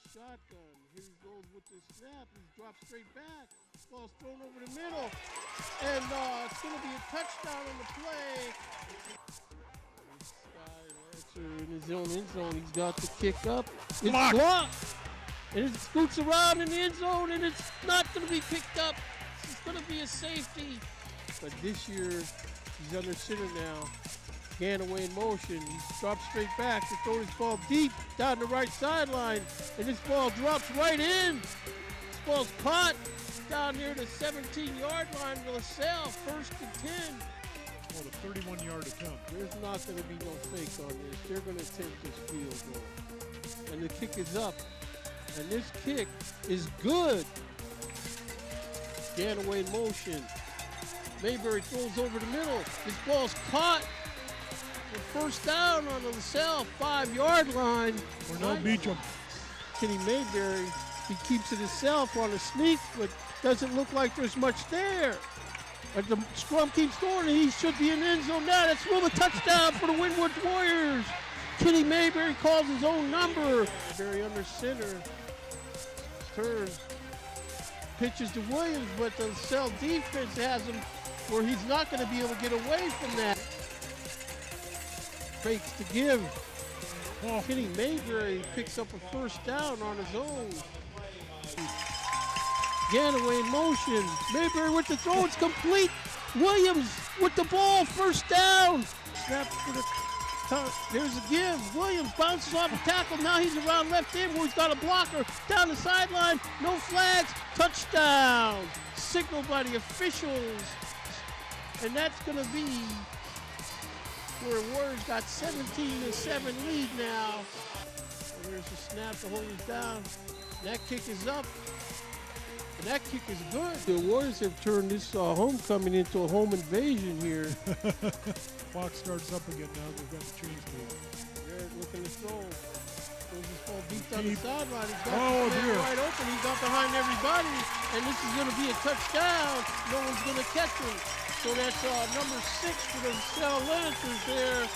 shotgun. Here he goes with the snap. He's dropped straight back. Ball's thrown over the middle. And it's going to be a touchdown on the play. This guy, Lancer, in his own end zone. He's got the kick up. It's blocked. And it scoots around in the end zone, and it's not going to be picked up. It's going to be a safety. But this year, he's under center now. Ganaway in motion. He drops straight back to throw this ball deep down the right sideline. And this ball drops right in. This ball's caught down near the 17-yard line of LaSalle, 1st and 10. Well, a 31-yard attempt. There's not going to be no fake on this. They're going to take this field goal. And the kick is up. And this kick is good. Ganaway in motion. Mayberry throws over the middle. This ball's caught. First down on the LaSalle 5-yard line. Cornell Beecham. Kenny Mayberry, he keeps it himself on a sneak, but doesn't look like there's much there. But the scrum keeps going, and he should be in the end zone now. That's still a touchdown for the Winwood Warriors. Kenny Mayberry calls his own number. Mayberry under center. Turns. Pitches to Williams, but the LaSalle defense has him where he's not going to be able to get away from that. Fakes to give. Kenny Mayberry picks up a first down on his own. Ganaway in motion. Mayberry with the throw. It's complete. Williams with the ball. First down. Snaps for the top. There's a give. Williams bounces off the tackle. Now he's around left end where he's got a blocker. Down the sideline. No flags. Touchdown. Signaled by the officials. And that's going to be where Warriors got 17-7 lead now. And there's a snap to hold us down. That kick is up. And that kick is good. The Warriors have turned this homecoming into a home invasion here. Clock starts up again now. They've got the change move. They're looking to throw. Throws this ball deep down the sideline. He's got wide open. He got behind everybody. And this is going to be a touchdown. No one's going to catch him. So that's number 6 for the LaSalle Lancers there.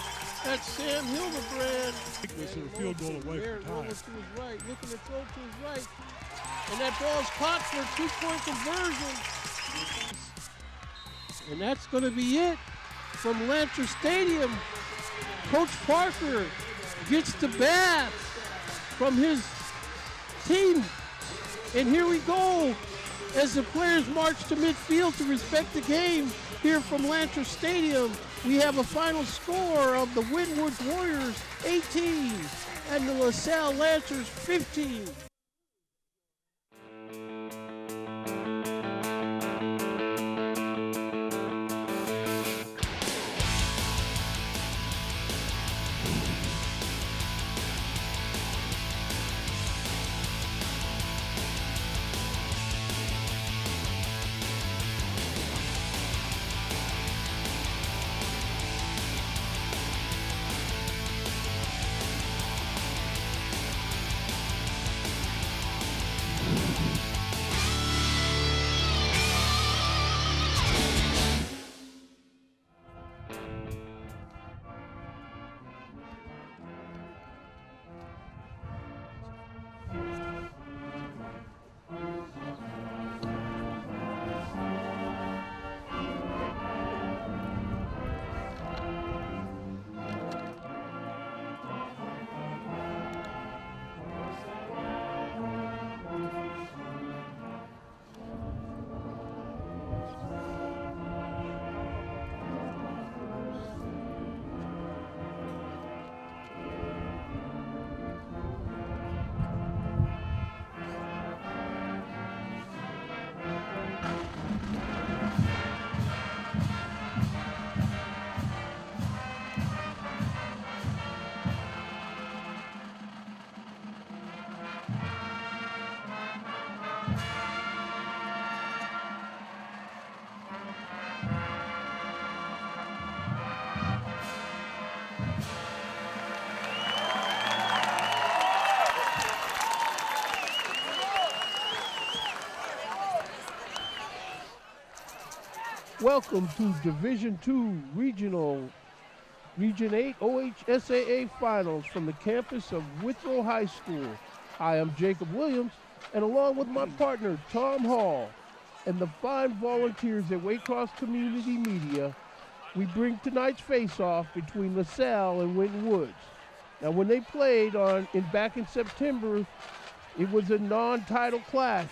That's Sam Hildebrand. This is a field goal away from tie. Looking to his right, looking to throw to his right. And that ball's caught for a 2-point conversion. And that's going to be it from Lancer Stadium. Coach Parker gets the bat from his team. And here we go as the players march to midfield to respect the game. Here from Lancer Stadium, we have a final score of the Winwood Warriors 18 and the LaSalle Lancers 15. Welcome to Division II Regional Region 8 OHSAA Finals from the campus of Withrow High School. Hi, I'm Jacob Williams, and along with my partner, Tom Hall, and the fine volunteers at Waycross Community Media, we bring tonight's face-off between LaSalle and Winton Woods. Now, when they played back in September, it was a non-title clash.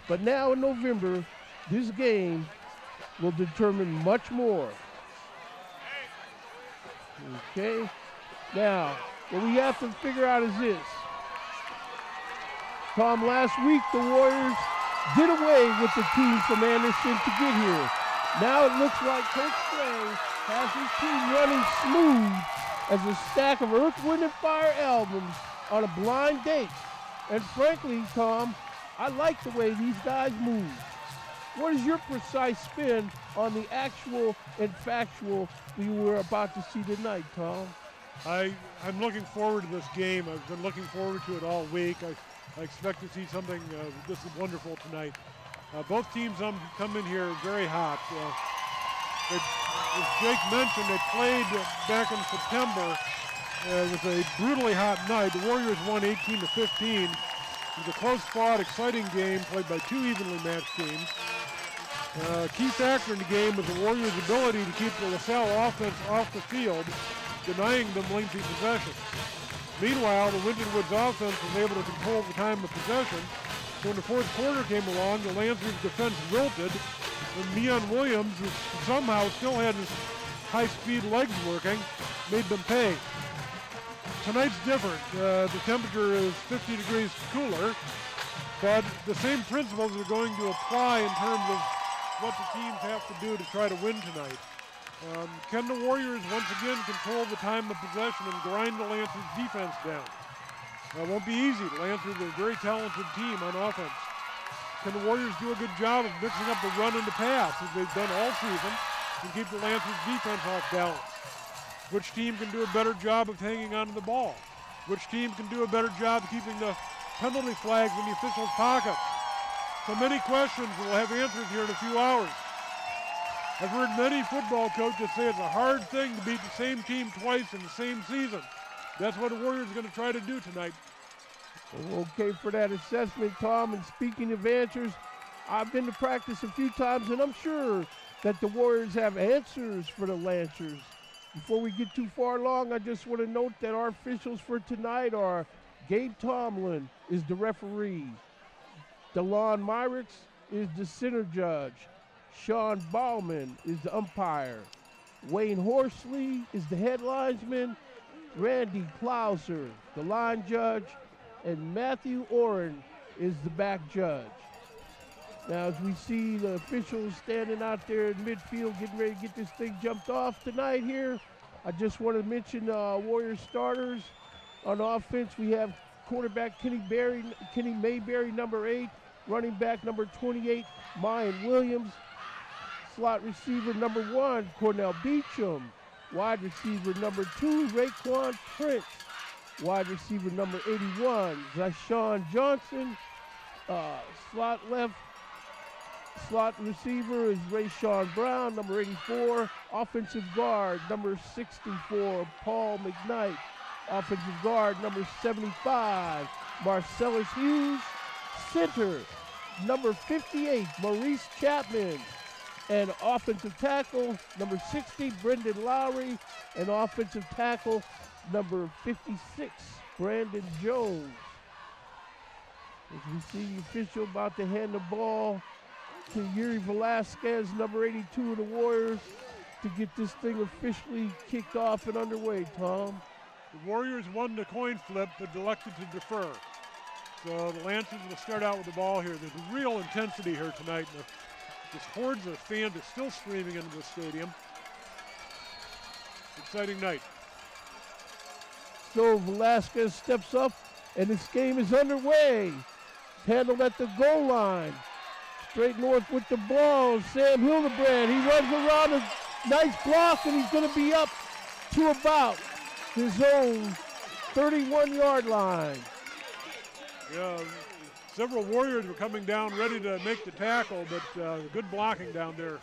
But now in November, this game will determine much more. Okay? Now, what we have to figure out is this. Tom, last week the Warriors did away with the team from Anderson to get here. Now it looks like Coach Gray has his team running smooth as a stack of Earth, Wind, and Fire albums on a blind date. And frankly, Tom, I like the way these guys move. What is your precise spin on the actual and factual we were about to see tonight, Tom? I'm looking forward to this game. I've been looking forward to it all week. I expect to see something this is wonderful tonight. Both teams come in here very hot. As Jake mentioned, they played back in September. It was a brutally hot night. The Warriors won 18-15. It was a close-fought, exciting game played by two evenly matched teams. Key factor in the game was the Warriors' ability to keep the LaSalle offense off the field, denying them lengthy possessions. Meanwhile, the Winton Woods offense was able to control the time of possession. So when the fourth quarter came along, the Lancers' defense wilted, and Neon Williams, who somehow still had his high-speed legs working, made them pay. Tonight's different. The temperature is 50 degrees cooler, but the same principles are going to apply in terms of what the teams have to do to try to win tonight. Can the Warriors once again control the time of possession and grind the Lancers' defense down? It won't be easy. The Lancers are a very talented team on offense. Can the Warriors do a good job of mixing up the run and the pass, as they've done all season, and keep the Lancers' defense off balance? Which team can do a better job of hanging onto the ball? Which team can do a better job of keeping the penalty flags in the officials' pockets? So many questions, and we'll have answers here in a few hours. I've heard many football coaches say it's a hard thing to beat the same team twice in the same season. That's what the Warriors are going to try to do tonight. Okay for that assessment, Tom. And speaking of answers, I've been to practice a few times, and I'm sure that the Warriors have answers for the Lancers. Before we get too far along, I just want to note that our officials for tonight are Gabe Tomlin is the referee. DeLon Myrick is the center judge. Sean Bauman is the umpire. Wayne Horsley is the head linesman. Randy Klauser, the line judge. And Matthew Oren is the back judge. Now, as we see the officials standing out there in midfield getting ready to get this thing jumped off tonight here, I just want to mention Warriors starters. On offense, we have quarterback Kenny Mayberry, number 8. Running back, number 28, Mayan Williams. Slot receiver, number 1, Cornell Beecham. Wide receiver, number 2, Raekwon Prince. Wide receiver, number 81, Zashawn Johnson. Slot receiver is Rayshawn Brown, number 84. Offensive guard, number 64, Paul McKnight. Offensive guard, number 75, Marcellus Hughes. Center, number 58, Maurice Chapman. And offensive tackle, number 60, Brendan Lowry. And offensive tackle, number 56, Brandon Jones. As we see the official about to hand the ball to Yuri Velasquez, number 82 of the Warriors, to get this thing officially kicked off and underway, Tom. The Warriors won the coin flip, but elected to defer. So the Lancers will start out with the ball here. There's a real intensity here tonight. This hordes of fans are still streaming into the stadium. Exciting night. So Velasquez steps up, and this game is underway. Handled at the goal line. Straight north with the ball. Sam Hildebrand, he runs around a nice block, and he's going to be up to about his own 31-yard line. Yeah, several Warriors were coming down ready to make the tackle, but good blocking down there.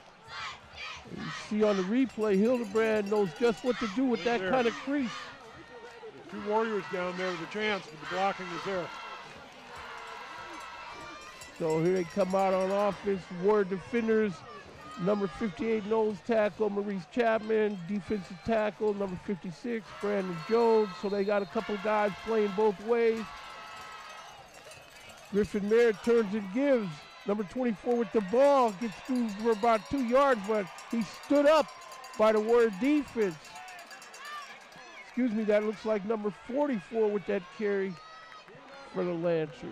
You see on the replay, Hildebrand knows just what to do with that kind of crease. Two Warriors down there with a chance, but the blocking is there. So here they come out on offense. Warrior defenders, number 58 nose tackle, Maurice Chapman. Defensive tackle, number 56, Brandon Jones. So they got a couple guys playing both ways. Griffin Merritt turns and gives. Number 24 with the ball, gets through for about 2 yards, but he stood up by the Warrior defense. Excuse me, that looks like number 44 with that carry for the Lancers.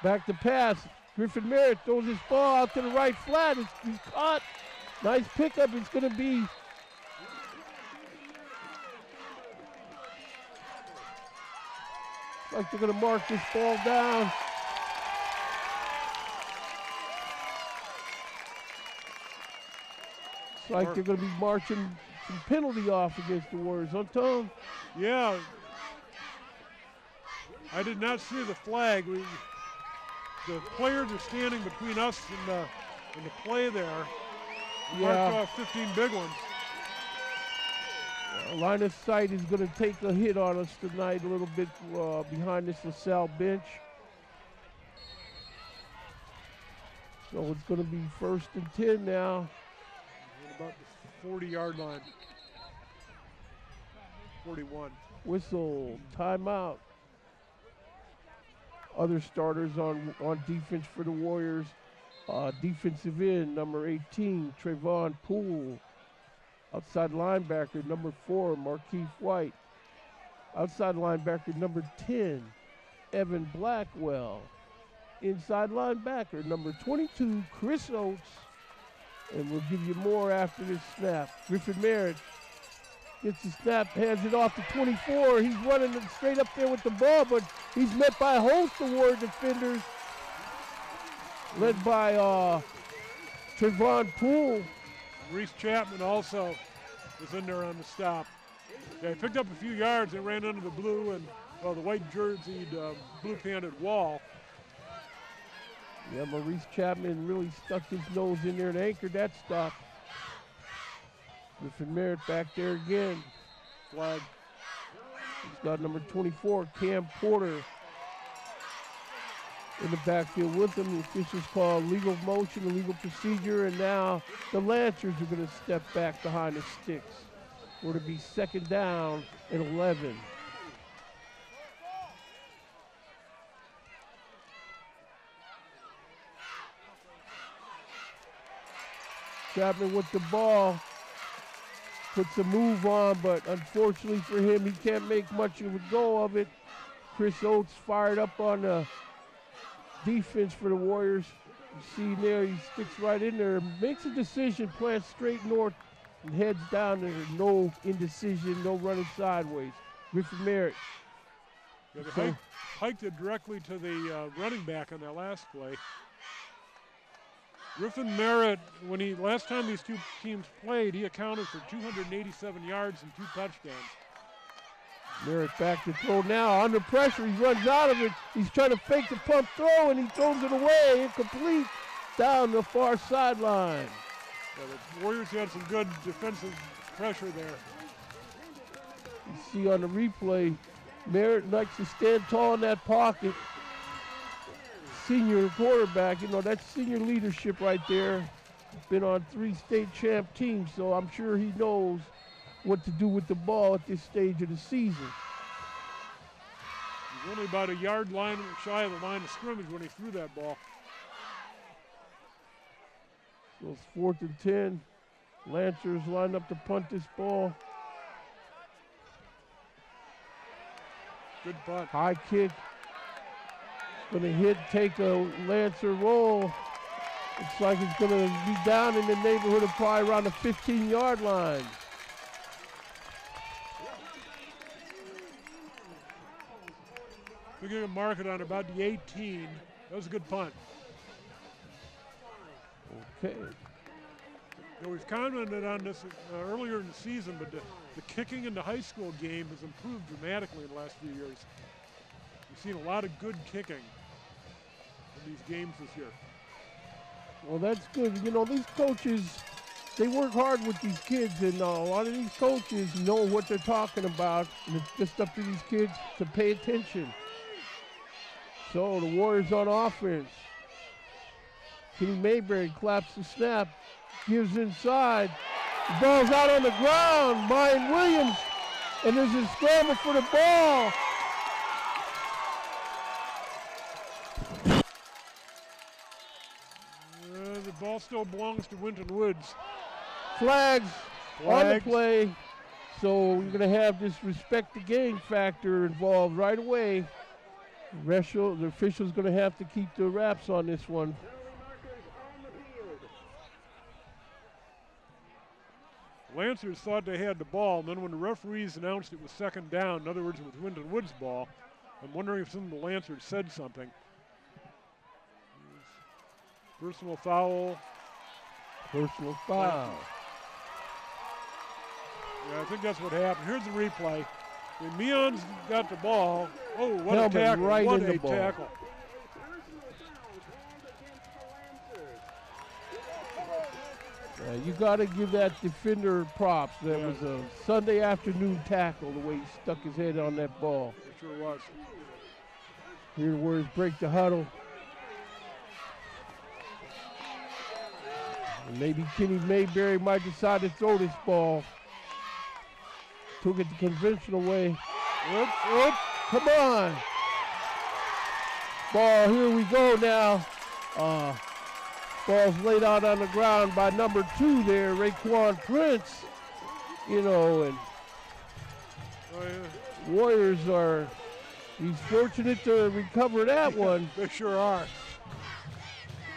Back to pass. Griffin Merritt throws his ball out to the right flat. He's caught. Nice pickup. It's going to be like they're going to mark this ball down. It's like they're going to be marching some penalty off against the Warriors, huh, Tom? Yeah. I did not see the flag. The players are standing between us and the play there. We marked off 15 big ones. Line of sight is going to take a hit on us tonight, a little bit behind this LaSalle bench. So it's going to be 1st and 10 now. About the 40-yard line. 41. Whistle, timeout. Other starters on defense for the Warriors. Defensive end, number 18, Trayvon Poole. Outside linebacker, number 4, Markeith White. Outside linebacker, number 10, Evan Blackwell. Inside linebacker, number 22, Chris Oates. And we'll give you more after this snap. Griffin Merritt gets the snap, hands it off to 24. He's running it straight up there with the ball, but he's met by a host of Warrior defenders, led by Trayvon Poole. Reese Chapman also was in there on the stop. Yeah, he picked up a few yards and ran under the blue and the white jerseyed blue-panted wall. Yeah, Maurice Chapman really stuck his nose in there and anchored that stop. Griffin Merritt back there again. Flag. He's got number 24, Cam Porter, in the backfield with him. The officials call legal motion, illegal procedure, and now the Lancers are going to step back behind the sticks. We're to be 2nd down and 11. Chapman with the ball, puts a move on, but unfortunately for him, he can't make much of a go of it. Chris Oates fired up on the defense for the Warriors. You see there, he sticks right in there, makes a decision, plants straight north, and heads down there. No indecision, no running sideways. Griffin Merritt. Yeah, they hiked it directly to the running back on that last play. Griffin Merritt, last time these two teams played, he accounted for 287 yards and 2 touchdowns. Merritt back to throw now. Under pressure, he runs out of it. He's trying to fake the pump throw, and he throws it away. Incomplete down the far sideline. Yeah, the Warriors had some good defensive pressure there. You see on the replay, Merritt likes to stand tall in that pocket. Senior quarterback, that's senior leadership right there. Been on 3 state champ teams, so I'm sure he knows what to do with the ball at this stage of the season. He's only about a yard line shy of the line of scrimmage when he threw that ball. So it's 4th and 10. Lancers line up to punt this ball. Good punt. High kick. Going to take a Lancer roll. Looks like it's going to be down in the neighborhood of probably around the 15-yard line. We're going to mark it on about the 18. That was a good punt. Okay. We've commented on this earlier in the season, but the kicking in the high school game has improved dramatically in the last few years. We've seen a lot of good kicking in these games this year. Well, that's good. These coaches they work hard with these kids, and a lot of these coaches know what they're talking about, and it's just up to these kids to pay attention. So the Warriors on offense. Kenny Mayberry claps the snap, gives inside. The ball's out on the ground. Mayan Williams, and there's a scramble for the ball. The ball still belongs to Winton Woods. Flags on the play, so you're going to have this respect the game factor involved right away. The official's going to have to keep the wraps on this one. Lancers thought they had the ball, and then when the referees announced it was second down, in other words, it was Winton Woods' ball, I'm wondering if some of the Lancers said something. Personal foul. Personal foul. Yeah, I think that's what happened. Here's the replay. When Meon's got the ball, oh, what Helmet a tackle. right What in the a ball. tackle. You got to give that defender props. That was a Sunday afternoon tackle, the way he stuck his head on that ball. It sure was. Here the Warriors break the huddle. And maybe Kenny Mayberry might decide to throw this ball. Took it the conventional way. Whoop. Come on. Ball, here we go now. Ball's laid out on the ground by number 2 there, Raekwon Prince. And Warriors he's fortunate to recover that one. They sure are.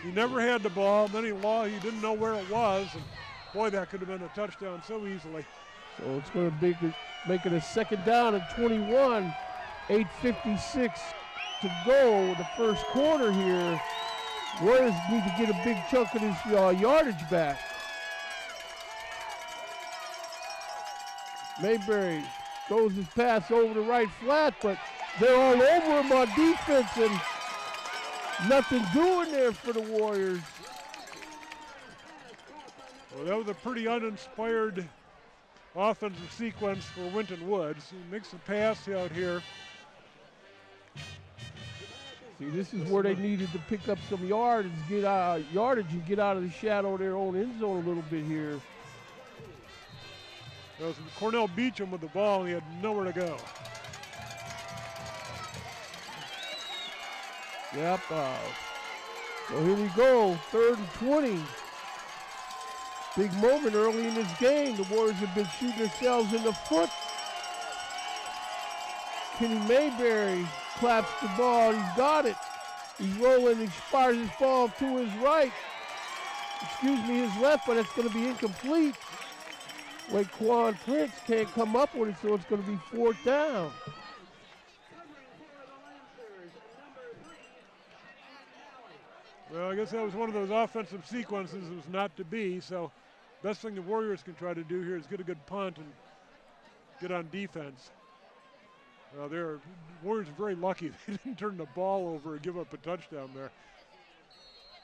He never had the ball, then he didn't know where it was, and boy, that could have been a touchdown so easily. So it's going to make it a second down and 21. 8:56 to go the first quarter here. Warriors need to get a big chunk of this yardage back. Mayberry throws his pass over the right flat, but they're all over him on defense, and nothing doing there for the Warriors. Well, that was a pretty uninspired offensive sequence for Winton Woods. He makes the pass out here. See, this is where they needed to pick up some yardage and get out of the shadow of their own end zone a little bit here. That was Cornell Beecham with the ball, and he had nowhere to go. Yep. So here we go, 3rd and 20. Big moment early in this game. The Warriors have been shooting themselves in the foot. Kenny Mayberry claps the ball. He's got it. He's rolling. He fires his ball to his right. His left, but it's going to be incomplete. Raekwon Prince can't come up with it, so it's going to be 4th down. Well, I guess that was one of those offensive sequences that was not to be, so best thing the Warriors can try to do here is get a good punt and get on defense. The Warriors are very lucky they didn't turn the ball over and give up a touchdown there.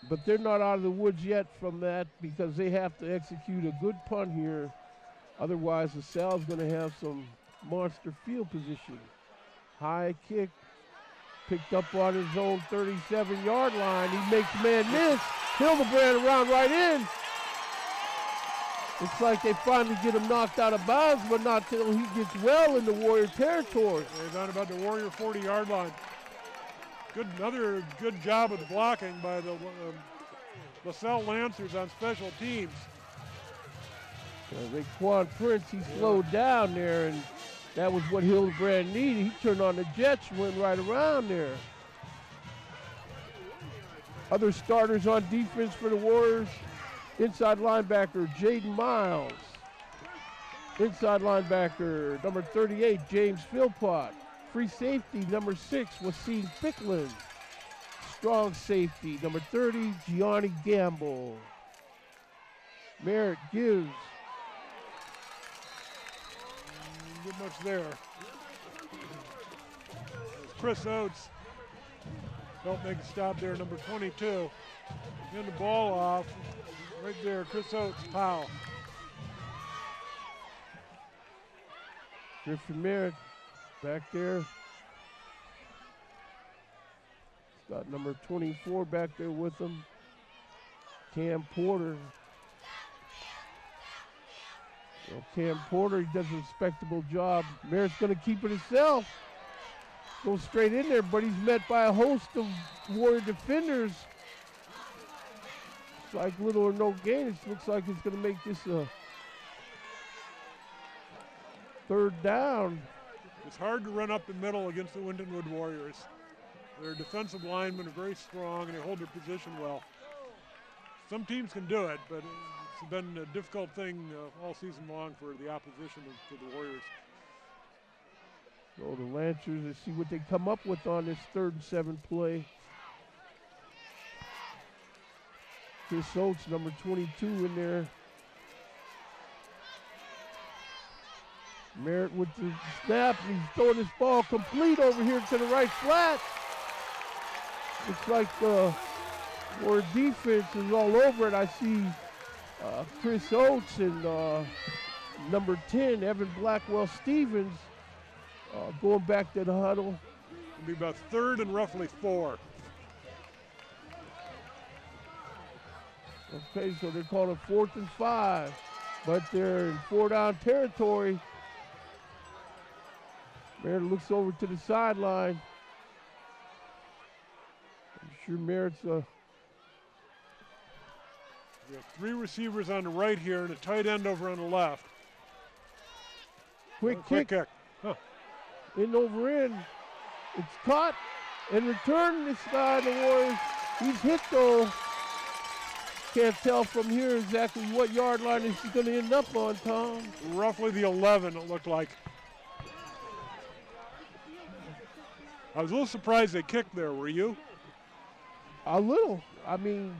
But they're not out of the woods yet from that, because they have to execute a good punt here. Otherwise, LaSalle's going to have some monster field position. High kick, picked up on his own 37-yard line. He makes man miss. Hildebrand around right in. Looks like they finally get him knocked out of bounds, but not till he gets well into Warrior territory. He's on about the Warrior 40-yard line. Another good job of the blocking by the LaSalle Lancers on special teams. Raekwon Prince, he slowed down there, and that was what Hildebrand needed. He turned on the jets and went right around there. Other starters on defense for the Warriors. Inside linebacker, Jaden Miles. Inside linebacker, number 38, James Philpott. Free safety, number 6, Wasim Ficklin. Strong safety, number 30, Gianni Gamble. Merritt gives. Not much there. Chris Oates helped make a stop there, number 22. Getting the ball off. Right there, Chris Oates, foul. Griffin Merritt back there. He's got number 24 back there with him. Cam Porter. Well, Cam Porter, he does a respectable job. Merritt's going to keep it himself. Goes straight in there, but he's met by a host of Warrior defenders. It's like little or no gain. It looks like it's going to make this a third down. It's hard to run up the middle against the Wintonwood Warriors. Their defensive linemen are very strong and they hold their position well. Some teams can do it, but it's been a difficult thing all season long for the opposition to the Warriors. So the Lancers, let's see what they come up with on this 3rd and 7 play. Chris Oates, number 22 in there. Merritt with the snap. He's throwing this ball complete over here to the right flat. Looks like the Warrior defense is all over it. I see Chris Oates and number 10, Evan Blackwell-Stevens, going back to the huddle. It'll be about 3rd and roughly 4. Okay, so they're calling 4th and 5, but they're in 4-down territory. Merritt looks over to the sideline. I'm sure Merritt's We have 3 receivers on the right here and a tight end over on the left. quick Quick kick. kick. Huh. In over in. It's caught and returned. This guy, the Warriors, he's hit though. Can't tell from here exactly what yard line is he going to end up on, Tom. Roughly the 11, it looked like. I was a little surprised they kicked there, were you? A little. I mean,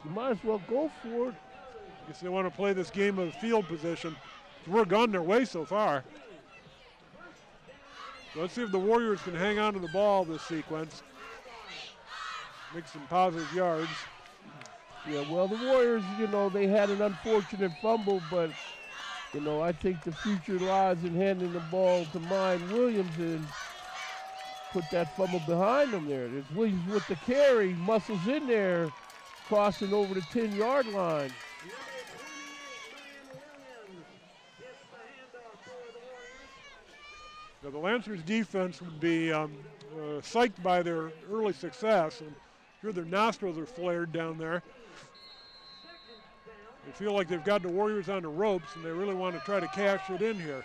you might as well go for it. Guess they want to play this game of field position. We're gone their way so far. So let's see if the Warriors can hang on to the ball this sequence. Make some positive yards. Yeah, well, the Warriors, you know, they had an unfortunate fumble, but, you know, I think the future lies in handing the ball to Mine Williams and put that fumble behind them there. There's Williams with the carry, muscles in there, crossing over the 10-yard line. Now, the Lancers defense would be psyched by their early success. I'm sure their nostrils are flared down there. They feel like they've got the Warriors on the ropes and they really want to try to cash it in here.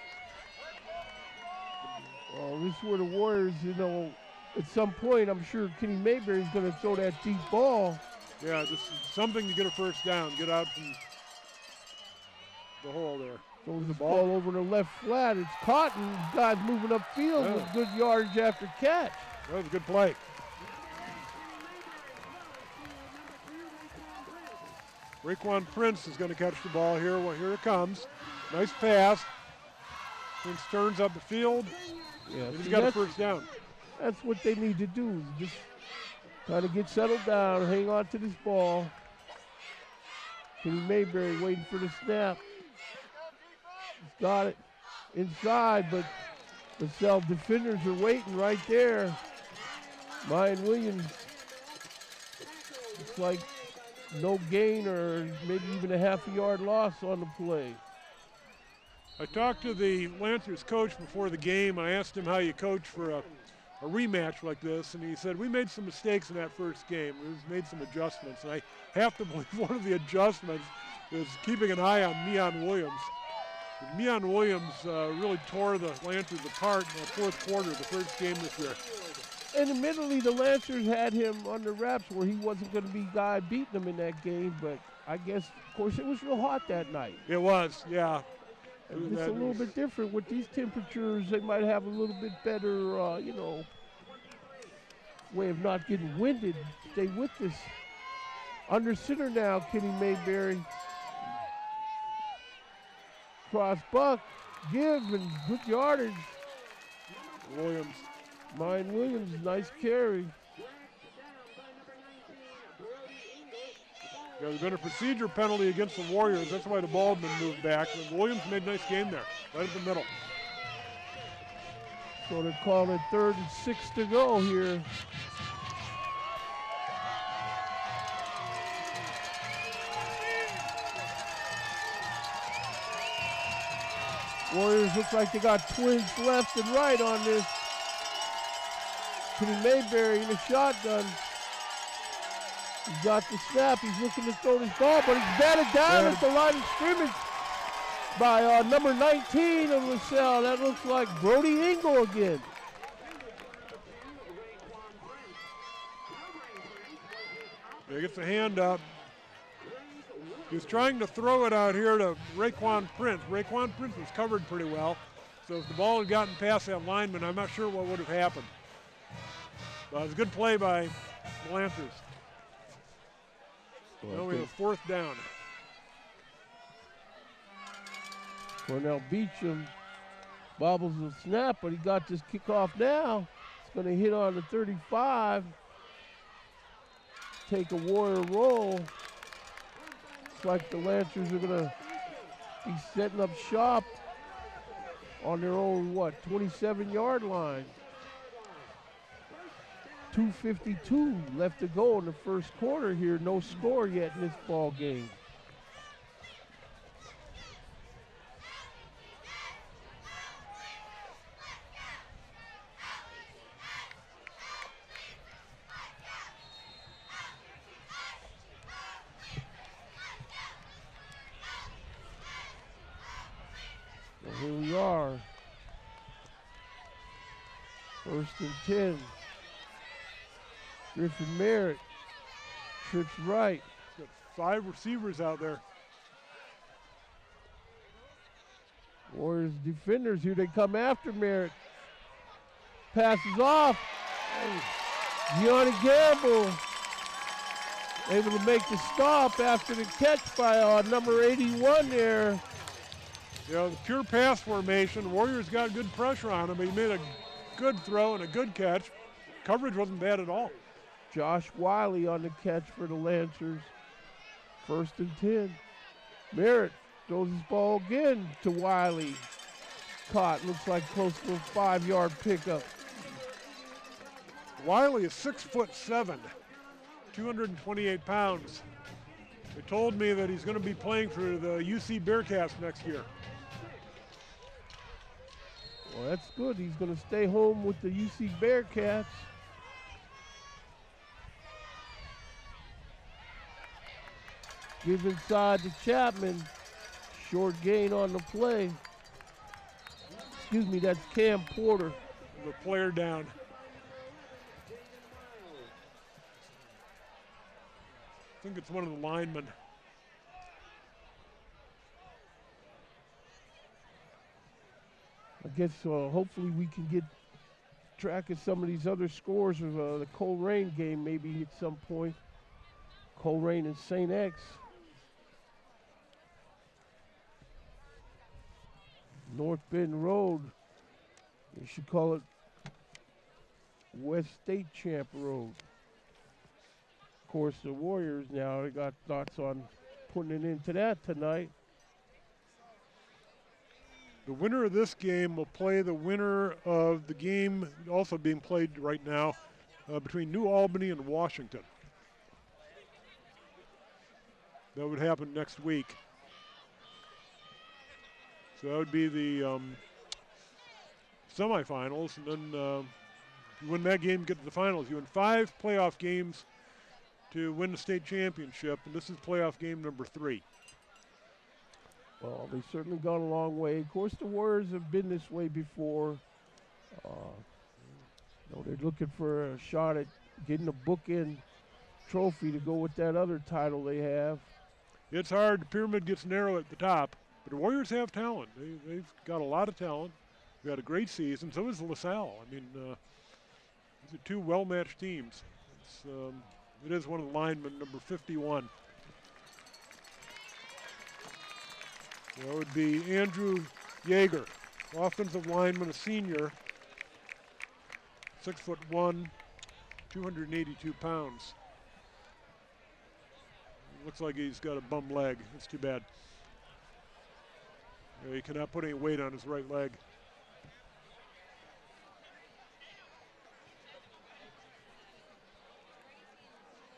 Well, this is where the Warriors, you know, at some point, I'm sure Kenny Mayberry's going to throw that deep ball. Yeah, just something to get a first down, get out from the hole there. Throws the ball over the left flat. It's caught, and guys moving upfield with good yardage after catch. That was a good play. Raekwon Prince is going to catch the ball here. Well, here it comes. Nice pass. Prince turns up the field. Yeah, He's got a first down. That's what they need to do. Just kind of get settled down, hang on to this ball. Kenny Mayberry waiting for the snap. He's got it inside, but LaSalle defenders are waiting right there. Mine Williams, it's like no gain or maybe even a half a yard loss on the play. I talked to the Lancers coach before the game. I asked him how you coach for a rematch like this, and he said, we made some mistakes in that first game. We made some adjustments, and I have to believe one of the adjustments is keeping an eye on Meon Williams. Meon Williams really tore the Lancers apart in the fourth quarter, the first game this year. And admittedly, the Lancers had him under wraps where he wasn't going to be guy beating them in that game, but I guess, of course, it was real hot that night. It was, yeah. And it's a little bit different with these temperatures. They might have a little bit better, you know, way of not getting winded. Stay with this. Under center now, Kenny Mayberry. Cross buck, give, and good yardage. Williams. Mine Williams, nice carry. There's been a procedure penalty against the Warriors. That's why the ball had been moved back. But Williams made a nice game there, right at the middle. So they're calling it 3rd and 6 to go here. Warriors look like they got twins left and right on this. Kenny Mayberry in the shotgun. He's got the snap. He's looking to throw this ball, but he's batted down at the line of scrimmage by number 19 of LaSalle. That looks like Brody Engel again. He gets a hand up. He's trying to throw it out here to Raekwon Prince. Raekwon Prince was covered pretty well. So if the ball had gotten past that lineman, I'm not sure what would have happened. But it was a good play by the Lancers. Now we have 4th down. Cornell Beecham bobbles the snap, but he got this kickoff now. It's going to hit on the 35. Take a Warrior roll. Looks like the Lancers are going to be setting up shop on their own, 27-yard line. 2:52 left to go in the first quarter here. No score yet in this ball game. So here we are. 1st and 10. Griffin Merritt trips right. Got 5 receivers out there. Warriors defenders, here they come after Merritt. Passes off. Gianni Gamble able to make the stop after the catch by number 81 there. You know, the pure pass formation, Warriors got good pressure on him, but he made a good throw and a good catch. Coverage wasn't bad at all. Josh Wiley on the catch for the Lancers. 1st and 10. Merritt throws his ball again to Wiley. Caught, looks like close to a 5-yard pickup. Wiley is 6'7", 228 pounds. They told me that he's going to be playing for the UC Bearcats next year. Well, that's good. He's going to stay home with the UC Bearcats. Give inside to Chapman. Short gain on the play. Excuse me, that's Cam Porter. The player down. I think it's one of the linemen. I guess hopefully we can get track of some of these other scores of the Coleraine game maybe at some point. Coleraine and St. X. North Bend Road. You should call it West State Champ Road. Of course, the Warriors now, they got thoughts on putting it into that tonight. The winner of this game will play the winner of the game also being played right now between New Albany and Washington. That would happen next week. So that would be the semifinals, and then you win that game, get to the finals. You win 5 playoff games to win the state championship, and this is playoff game number 3. Well, they've certainly gone a long way. Of course, the Warriors have been this way before. They're looking for a shot at getting a bookend trophy to go with that other title they have. It's hard. The pyramid gets narrow at the top, but the Warriors have talent. They've got a lot of talent. They've got a great season. So is LaSalle. I mean, these are 2 well-matched teams. It is one of the linemen, number 51. That would be Andrew Yeager, offensive lineman, a senior, 6'1", 282 pounds. Looks like he's got a bum leg. That's too bad. Yeah, he cannot put any weight on his right leg.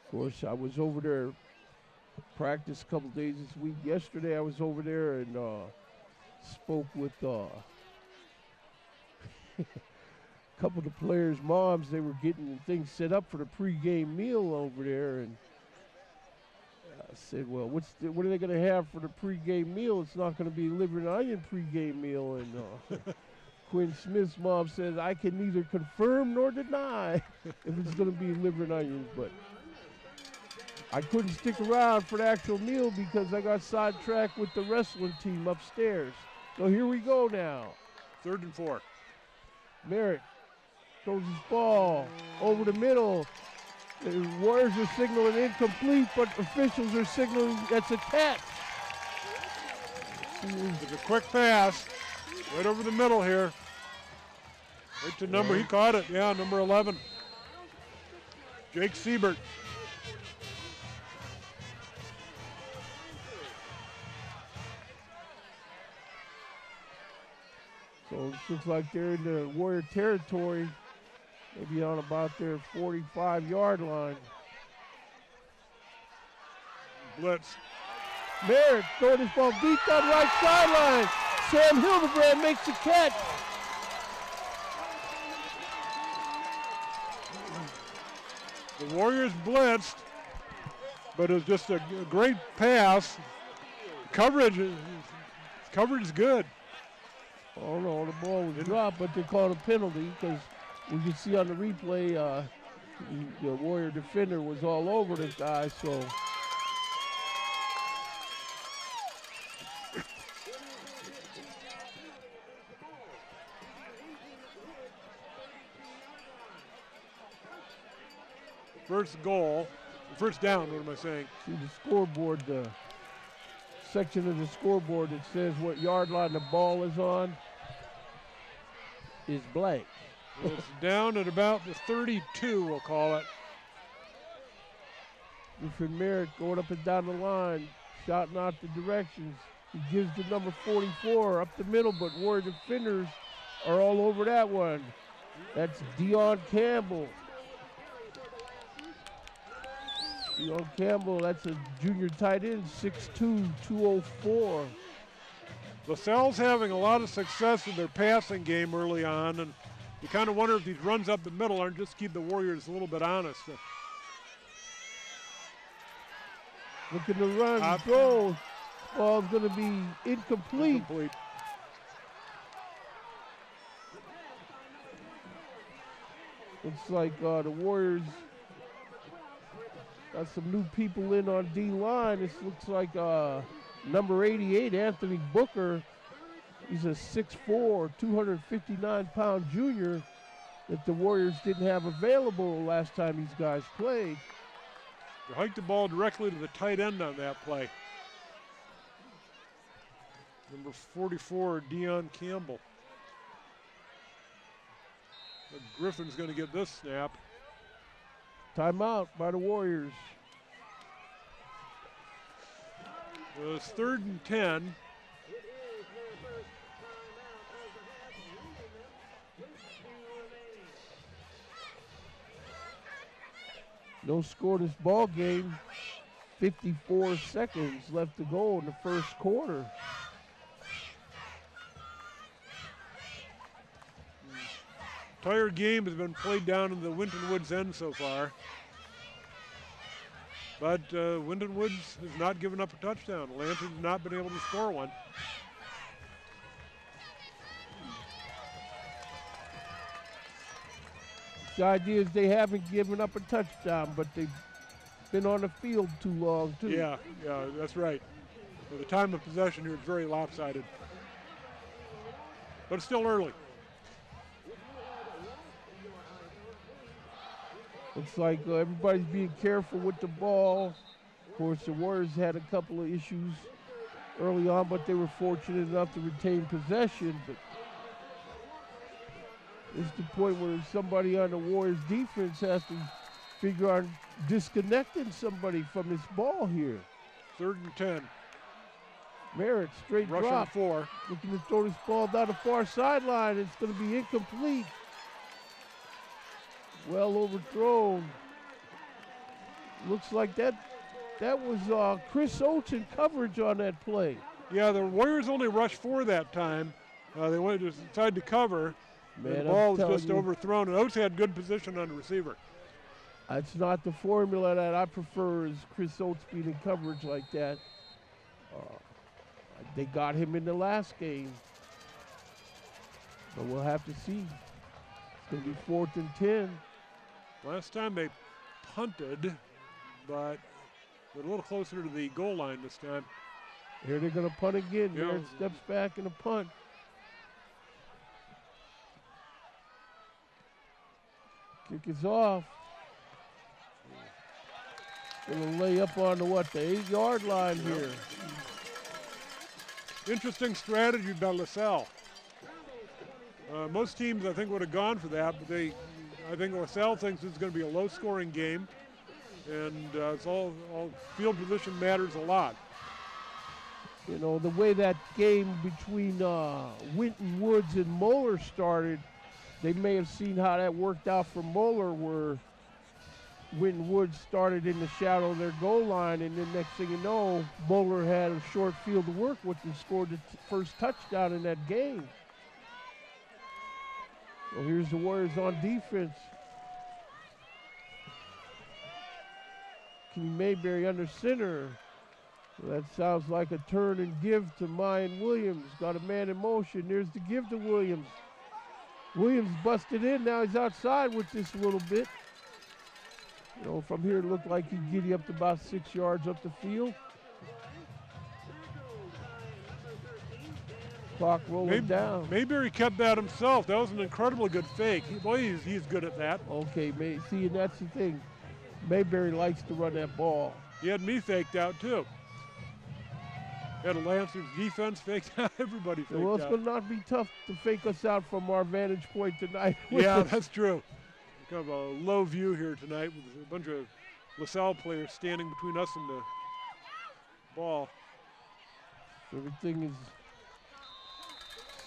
Of course, I was over there practice a couple days this week. Yesterday I was over there and spoke with a couple of the players' moms. They were getting things set up for the pregame meal over there, and I said, well, what are they going to have for the pregame meal? It's not going to be liver and onion pregame meal. And Quinn Smith's mom says, I can neither confirm nor deny if it's going to be liver and onions, but I couldn't stick around for the actual meal because I got sidetracked with the wrestling team upstairs. So here we go now. 3rd and 4. Merritt throws his ball over the middle. The Warriors are signaling incomplete, but officials are signaling that's a catch. It's a quick pass right over the middle here. Right to number, he caught it, yeah, number 11. Jake Siebert. So it looks like they're in the Warrior territory, maybe on about their 45-yard line. Blitz. Merritt throwing his ball deep down right sideline. Sam Hildebrand makes the catch. The Warriors blitzed, but it was just a great pass. Coverage is good. Oh no, the ball was dropped, but they called a penalty because we can see on the replay the Warrior defender was all over the guy, so. First down, what am I saying? See the scoreboard, the section of the scoreboard that says what yard line the ball is on is blank. Well, it's down at about the 32, we'll call it. Griffin Merritt going up and down the line, shouting out the directions. He gives the number 44 up the middle, but Warrior defenders are all over that one. That's Deion Campbell. Deion Campbell, that's a junior tight end, 6'2", 204. LaSalle's having a lot of success in their passing game early on, and you kind of wonder if these runs up the middle aren't just keep the Warriors a little bit honest. Looking to run, goal. Ball's going to be incomplete. Looks like the Warriors got some new people in on D-line. This looks like number 88, Anthony Booker. He's a 6'4", 259-pound junior that the Warriors didn't have available last time these guys played. They hiked the ball directly to the tight end on that play. Number 44, Deion Campbell. But Griffin's going to get this snap. Timeout by the Warriors. It's 3rd and 10. No score this ball game. 54 seconds left to go in the first quarter. Entire game has been played down in the Winton Woods end so far. But Winton Woods has not given up a touchdown. Lansing has not been able to score one. The idea is they haven't given up a touchdown, but they've been on the field too long, too. Yeah, that's right. For the time of possession here, it's very lopsided. But it's still early. Looks like everybody's being careful with the ball. Of course, the Warriors had a couple of issues early on, but they were fortunate enough to retain possession. But it's the point where somebody on the Warriors defense has to figure out disconnecting somebody from this ball here. 3rd and 10. Merritt, straight Rushing drop. 4. Looking to throw this ball down the far sideline. It's going to be incomplete. Well overthrown. Looks like that was Chris Oates in coverage on that play. Yeah, the Warriors only rushed 4 that time. They went to decide to cover. Man, the ball was just you, overthrown, and Oates had good position on the receiver. That's not the formula that I prefer, is Chris Oates being in coverage like that. They got him in the last game. So we'll have to see. It's going to be 4th and 10. Last time they punted, but they're a little closer to the goal line this time. Here they're going to punt again. Yeah. Merritt steps back in a punt. Kick is off. Going to lay up on the 8-yard line here. Interesting strategy by LaSalle. Most teams, I think, would have gone for that, but I think LaSalle thinks it's going to be a low-scoring game, and it's all field position matters a lot. You know, the way that game between Winton Woods and Moeller started, they may have seen how that worked out for Moeller, where Winton Woods started in the shadow of their goal line, and then next thing you know, Moeller had a short field to work with and scored the first touchdown in that game. So here's the Warriors on defense. Kenny Mayberry under center. So that sounds like a turn and give to Mayan Williams. Got a man in motion. There's the give to Williams. Williams busted in. Now he's outside with this a little bit. You know, from here it looked like he'd get you up to about 6 yards up the field. Clock rolling down. Mayberry kept that himself. That was an incredibly good fake. He's good at that. Okay, see, and that's the thing. Mayberry likes to run that ball. He had me faked out, too. Had a Lancers defense faked out. Everybody faked out. Well, it's going to not be tough to fake us out from our vantage point tonight. Yeah, that's true. Kind of a low view here tonight with a bunch of LaSalle players standing between us and the ball. Everything is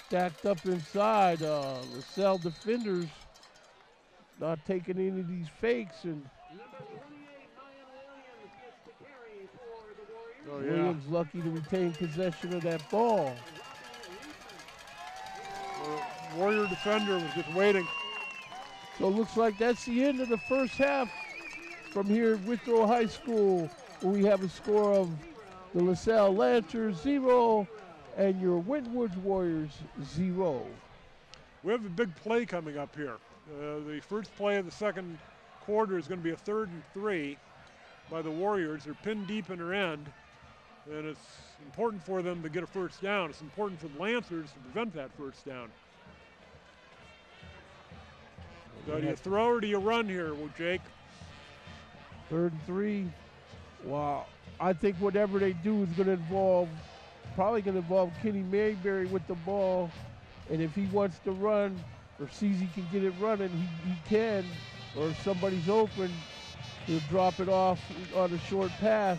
stacked up inside. LaSalle defenders not taking any of these fakes, and Williams lucky to retain possession of that ball. The Warrior defender was just waiting. So it looks like that's the end of the first half from here at Withrow High School, where we have a score of the LaSalle Lancers 0 and your Winton Woods Warriors 0. We have a big play coming up here. The first play of the second quarter is going to be a 3rd and 3 by the Warriors. They're pinned deep in their end, and it's important for them to get a first down. It's important for the Lancers to prevent that first down. So do you throw or do you run here, Jake? 3rd and 3. Wow. I think whatever they do is going to involve, probably going to involve Kenny Mayberry with the ball. And if he wants to run or sees he can get it running, he can. Or if somebody's open, he'll drop it off on a short pass.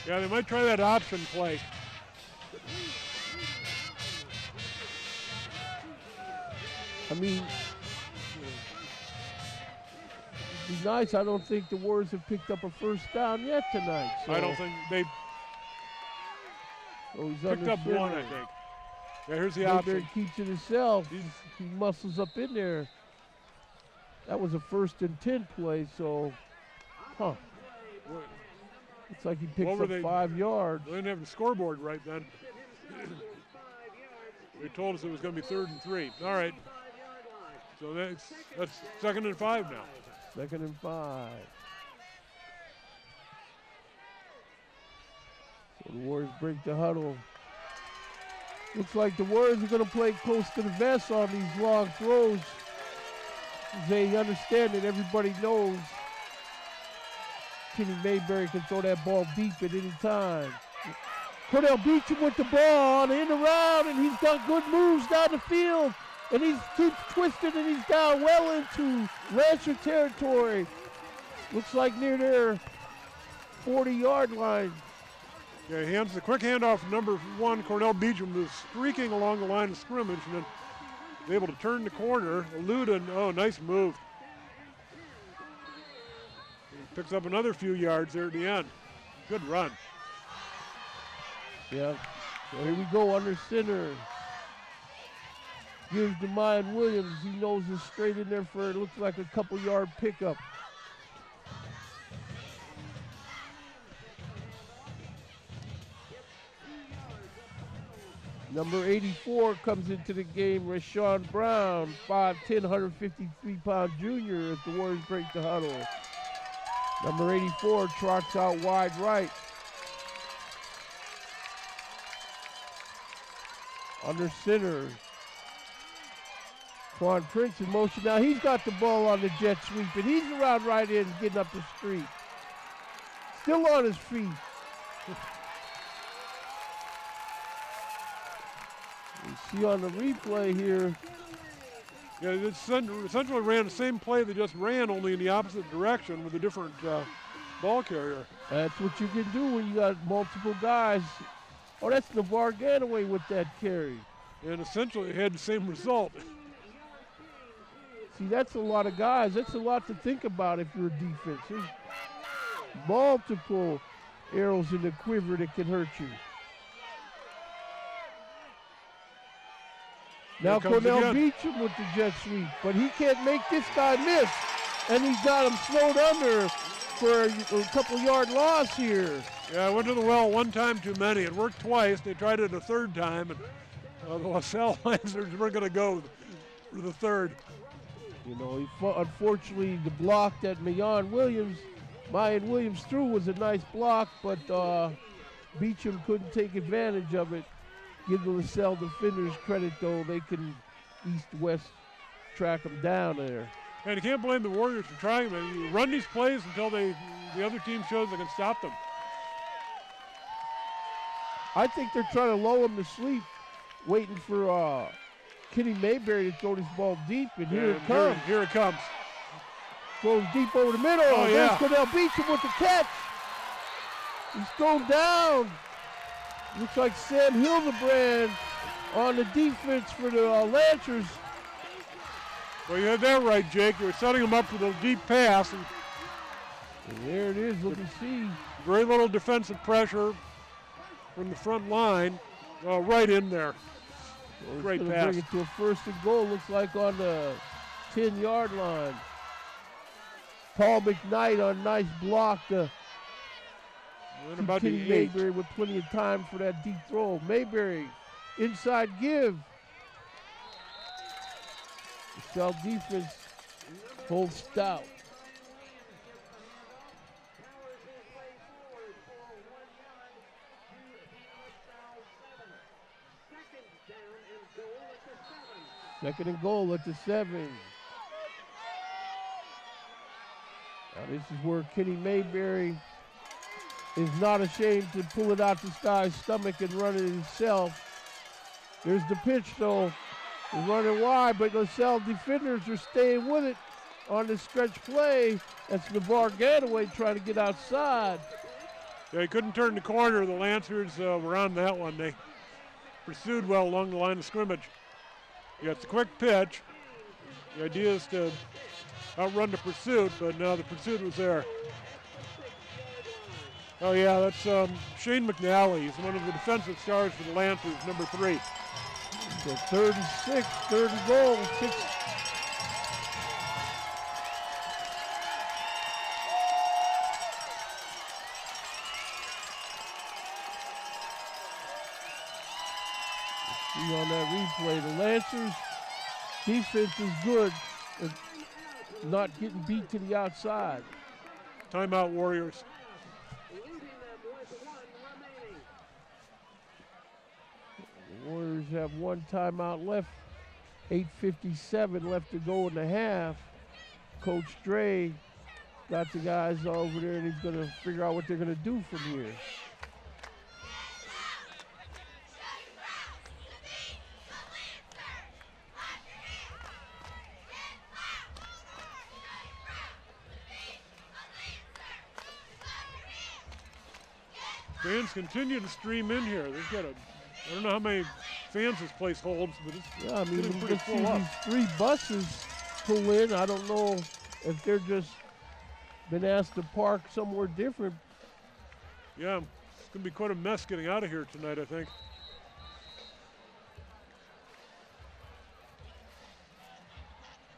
Yeah, they might try that option play. I mean, it'd be nice. I don't think the Warriors have picked up a first down yet tonight. So. I don't think they picked up one, I think. Yeah, here's the option. Mayberry keeps it himself. He muscles up in there. That was a 1st and 10 play, so, Looks like he picked up 5 yards. They didn't have the scoreboard right then. They told us it was going to be 3rd and 3. All right. So that's 2nd and 5 now. 2nd and 5. So the Warriors break the huddle. Looks like the Warriors are going to play close to the vest on these long throws. They understand that everybody knows Kenny Mayberry can throw that ball deep at any time. Cordell Beecham with the ball on the end around, and he's got good moves down the field. And he keeps twisting, and he's down well into Lancer territory. Looks like near their 40-yard line. Yeah, he hands the quick handoff from number 1, Cornell Beecham, who's streaking along the line of scrimmage, and then is able to turn the corner, elude, and oh, nice move. He picks up another few yards there at the end. Good run. Yeah, so here we go under center. Gives to Mayan Williams. He knows it's straight in there for, it looks like a couple-yard pickup. Number 84 comes into the game, Rashawn Brown, 5'10", 153-pound junior as the Warriors break the huddle. Number 84 trots out wide right. Under center. Quan Prince in motion. Now he's got the ball on the jet sweep, and he's around right in, getting up the street. Still on his feet. You see on the replay here. Yeah, it essentially ran the same play they just ran, only in the opposite direction with a different ball carrier. That's what you can do when you got multiple guys. Oh, that's Navar Ganaway with that carry. And essentially it had the same result. See, that's a lot of guys. That's a lot to think about if you're a defense. There's multiple arrows in the quiver that can hurt you. Now Cornell Beecham with the jet sweep, but he can't make this guy miss. And he's got him slowed under for a couple-yard loss here. Yeah, I went to the well one time too many. It worked twice. They tried it a third time, and the LaSalle Lancers were going to go for the third. You know, unfortunately, the block that Mayan Williams threw was a nice block, but Beecham couldn't take advantage of it. Give the LaSalle defenders credit, though. They can east-west track them down there. And you can't blame the Warriors for trying them. You run these plays until the other team shows they can stop them. I think they're trying to lull him to sleep, waiting for Kenny Mayberry to throw this ball deep, and here it comes. Here it comes. Throws deep over the middle. Oh, There's yeah. Cornell Beecham with the catch. He's thrown down. Looks like Sam Hildebrand on the defense for the Lancers. Well, you had that right, Jake. You were setting him up for the deep pass. And there it is. Look and see. very little defensive pressure from the front line. Right in there. Well, great pass. Bring it to a first and goal. Looks like on the 10-yard line. Paul McKnight on a nice block to about Kenny the 8. Mayberry with plenty of time for that deep throw. Mayberry, inside give. The LaSalle defense holds stout. Second and goal at the 7. Now this is where Kenny Mayberry is not ashamed to pull it out this guy's stomach and run it himself. There's the pitch though. He's running wide, but LaSalle defenders are staying with it on this stretch play. That's Navar Ganaway trying to get outside. Yeah, he couldn't turn the corner. The Lancers were on that one. They pursued well along the line of scrimmage. Yeah, it's a quick pitch. The idea is to outrun the pursuit, but no, the pursuit was there. Oh yeah, that's Shane McNally. He's one of the defensive stars for the Lancers, number 3. So 3rd and 6, 3rd and goal. 6. See on that replay, the Lancers defense is good, but not getting beat to the outside. Timeout, Warriors. The Warriors have one timeout left. 8:57 left to go in the half. Coach Dre got the guys over there, and he's going to figure out what they're going to do from here. Fans continue to stream in here. They've got I don't know how many fans this place holds, but it's Yeah, I mean, getting we pretty just see full up. these 3 buses pull in. I don't know if they're just been asked to park somewhere different. Yeah, it's going to be quite a mess getting out of here tonight, I think.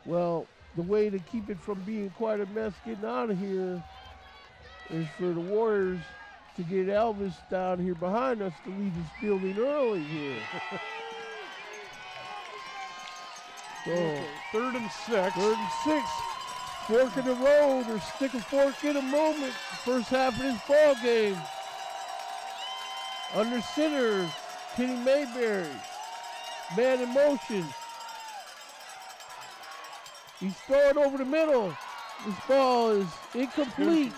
Well, the way to keep it from being quite a mess getting out of here is for the Warriors to get Elvis down here behind us to leave his building early here. So, 3rd and 6. 3rd and 6. Fork in the road or stick a fork in a moment. First half of this ball game. Under center, Kenny Mayberry. Man in motion. He's throwing over the middle. This ball is incomplete.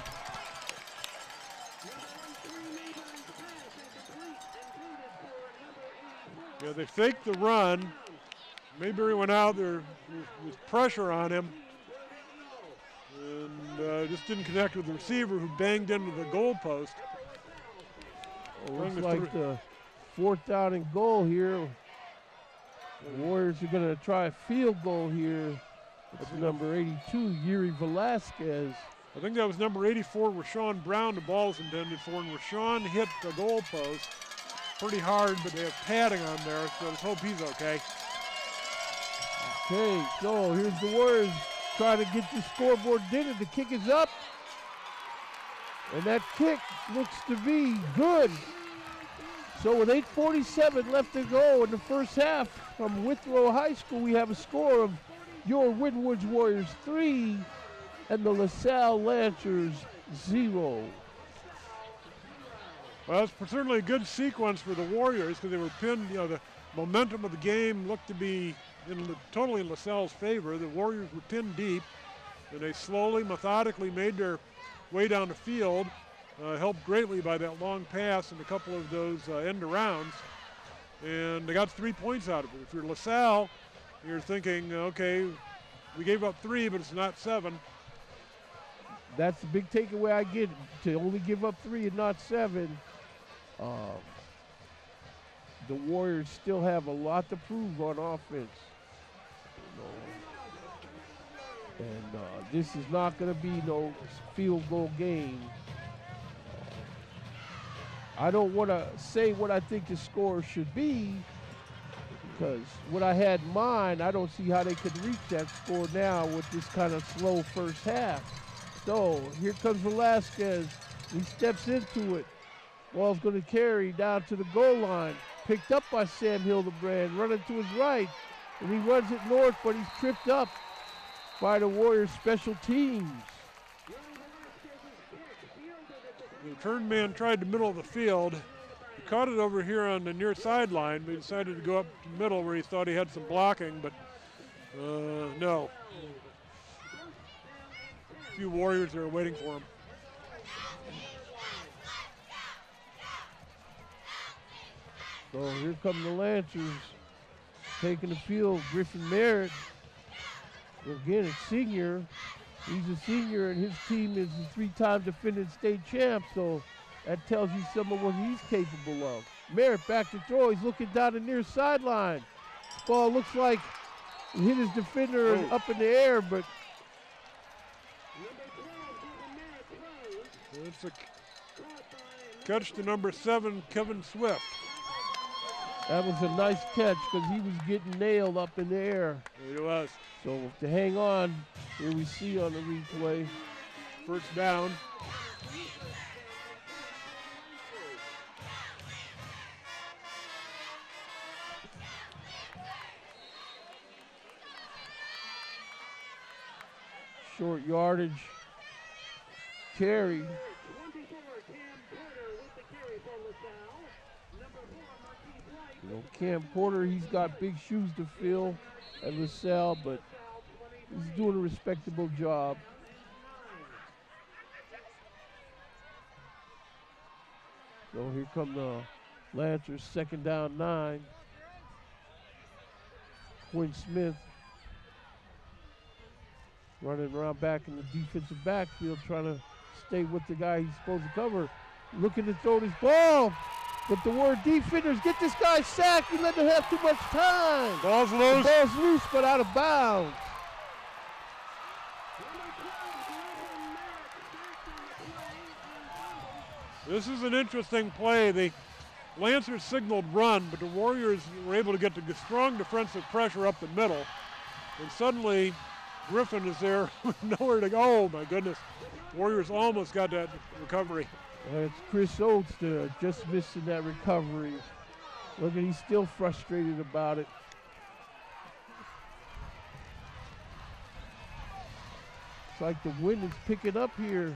Yeah, they faked the run. Mayberry went out there with pressure on him. And just didn't connect with the receiver who banged into the goal post. Looks like the 4th down and goal here. The Warriors are going to try a field goal here. It's number 82, Yuri Velasquez. I think that was number 84, Rashawn Brown, the ball is intended for. And Rashawn hit the goal post pretty hard, but they have padding on there, so let's hope he's okay. Okay, so here's the Warriors trying to get the scoreboard dinner. The kick is up. And that kick looks to be good. So with 8:47 left to go in the first half from Withrow High School, we have a score of your Wynwood's Warriors 3 and the LaSalle Lancers 0. Well, it's certainly a good sequence for the Warriors because they were pinned. You know, the momentum of the game looked to be totally in LaSalle's favor. The Warriors were pinned deep, and they slowly, methodically made their way down the field, helped greatly by that long pass and a couple of those end arounds. And they got 3 points out of it. If you're LaSalle, you're thinking, okay, we gave up 3, but it's not 7. That's the big takeaway I get, to only give up 3 and not 7. The Warriors still have a lot to prove on offense. And this is not going to be no field goal game. I don't want to say what I think the score should be, because what I had in mind, I don't see how they could reach that score now with this kind of slow first half. So here comes Velasquez. He steps into it. Ball's going to carry down to the goal line. Picked up by Sam Hildebrand, running to his right. And he runs it north, but he's tripped up by the Warriors special teams. The return man tried the middle of the field. He caught it over here on the near sideline, but he decided to go up the middle where he thought he had some blocking, but no. A few Warriors are waiting for him. So here come the Lancers taking the field. Griffin Merritt, again, a senior. He's a senior, and his team is a 3-time defending state champ, so that tells you some of what he's capable of. Merritt back to throw. He's looking down the near sideline. Ball looks like it hit his defender up in the air, but it's a catch to number 7, Kevin Swift. that was a nice catch because he was getting nailed up in the air. There he was. So to hang on, here we see on the replay. First down. Short yardage carry. You know, Cam Porter, he's got big shoes to fill at LaSalle, but he's doing a respectable job. So here come the Lancers, 2nd down 9. Quinn Smith running around back in the defensive backfield, trying to stay with the guy he's supposed to cover. looking to throw this ball. But the Warrior defenders get this guy sacked. You let him have too much time. Ball's The loose. ball's loose, but out of bounds. This is an interesting play. The Lancers signaled run, but the Warriors were able to get the strong defensive pressure up the middle. And suddenly, Griffin is there with nowhere to go. Oh, my goodness. Warriors almost got that recovery. It's Chris Oates there, just missing that recovery. Look, he's still frustrated about it. It's like the wind is picking up here.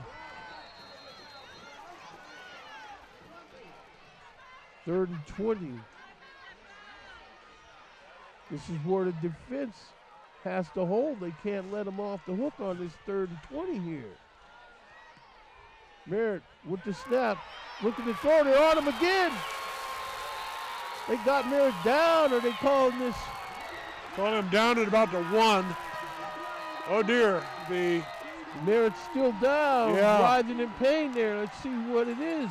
3rd and 20. This is where the defense has to hold. They can't let them off the hook on this 3rd and 20 here. Merritt with the snap, looking to throw. They're on him again. They got Merritt down, or they calling this? Calling him down at about the 1. Oh dear, the Merritt's still down, Yeah. writhing in pain there. Let's see what it is.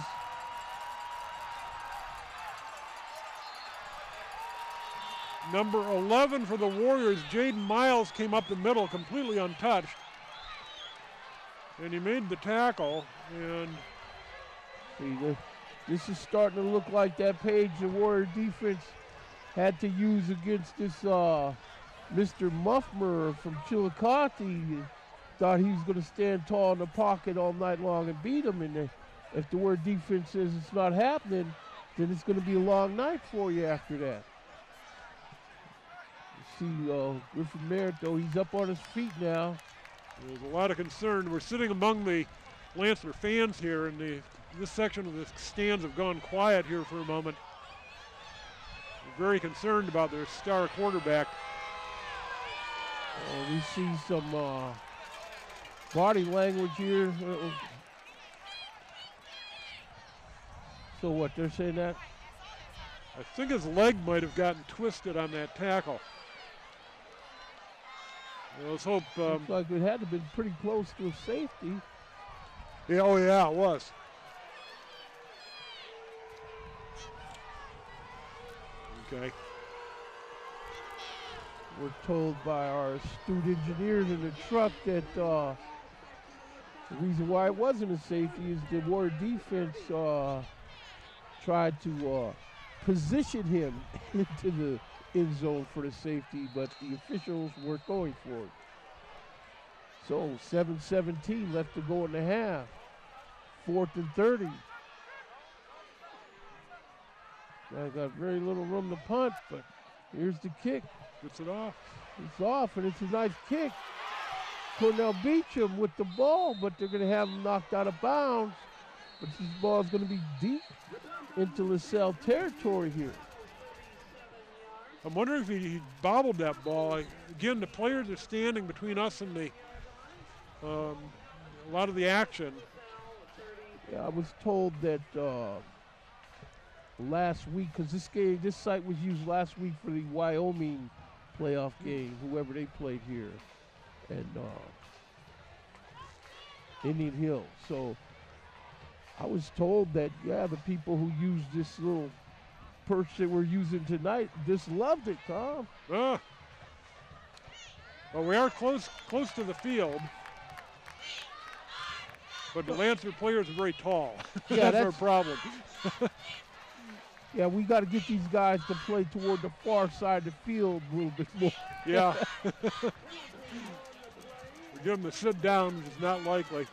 number 11 for the Warriors, Jaden Miles, came up the middle completely untouched. And he made the tackle, and See, this is starting to look like that page the Warrior defense had to use against this Mr. Muffmer from Chillicothe. Thought he was going to stand tall in the pocket all night long and beat him. And if the Warrior defense says it's not happening, then it's going to be a long night for you after that. You see Griffin Merritt, though, he's up on his feet now. there's a lot of concern. We're sitting among the Lancer fans here, and this section of the stands have gone quiet here for a moment. They're very concerned about their star quarterback. We see some body language here. So what, they're saying that? I think his leg might have gotten twisted on that tackle. Well, let's hope. Looks like it had to have been pretty close to a safety. Yeah, oh yeah, it was. Okay. We're told by our astute engineers in the truck that the reason why it wasn't a safety is the Warrior defense tried to position him into the end zone for the safety, but the officials weren't going for it. So 7:17 left to go in the half. 4th and 30. I got very little room to punt, but here's the kick. Gets it off. It's off, and it's a nice kick. Cornell Beecham with the ball, but they're going to have him knocked out of bounds. But this ball is going to be deep into LaSalle territory here. I'm wondering if he bobbled that ball. Again, the players are standing between us and the a lot of the action. Yeah, I was told that last week, because this site was used last week for the Wyoming playoff game, whoever they played here, and Indian Hill. So I was told that, yeah, the people who used this little perch that we're using tonight just loved it, Tom. Well, we are close to the field, but the Lancer players are very tall. Yeah, that's our problem. Yeah, we got to get these guys to play toward the far side of the field a little bit more. Yeah. We give them to sit down, which is not likely.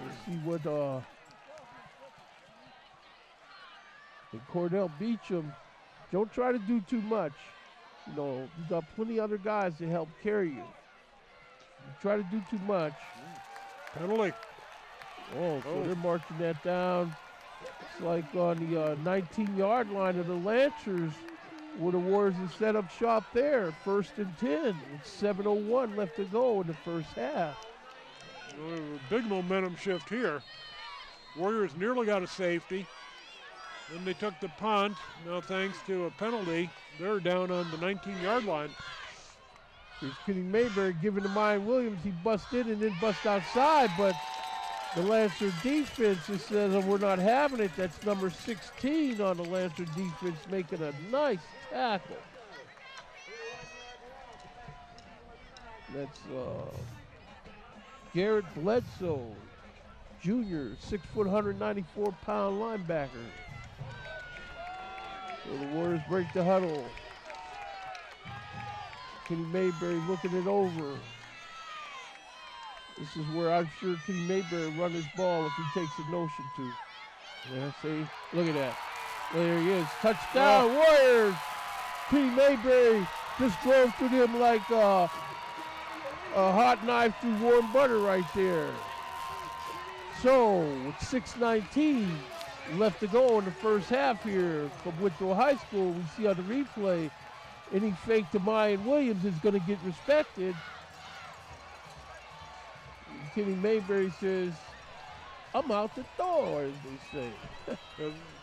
Let's see what and Cornell Beecham, don't try to do too much. You know, you got plenty of other guys to help carry you. You try to do too much. Penalty. Oh, so they're marching that down. It's like on the 19-yard line of the Lancers, where the Warriors have set up shop there. 1st and 10. With 7:01 left to go in the first half. Well, a big momentum shift here. Warriors nearly got a safety. Then they took the punt. Now, thanks to a penalty, they're down on the 19-yard line. Here's Kenny Mayberry giving to Mayan Williams. He busts in and then busts outside, but the Lancer defense just says, oh, we're not having it. That's number 16 on the Lancer defense making a nice tackle. That's Garrett Bledsoe, Jr., 6 foot, 194-pound linebacker. So the Warriors break the huddle. Kenny Mayberry looking it over. This is where I'm sure Kenny Mayberry run his ball if he takes a notion to. Yeah, see? Look at that. There he is. Touchdown, Warriors! Kenny Mayberry just drove through them like a hot knife through warm butter right there. So, with 6:19 left to go in the first half here from Winton High School, we see on the replay, any fake to Mayan Williams is going to get respected. Kenny Mayberry says, I'm out the door, as they say.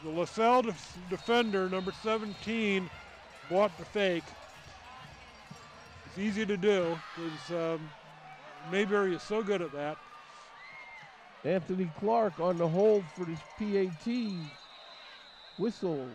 The LaSalle defender, number 17, bought the fake. It's easy to do because Mayberry is so good at that. Anthony Clark on the hold for this PAT. Whistles.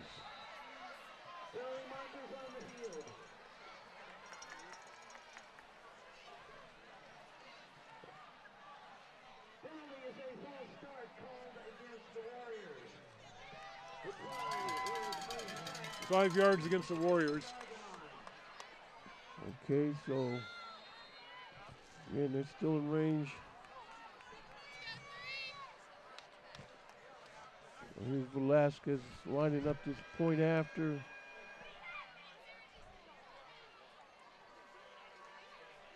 Five yards against the Warriors. Okay, so yeah, they're still in range. Here's Velasquez lining up this point after.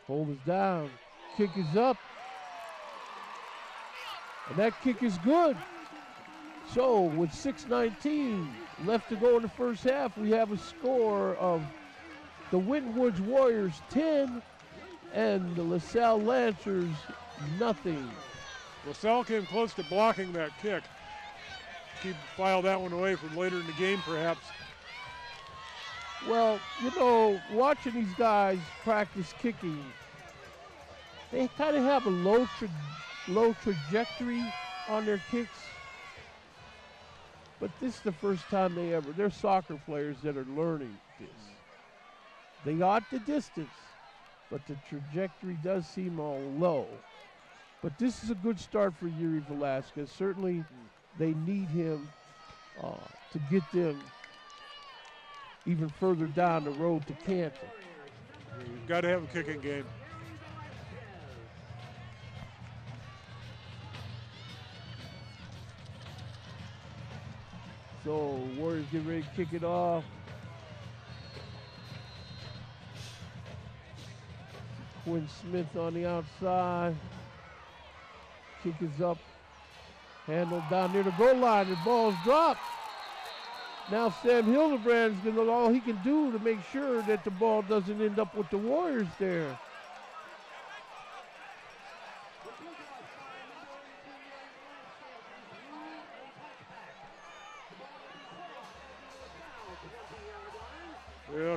Hold is down. Kick is up. And that kick is good. So with 6:19 left to go in the first half, we have a score of the Winton Woods Warriors 10 and the LaSalle Lancers nothing. LaSalle came close to blocking that kick. File that one away for later in the game, perhaps. Well, you know, watching these guys practice kicking, they kind of have a low trajectory on their kicks. But this is the first time they're soccer players that are learning this. They got the distance, but the trajectory does seem all low. But this is a good start for Yuri Velasquez. Certainly they need him to get them even further down the road to Canton. You've got to have a kicking game. So Warriors get ready to kick it off. Quinn Smith on the outside. Kick is up. Handled down near the goal line. The ball's dropped. Now Sam Hildebrand's going to do all he can do to make sure that the ball doesn't end up with the Warriors there.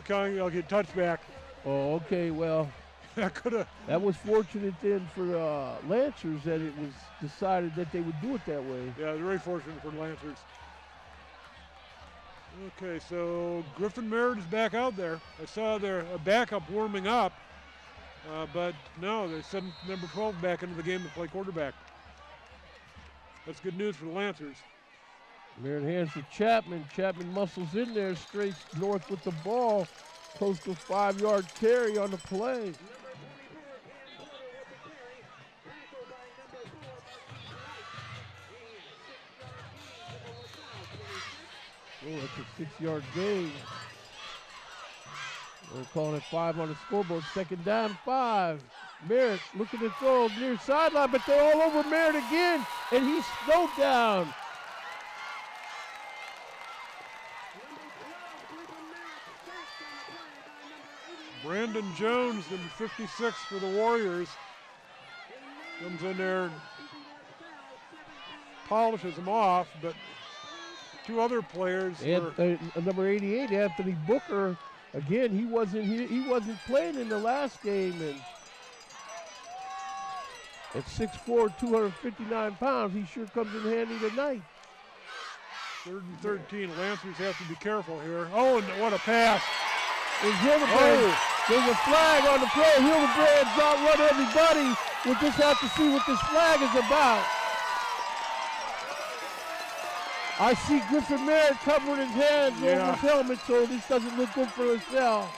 I'll get touchback. Oh, okay, well. That was fortunate then for Lancers that it was decided that they would do it that way. Yeah, very fortunate for Lancers. Okay, so Griffin Merritt is back out there. I saw their backup warming up, but no, they sent number 12 back into the game to play quarterback. That's good news for the Lancers. Merritt hands to Chapman. Chapman muscles in there, straight north with the ball. Close to 5-yard carry on the play. Oh, that's a 6-yard gain. We're calling it 5 on the scoreboard. Second down, 5. Merritt looking to throw near sideline, but they're all over Merritt again, and he's slowed down. Brandon Jones, number 56 for the Warriors, comes in there and polishes them off, but two other players. Number 88, Anthony Booker, Again, he wasn't playing in the last game, and at 6'4", 259 pounds, he sure comes in handy tonight. 3rd and 13. Lancers have to be careful here. Oh, and what a pass. There's Hildebrand. There's a flag on the play. Hildebrand's outrun everybody. We'll just have to see what this flag is about. I see Griffin Merritt covering his hands over his helmet, so this doesn't look good for LaSalle.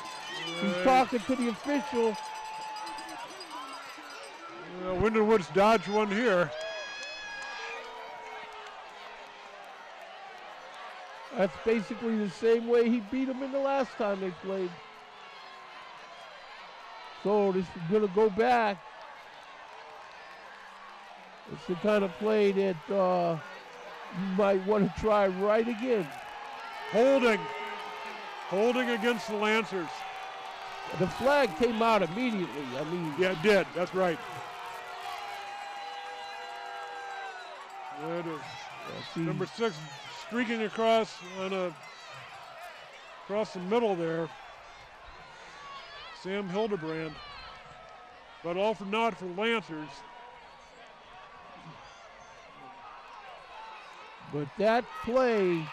He's talking to the official. Winton Woods dodged one here. That's basically the same way he beat him in the last time they played. So this is going to go back. It's the kind of play that you might want to try right again. Holding against the Lancers. The flag came out immediately. I mean, yeah, it did. That's right. That is number 6 streaking across across the middle there. Sam Hildebrand. But all for naught for Lancers. But that play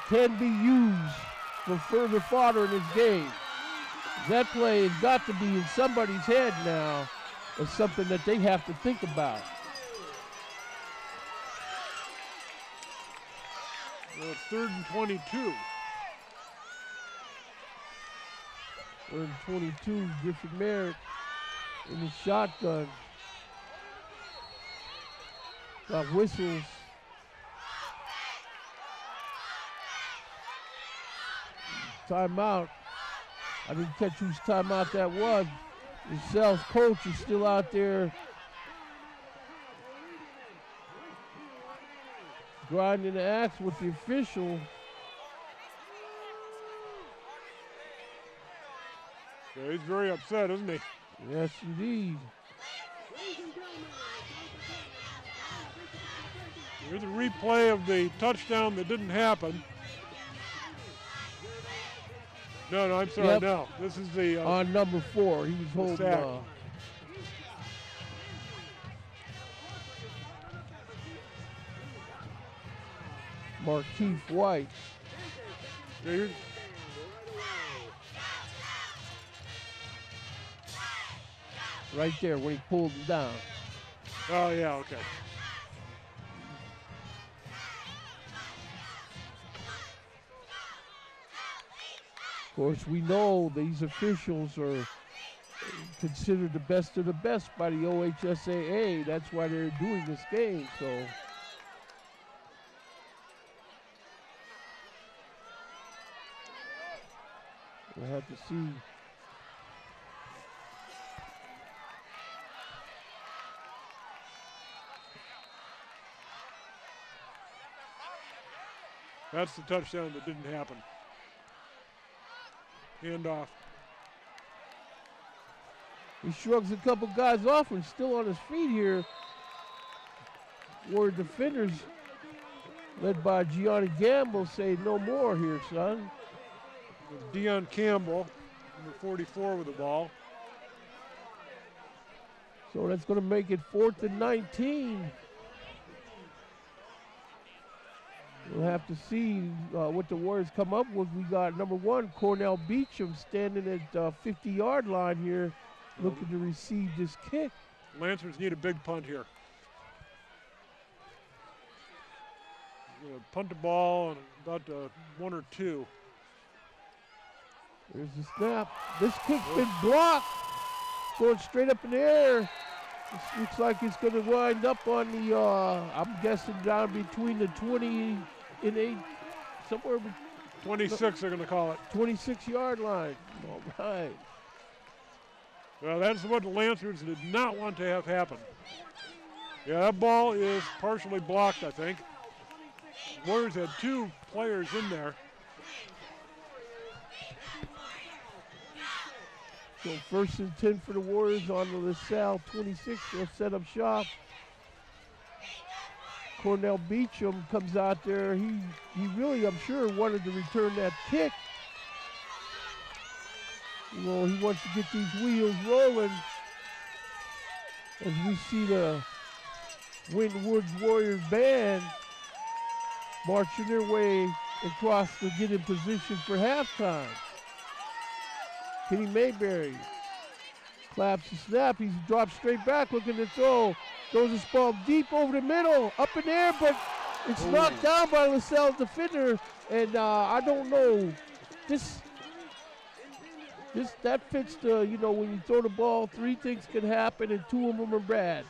can be used for further fodder in this game. That play has got to be in somebody's head now. It's something that they have to think about. Well, it's 3rd and 22. 3rd and 22, Griffin Merritt in the shotgun. Got whistles. Timeout. I didn't catch whose timeout that was. LaSalle's coach is still out there grinding the axe with the official. Yeah, he's very upset, isn't he? Yes, indeed. Here's a replay of the touchdown that didn't happen. No, I'm sorry, no. This is the... on number 4, he was holding... Markeith White. Here. Right there when he pulled him down. Oh, yeah, okay. Of course, we know these officials are considered the best of the best by the OHSAA. That's why they're doing this game, so... we'll have to see. That's the touchdown that didn't happen. Handoff. He shrugs a couple guys off and still on his feet here. Warrior defenders, led by Gianni Gamble, say no more here, son. Deion Campbell, number 44 with the ball. So that's going to make it 4th and 19. We'll have to see what the Warriors come up with. We got number 1, Cornell Beecham, standing at 50-yard line here, looking to receive this kick. Lancers need a big punt here. Punt the ball and about 1 or 2. There's the snap. This kick's been blocked. Going straight up in the air. This looks like it's going to wind up on the, I'm guessing down between the 20 and 8, somewhere. 26 they're going to call it. 26-yard line. All right. Well, that's what the Lancers did not want to have happen. Yeah, that ball is partially blocked, I think. Warriors had 2 players in there. So 1st and 10 for the Warriors on the LaSalle 26. They'll set up shop. Cornell Beecham comes out there. He really, I'm sure, wanted to return that kick. You know, he wants to get these wheels rolling. As we see the Winton Woods Warriors band marching their way across to get in position for halftime. Kenny Mayberry claps the snap. He's dropped straight back, looking to throw. Throws this ball deep over the middle, up in the air, but it's knocked down by LaSalle's defender. And I don't know, that fits the, you know, when you throw the ball, three things can happen and two of them are bad.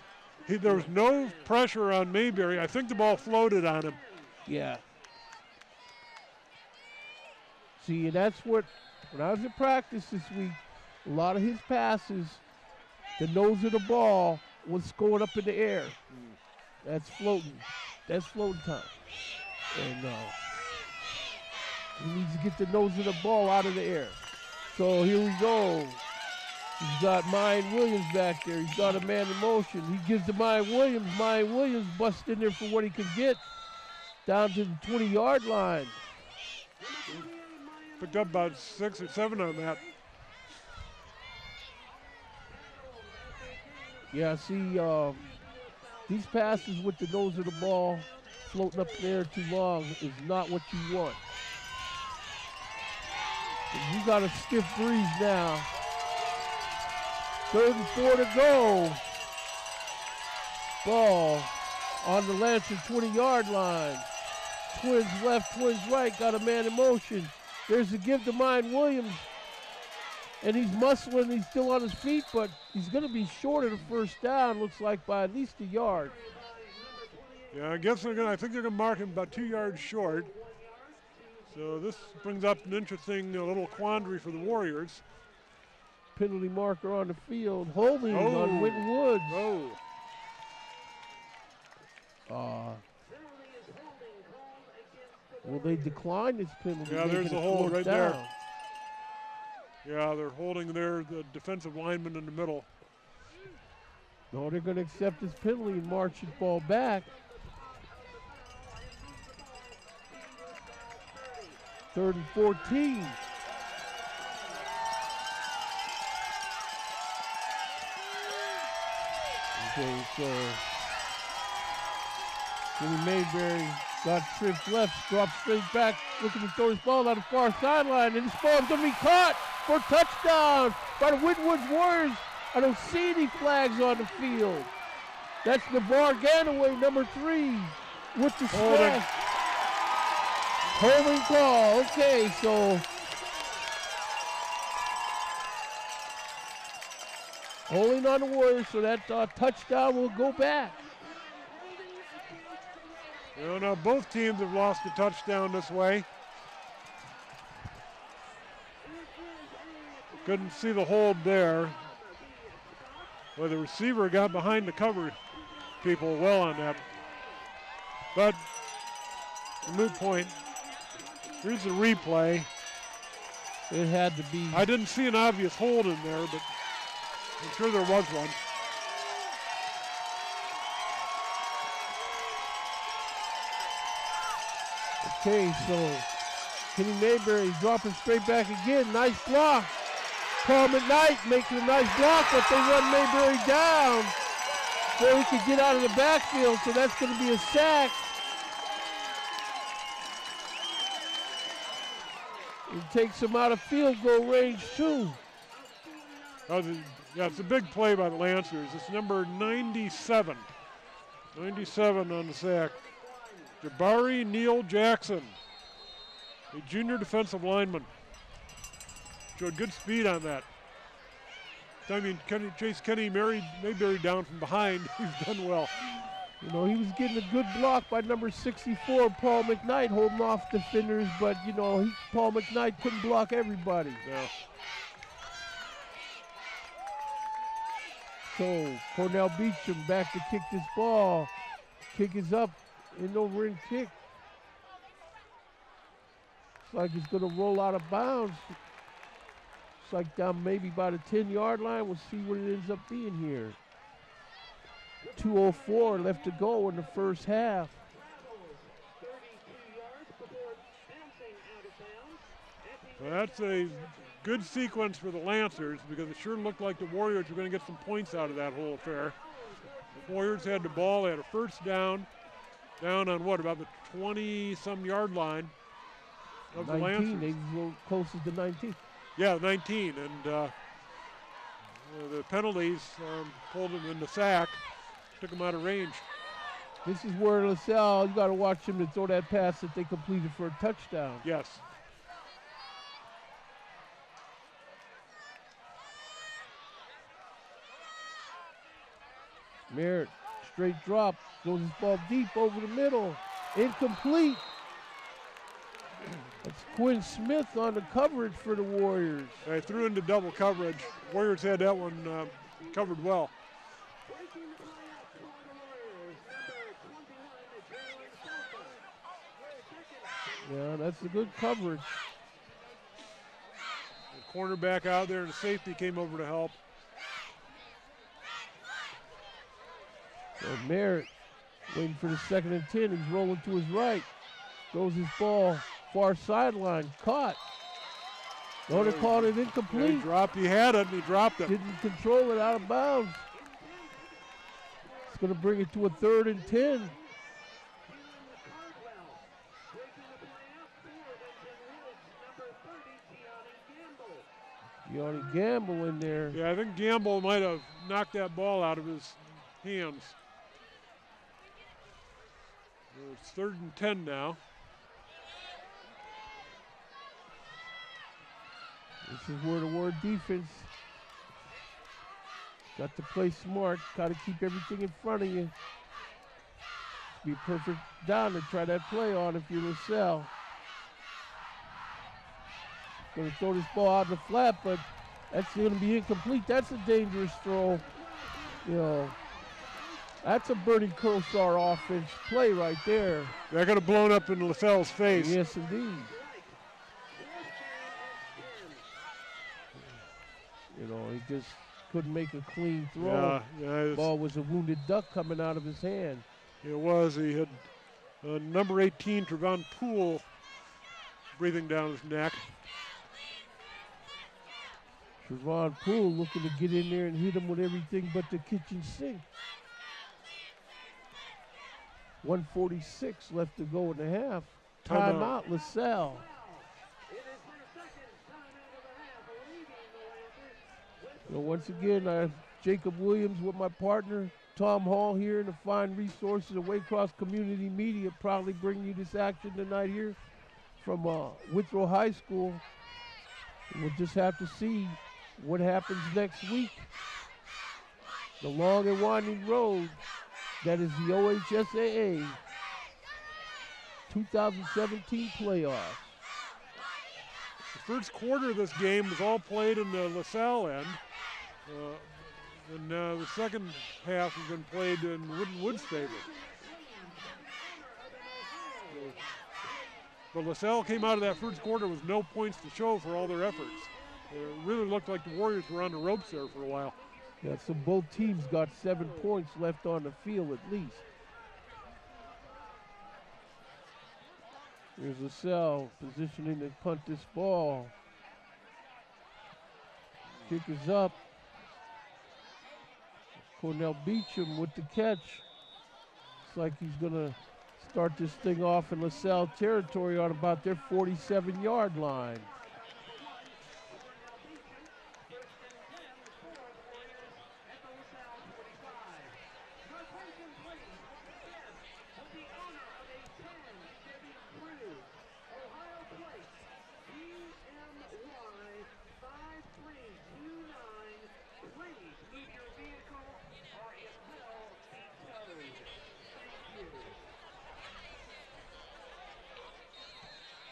There was no pressure on Mayberry. I think the ball floated on him. Yeah. See, and that's what, when I was at practice this week, a lot of his passes, the nose of the ball was going up in the air. That's floating. That's floating time. And he needs to get the nose of the ball out of the air. So here we go. He's got Mayan Williams back there. He's got a man in motion. He gives to Mayan Williams. Mayan Williams busts in there for what he can get. Down to the 20-yard line. Picked up about 6 or 7 on that. Yeah, see, these passes with the nose of the ball floating up there too long is not what you want. You got a stiff breeze now. 3rd and 4 to go. Ball on the Lancer 20-yard line. Twins left, twins right, got a man in motion. There's a give to Mayan Williams. And he's muscling, he's still on his feet, but he's going to be short of the first down, looks like by at least a yard. Yeah, I think they're going to mark him about 2 yards short. So this brings up an interesting little quandary for the Warriors. Penalty marker on the field, holding on Winton Woods. Will they decline this penalty? Yeah, there's a hold right there. Yeah, they're holding there, the defensive lineman in the middle. No, they're going to accept this penalty and march the ball back. 3rd and 14. Okay, so Jimmy Mayberry got tripped left, dropped straight back, looking to throw his ball on the far sideline, and this ball is going to be caught for a touchdown by the Winton Woods Warriors. I don't see any flags on the field. That's Navar Ganaway, number 3, with the snap. Holding call. Okay, so holding on the Warriors, so that touchdown will go back. You know, now both teams have lost a touchdown this way. Couldn't see the hold there. Well, the receiver got behind the cover people well on that. But moot point. Here's the replay. It had to be. I didn't see an obvious hold in there, but I'm sure there was one. Okay, so Kenny Mayberry dropping straight back again. Nice block. Paul McKnight making a nice block, but they run Mayberry down before he could get out of the backfield, so that's going to be a sack. It takes him out of field goal range, too. Yeah, it's a big play by the Lancers. It's number 97. 97 on the sack. Jabari Neal Jackson, a junior defensive lineman. Showed good speed on that. I mean, chase Kenny Mayberry down from behind. He's done well. You know, he was getting a good block by number 64, Paul McKnight, holding off defenders, but, you know, Paul McKnight couldn't block everybody. Yeah. So, Cornell Beecham back to kick this ball. Kick is up, in over and kick. Looks like it's going to roll out of bounds. Looks like down maybe by the 10-yard line. We'll see what it ends up being here. 2:04 left to go in the first half. Well, that's a good sequence for the Lancers because it sure looked like the Warriors were going to get some points out of that whole affair. The Warriors had the ball. They had a first down on what, about the 20-some yard line of the 19, Lancers. they were closest to 19. Yeah, 19, and the penalties pulled them in the sack, took them out of range. This is where LaSalle, you got to watch him to throw that pass that they completed for a touchdown. Yes. Merritt, straight drop, throws his ball deep over the middle, incomplete. That's Quinn Smith on the coverage for the Warriors. They threw into double coverage. Warriors had that one covered well. Yeah, that's a good coverage. The cornerback out there and the safety came over to help. So Merritt waiting for the 2nd and 10. He's rolling to his right. Throws his ball far sideline. Caught. No, they called it incomplete. He had it and he dropped it. Didn't control it out of bounds. It's going to bring it to a 3rd and 10. Gianni Gamble in there. Yeah, I think Gamble might have knocked that ball out of his hands. It's 3rd and 10 now. This is where the Ward defense got to play smart. Got to keep everything in front of you. Be a perfect down to try that play on if you're LaSalle. Going to throw this ball out in the flat, but that's going to be incomplete. That's a dangerous throw. You know, that's a Bernie Kosar offense play right there. That could have blown up in LaSalle's face. Yes, indeed. You know, he just couldn't make a clean throw. Yeah, Ball was a wounded duck coming out of his hand. It was. He had number 18, Trevon Poole, breathing down his neck. Trevon Poole looking to get in there and hit him with everything but the kitchen sink. 1:46 left to go in the half. Timeout, LaSalle. So once again, Jacob Williams with my partner, Tom Hall here, and the fine resources of Waycross Community Media proudly bring you this action tonight here from Withrow High School. We'll just have to see what happens next week. The long and winding road that is the OHSAA 2017 playoffs. The first quarter of this game was all played in the LaSalle end. And the second half has been played in Wood's favor. But LaSalle came out of that first quarter with no points to show for all their efforts. It really looked like the Warriors were on the ropes there for a while. Yeah, so both teams got 7 points left on the field at least. Here's LaSalle positioning to punt this ball. Kick is up. Cornell Beecham with the catch. Looks like he's going to start this thing off in LaSalle territory on about their 47-yard line.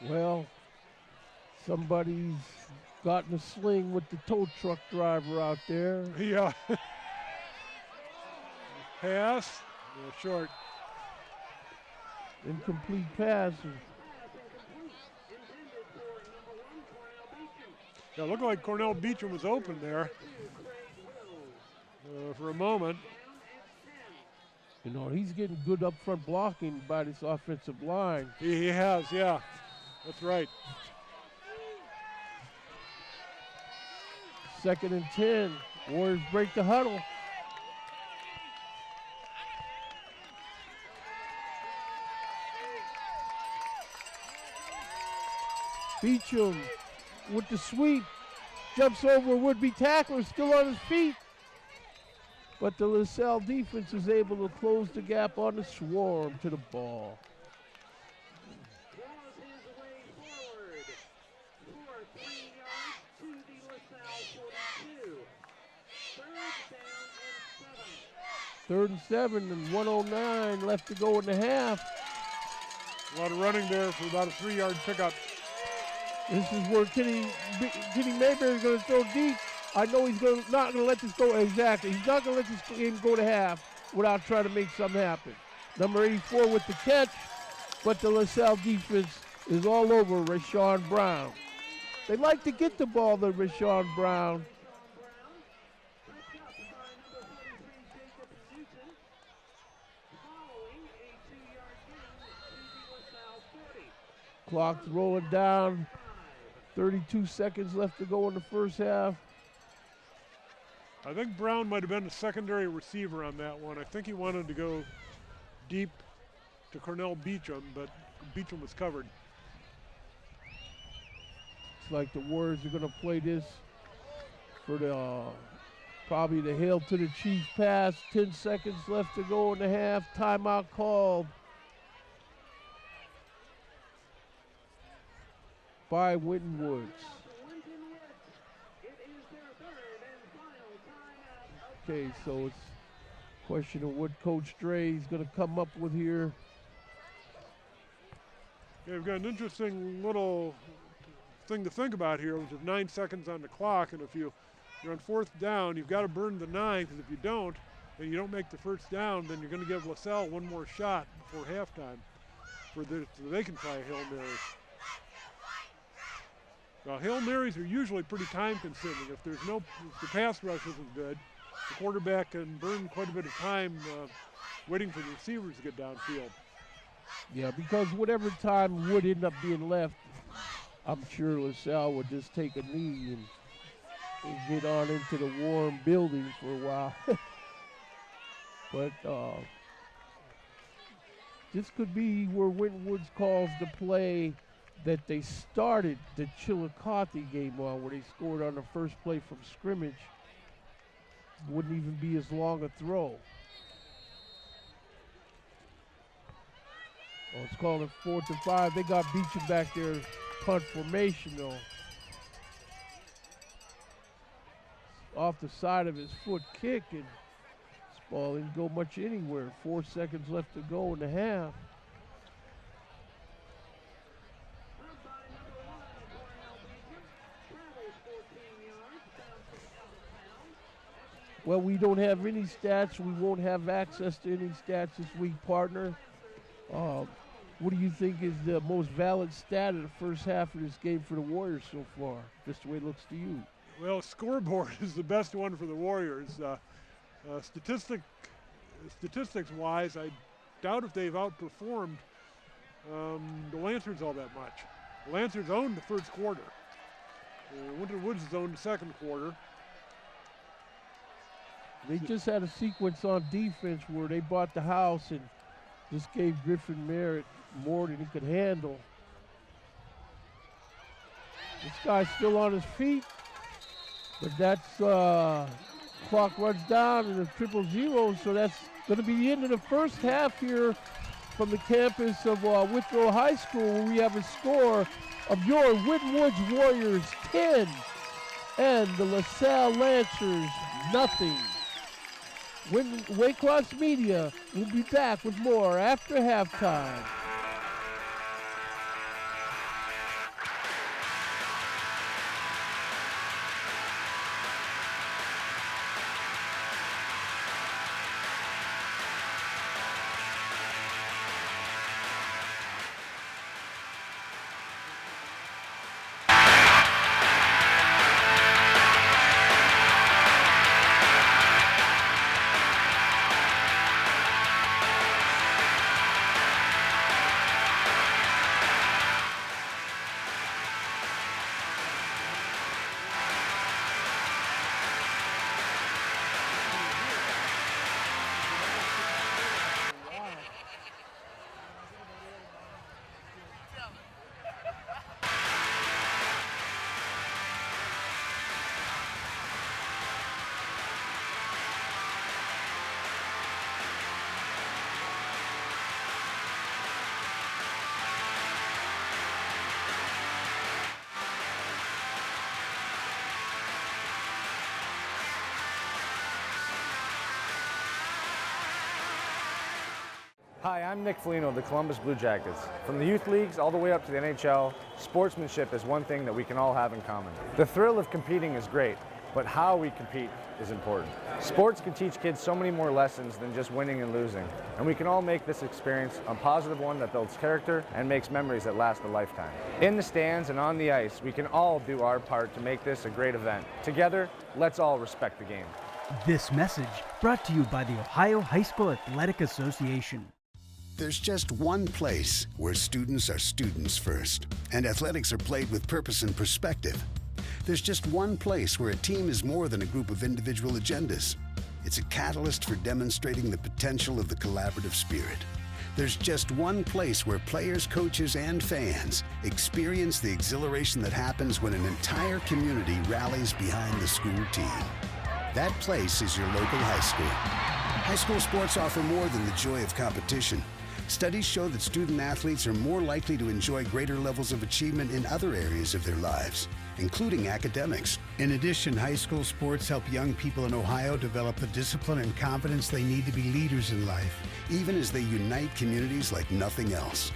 Well, somebody's gotten a sling with the tow truck driver out there. Yeah. Pass. Short. Incomplete pass. Yeah, it looked like Cornell Beecham was open there for a moment. You know, he's getting good up front blocking by this offensive line. He has, yeah. That's right. 2nd and 10. Warriors break the huddle. Beecham with the sweep. Jumps over a would-be tackler, still on his feet. But the LaSalle defense is able to close the gap on the swarm to the ball. Draws his way forward for 3 yards to the LaSalle 42. Third down and 7. 3rd and 7 and 1:09 left to go in the half. A lot of running there for about a 3-yard pickup. This is where Kenny Mayberry is going to throw deep. I know he's not going to let this go. Exactly. He's not going to let this game go to half without trying to make something happen. Number 84 with the catch, but the LaSalle defense is all over Rashawn Brown. They like to get the ball to Rashawn Brown. Clock's rolling down. 32 seconds left to go in the first half. I think Brown might have been the secondary receiver on that one. I think he wanted to go deep to Cornell Beecham, but Beecham was covered. It's like the Warriors are going to play this for the probably the hail to the Chief pass. 10 seconds left to go in the half. Timeout called by Winton Woods. Okay, so it's a question of what Coach Dre is going to come up with here. Yeah, we've got an interesting little thing to think about here, which is 9 seconds on the clock, and if you're on 4th down, you've got to burn the 9, because if you don't, and you don't make the 1st down, then you're going to give LaSalle one more shot before halftime so they can try a Hail Mary. Now, Hail Marys are usually pretty time consuming. If the pass rush isn't good, the quarterback can burn quite a bit of time waiting for the receivers to get downfield. Yeah, because whatever time would end up being left, I'm sure LaSalle would just take a knee and get on into the warm building for a while. But this could be where Winton Woods calls the play that they started the Chillicothe game on, where they scored on the first play from scrimmage. Wouldn't even be as long a throw. Oh, it's called a 4th and 5. They got Beecham back there, punt formation though. Off the side of his foot kick, and this ball didn't go much anywhere. 4 seconds left to go in the half. Well, we don't have any stats. We won't have access to any stats this week, partner. What do you think is the most valid stat of the first half of this game for the Warriors so far, just the way it looks to you? Well, scoreboard is the best one for the Warriors. Statistics-wise, I doubt if they've outperformed the Lancers all that much. The Lancers owned the first quarter. Winton Woods owned the second quarter. They just had a sequence on defense where they bought the house and just gave Griffin Merritt more than he could handle. This guy's still on his feet, but that's clock runs down and a 0-0, so that's going to be the end of the first half here from the campus of Withrow High School, where we have a score of your Winton Woods Warriors 10 and the LaSalle Lancers nothing. Waycross Media will be back with more after halftime. Hi, I'm Nick Foligno of the Columbus Blue Jackets. From the youth leagues all the way up to the NHL, sportsmanship is one thing that we can all have in common. The thrill of competing is great, but how we compete is important. Sports can teach kids so many more lessons than just winning and losing, and we can all make this experience a positive one that builds character and makes memories that last a lifetime. In the stands and on the ice, we can all do our part to make this a great event. Together, let's all respect the game. This message brought to you by the Ohio High School Athletic Association. There's just one place where students are students first, and athletics are played with purpose and perspective. There's just one place where a team is more than a group of individual agendas. It's a catalyst for demonstrating the potential of the collaborative spirit. There's just one place where players, coaches, and fans experience the exhilaration that happens when an entire community rallies behind the school team. That place is your local high school. High school sports offer more than the joy of competition. Studies show that student athletes are more likely to enjoy greater levels of achievement in other areas of their lives, including academics. In addition, high school sports help young people in Ohio develop the discipline and confidence they need to be leaders in life, even as they unite communities like nothing else.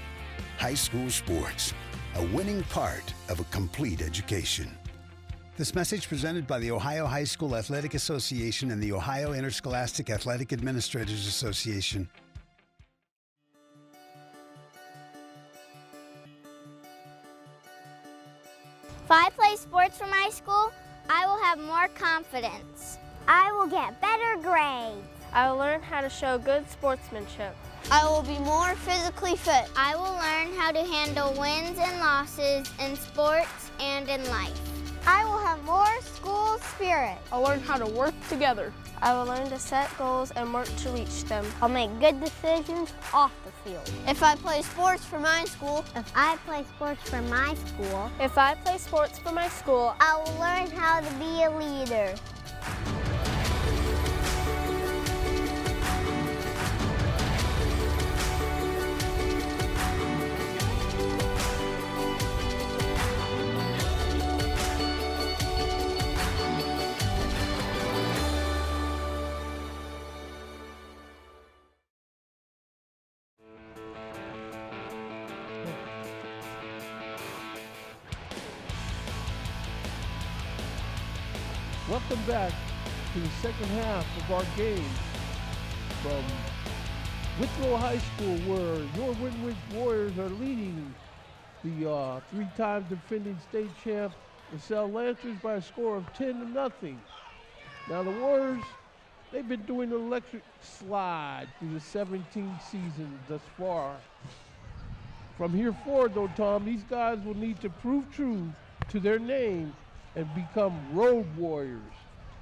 High school sports, a winning part of a complete education. This message presented by the Ohio High School Athletic Association and the Ohio Interscholastic Athletic Administrators Association. If I play sports for my school, I will have more confidence. I will get better grades. I will learn how to show good sportsmanship. I will be more physically fit. I will learn how to handle wins and losses in sports and in life. I will have more school spirit. I'll learn how to work together. I will learn to set goals and work to reach them. I'll make good decisions off the field. If I play sports for my school, If I play sports for my school, I will learn how to be a leader. Welcome back to the second half of our game from Winton High School, where your Winton Warriors are leading the three-time defending state champ LaSalle Lancers by a score of 10-0. Now the Warriors, they've been doing an electric slide through the 17th season thus far. From here forward, though, Tom, these guys will need to prove true to their name and become road warriors.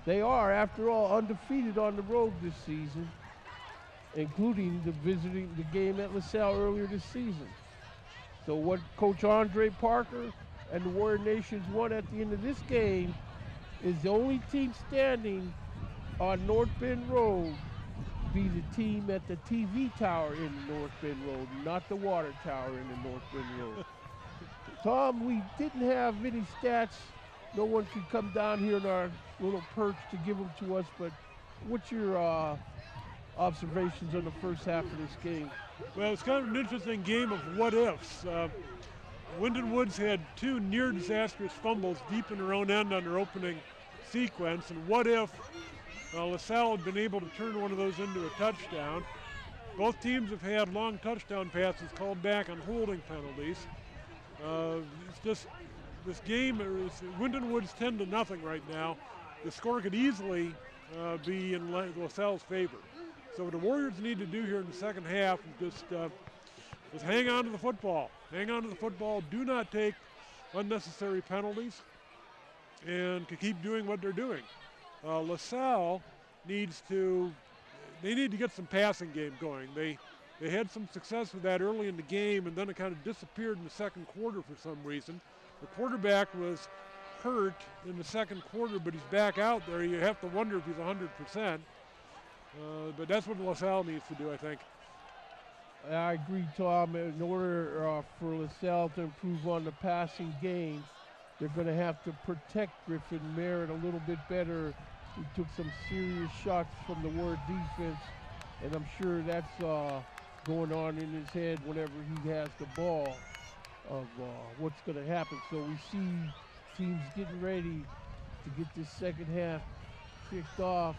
They are, after all, undefeated on the road this season, including visiting the game at LaSalle earlier this season. So what Coach Andre Parker and the Warrior Nations want at the end of this game is the only team standing on North Bend Road be the team at the TV tower in the North Bend Road, not the water tower in the North Bend Road. Tom, we didn't have any stats. No one could come down here in our little perch to give them to us, but what's your observations on the first half of this game? Well, it's kind of an interesting game of what-ifs. Winton Woods had two near-disastrous fumbles deep in their own end on their opening sequence, and what if LaSalle had been able to turn one of those into a touchdown? Both teams have had long touchdown passes called back on holding penalties. It's just this game is Winton Woods 10-0 right now. The score could easily be in LaSalle's favor. So what the Warriors need to do here in the second half is just hang on to the football. Hang on to the football. Do not take unnecessary penalties, and to keep doing what they're doing. LaSalle needs to get some passing game going. They had some success with that early in the game, and then it kind of disappeared in the second quarter for some reason. The quarterback was hurt in the second quarter, but he's back out there. You have to wonder if he's 100%. But that's what LaSalle needs to do, I think. I agree, Tom. In order for LaSalle to improve on the passing game, they're going to have to protect Griffin Merritt a little bit better. He took some serious shots from the Warrior defense, and I'm sure that's going on in his head whenever he has the ball of what's going to happen. So we see teams getting ready to get this second half kicked off.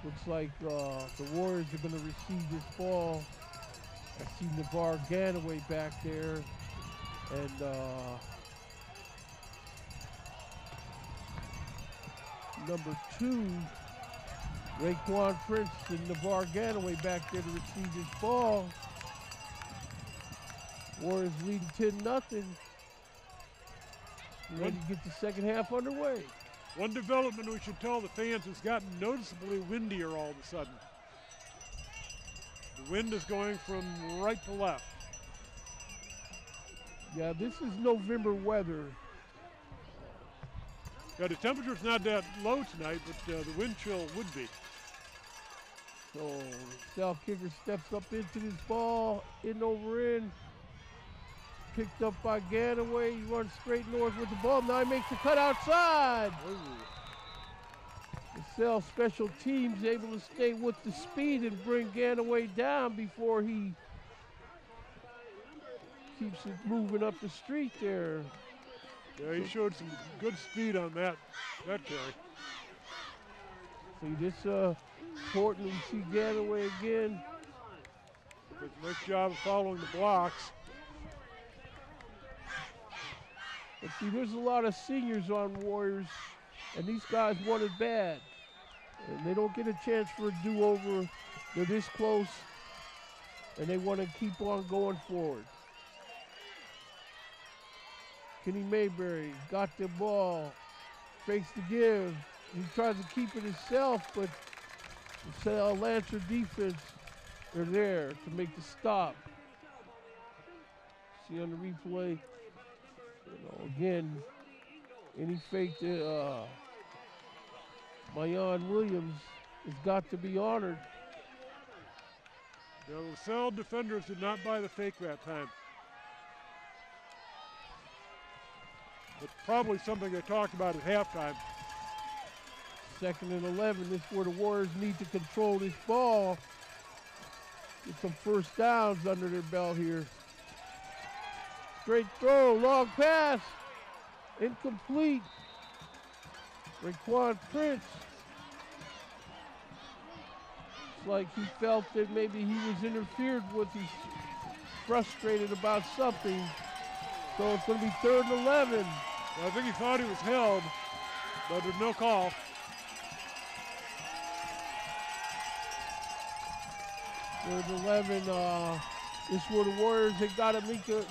Looks like the Warriors are going to receive this ball. I see Navarre Ganaway back there. And number 2, Raekwon Prince and Navarre Ganaway back there to receive this ball. Warriors leading 10-0. Ready to get the second half underway. One development we should tell the fans has gotten noticeably windier all of a sudden. The wind is going from right to left. Yeah, this is November weather. Yeah, the temperature's not that low tonight, but the wind chill would be. So LaSalle kicker steps up into this ball, in over in. Picked up by Ganaway. He runs straight north with the ball. Now he makes the cut outside. LaSalle special teams able to stay with the speed and bring Ganaway down before he keeps it moving up the street there. Yeah, he showed some good speed on that carry. See, this important. We see Ganaway again. Does a nice job of following the blocks. But see, there's a lot of seniors on Warriors, and these guys want it bad. And they don't get a chance for a do-over. They're this close, and they want to keep on going forward. Kenny Mayberry got the ball, fakes the give. He tries to keep it himself, but the Lancer defense are there to make the stop. See on the replay, again, any fake to Mayan Williams has got to be honored. The LaSalle defenders did not buy the fake that time. It's probably something they talked about at halftime. 2nd and 11. This is where the Warriors need to control this ball. Get some first downs under their belt here. Straight throw, long pass, incomplete. Raekwon Prince. It's like he felt that maybe he was interfered with. He's frustrated about something. So it's going to be 3rd and 11. Well, I think he thought he was held, but there's no call. Third and 11. This is where the Warriors, they got to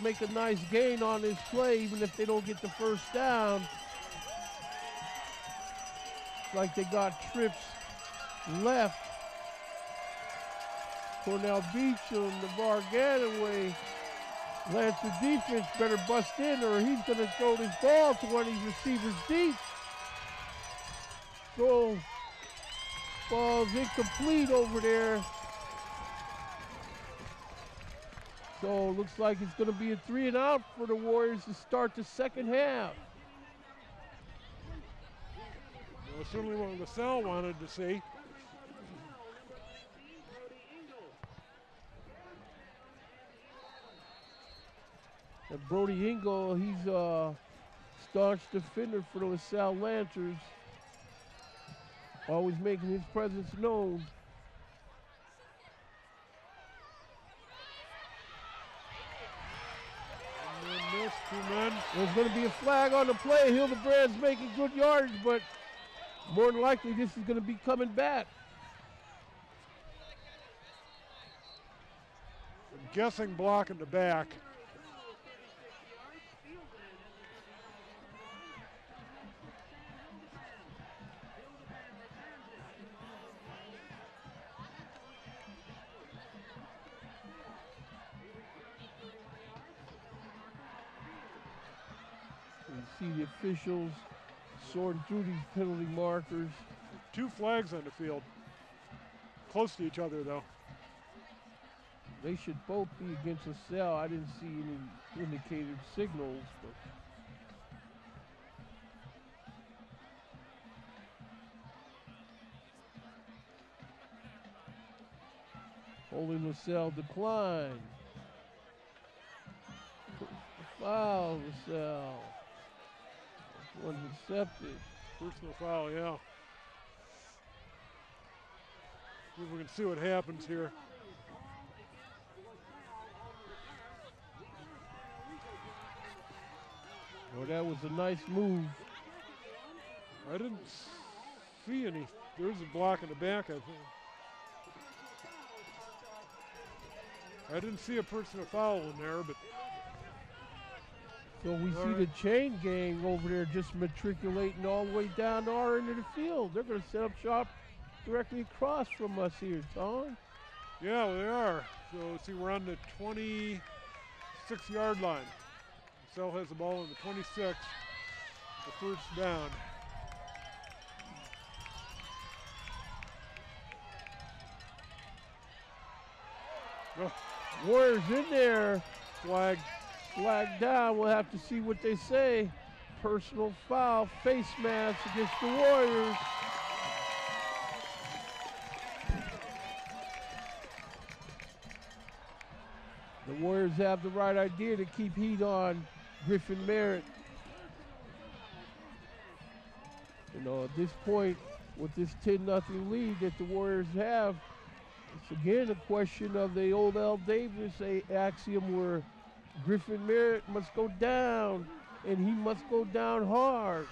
make a nice gain on this play, even if they don't get the first down. It's like they got trips left. Cornell Beecham, Navarre Ganaway. Lancer defense better bust in, or he's going to throw this ball to one of these receivers deep. So, ball's incomplete over there. So, looks like it's going to be a 3-and-out for the Warriors to start the second half. Well, certainly what LaSalle wanted to see. And Brody Engel, he's a staunch defender for the LaSalle Lancers. Always making his presence known. Missed 2 men. There's going to be a flag on the play. Hildebrand's making good yardage, but more than likely this is going to be coming back. I'm guessing block in the back. You see the officials sorting through these penalty markers. 2 flags on the field. Close to each other, though. They should both be against LaSalle. I didn't see any indicated signals, but in LaSalle decline. Foul, LaSalle. One accepted. Personal foul, yeah. See if we can see what happens here. Well, that was a nice move. I didn't see any. There's a block in the back, I think. I didn't see a personal foul in there, but. So we see the chain gang over there just matriculating all the way down to our end of the field. They're going to set up shop directly across from us here, Tom. Yeah, they are. So see, we're on the 26-yard line. LaSalle has the ball on the 26, the first down. Oh. Warriors in there. Flag down. We'll have to see what they say. Personal foul, face mask against the Warriors. The Warriors have the right idea to keep heat on Griffin Merritt. You know, at this point, with this 10-0 lead that the Warriors have, it's again a question of the old L. Davis axiom where Griffin Merritt must go down, and he must go down hard.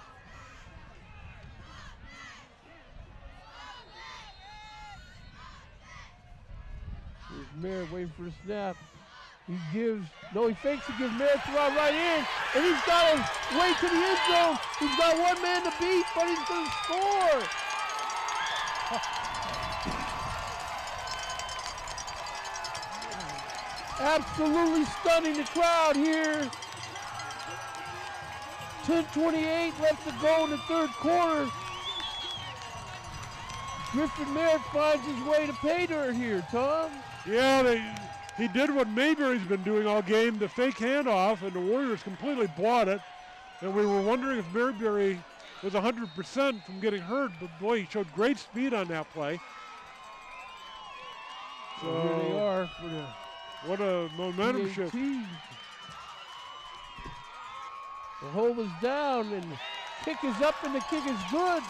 Here's Merritt waiting for the snap. He fakes to give Merritt to run right in, and he's got his way to the end zone. He's got one man to beat, but he's going to score. Absolutely stunning the crowd here. 10:28 left to go in the third quarter. Griffin Merritt finds his way to pay dirt here, Tom. Yeah, he did what Mayberry's been doing all game, the fake handoff, and the Warriors completely bought it. And we were wondering if Mayberry was 100% from getting hurt, but boy, he showed great speed on that play. So here they are for the what a momentum shift. The hold is down and the kick is up and the kick is good.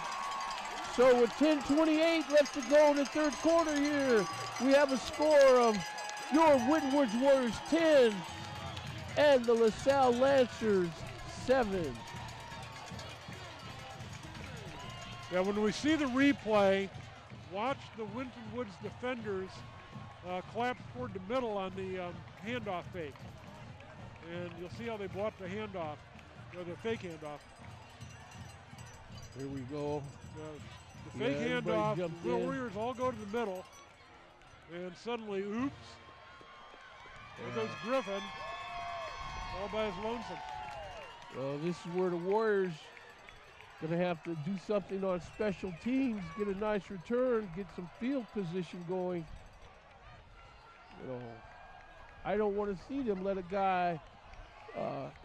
So with 10:28 left to go in the third quarter here, we have a score of your Winton Woods Warriors 10 and the LaSalle Lancers 7. Yeah, when we see the replay, watch the Winton Woods defenders collapse toward the middle on the handoff fake. And you'll see how they blocked the handoff, or the fake handoff. Here we go. The fake handoff, the Warriors all go to the middle, and suddenly, oops, there goes Griffin, all by his lonesome. Well, this is where the Warriors going to have to do something on special teams, get a nice return, get some field position going. You know, I don't want to see them let a guy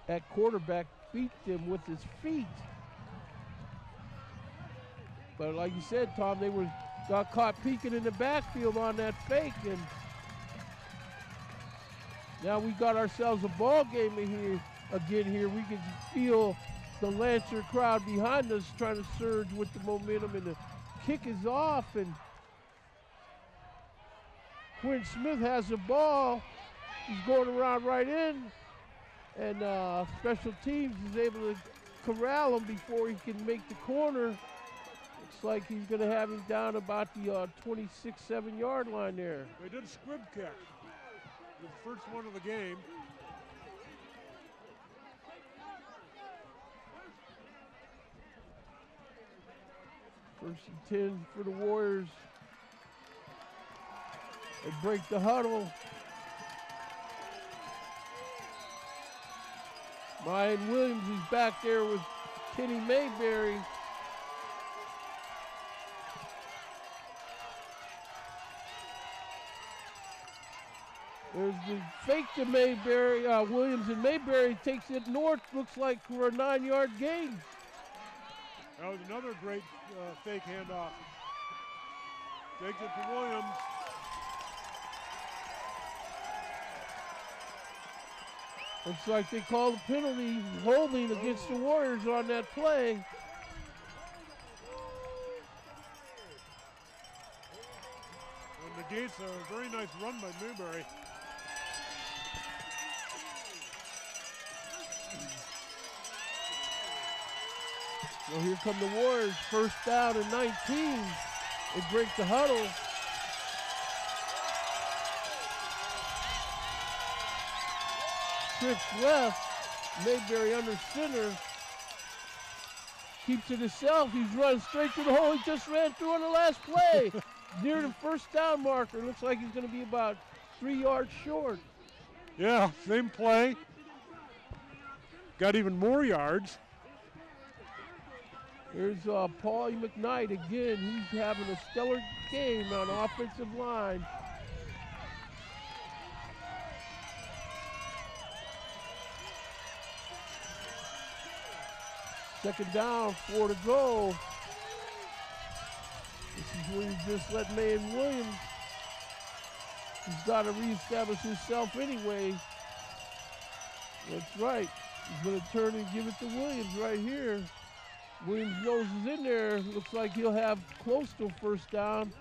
at quarterback beat them with his feet. But like you said, Tom, they got caught peeking in the backfield on that fake, and now we got ourselves a ball game in here again. Here we can feel the Lancer crowd behind us trying to surge with the momentum, and the kick is off, and Quinn Smith has the ball. He's going around right in, and special teams is able to corral him before he can make the corner. Looks like he's going to have him down about the 26-7-yard line there. They did a squib kick. The first one of the game. First and 10 for the Warriors. They break the huddle. Ryan Williams is back there with Kenny Mayberry. There's the fake to Mayberry, Williams, and Mayberry takes it north, looks like for a 9-yard gain. That was another great fake handoff. Takes it to Williams. Looks like they called a penalty holding against the Warriors on that play. And negates a very nice run by Mayberry. Well, here come the Warriors, first down and 19. They break the huddle. Trips left, Mayberry under center. Keeps it himself, he's running straight through the hole. He just ran through on the last play. Near the first down marker. Looks like he's gonna be about 3 yards short. Yeah, same play. Got even more yards. Here's Paulie McKnight again. He's having a stellar game on the offensive line. Second down, 4 to go. This is where you just let Mayan Williams. He's got to reestablish himself anyway. That's right. He's going to turn and give it to Williams right here. Williams' nose is in there. Looks like he'll have close to a first down.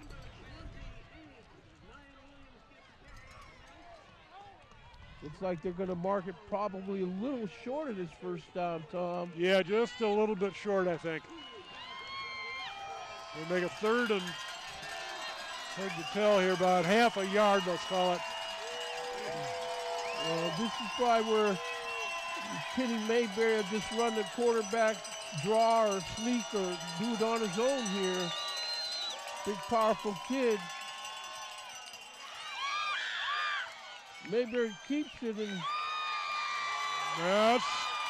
Looks like they're going to mark it probably a little short of this first down, Tom. Yeah, just a little bit short, I think. We'll make a third and hard to tell here, about half a yard, let's call it. This is probably where Kenny Mayberry will just run the quarterback draw or sneak or do it on his own here. Big, powerful kid. Mayberry keeps it, and that's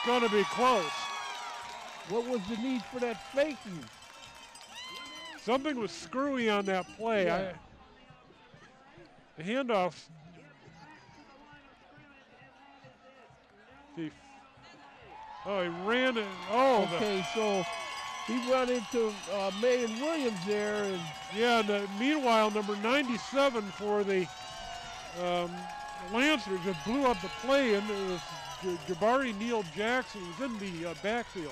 gonna be close. What was the need for that faking? Something was screwy on that play. Yeah. The handoff. He ran it. Oh, okay, so he ran into Mayan Williams there, and yeah. Meanwhile, number 97 for the Lancers just blew up the play, and it was Jabari Neal Jackson was in the backfield.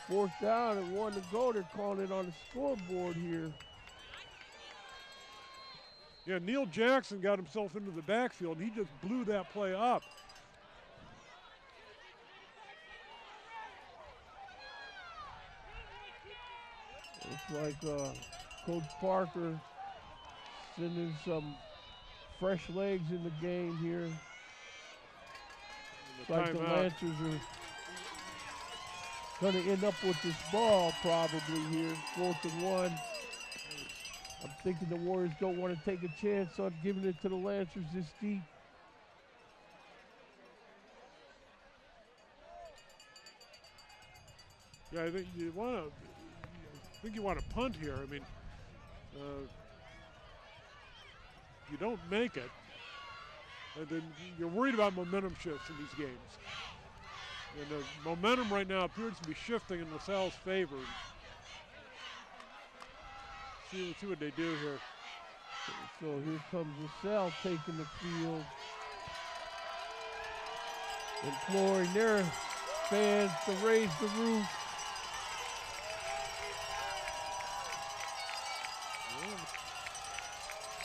Fourth down and 1 to go. They're calling it on the scoreboard here. Yeah, Neal Jackson got himself into the backfield. He just blew that play up. Looks like Coach Parker sending some fresh legs in the game here. Looks like the Lancers are going to end up with this ball probably here, 4th and 1. I'm thinking the Warriors don't want to take a chance on giving it to the Lancers this deep. Yeah, I think you want to punt here. I mean, you don't make it, and then you're worried about momentum shifts in these games. And the momentum right now appears to be shifting in LaSalle's favor. See what they do here. So here comes LaSalle taking the field, imploring their fans to raise the roof.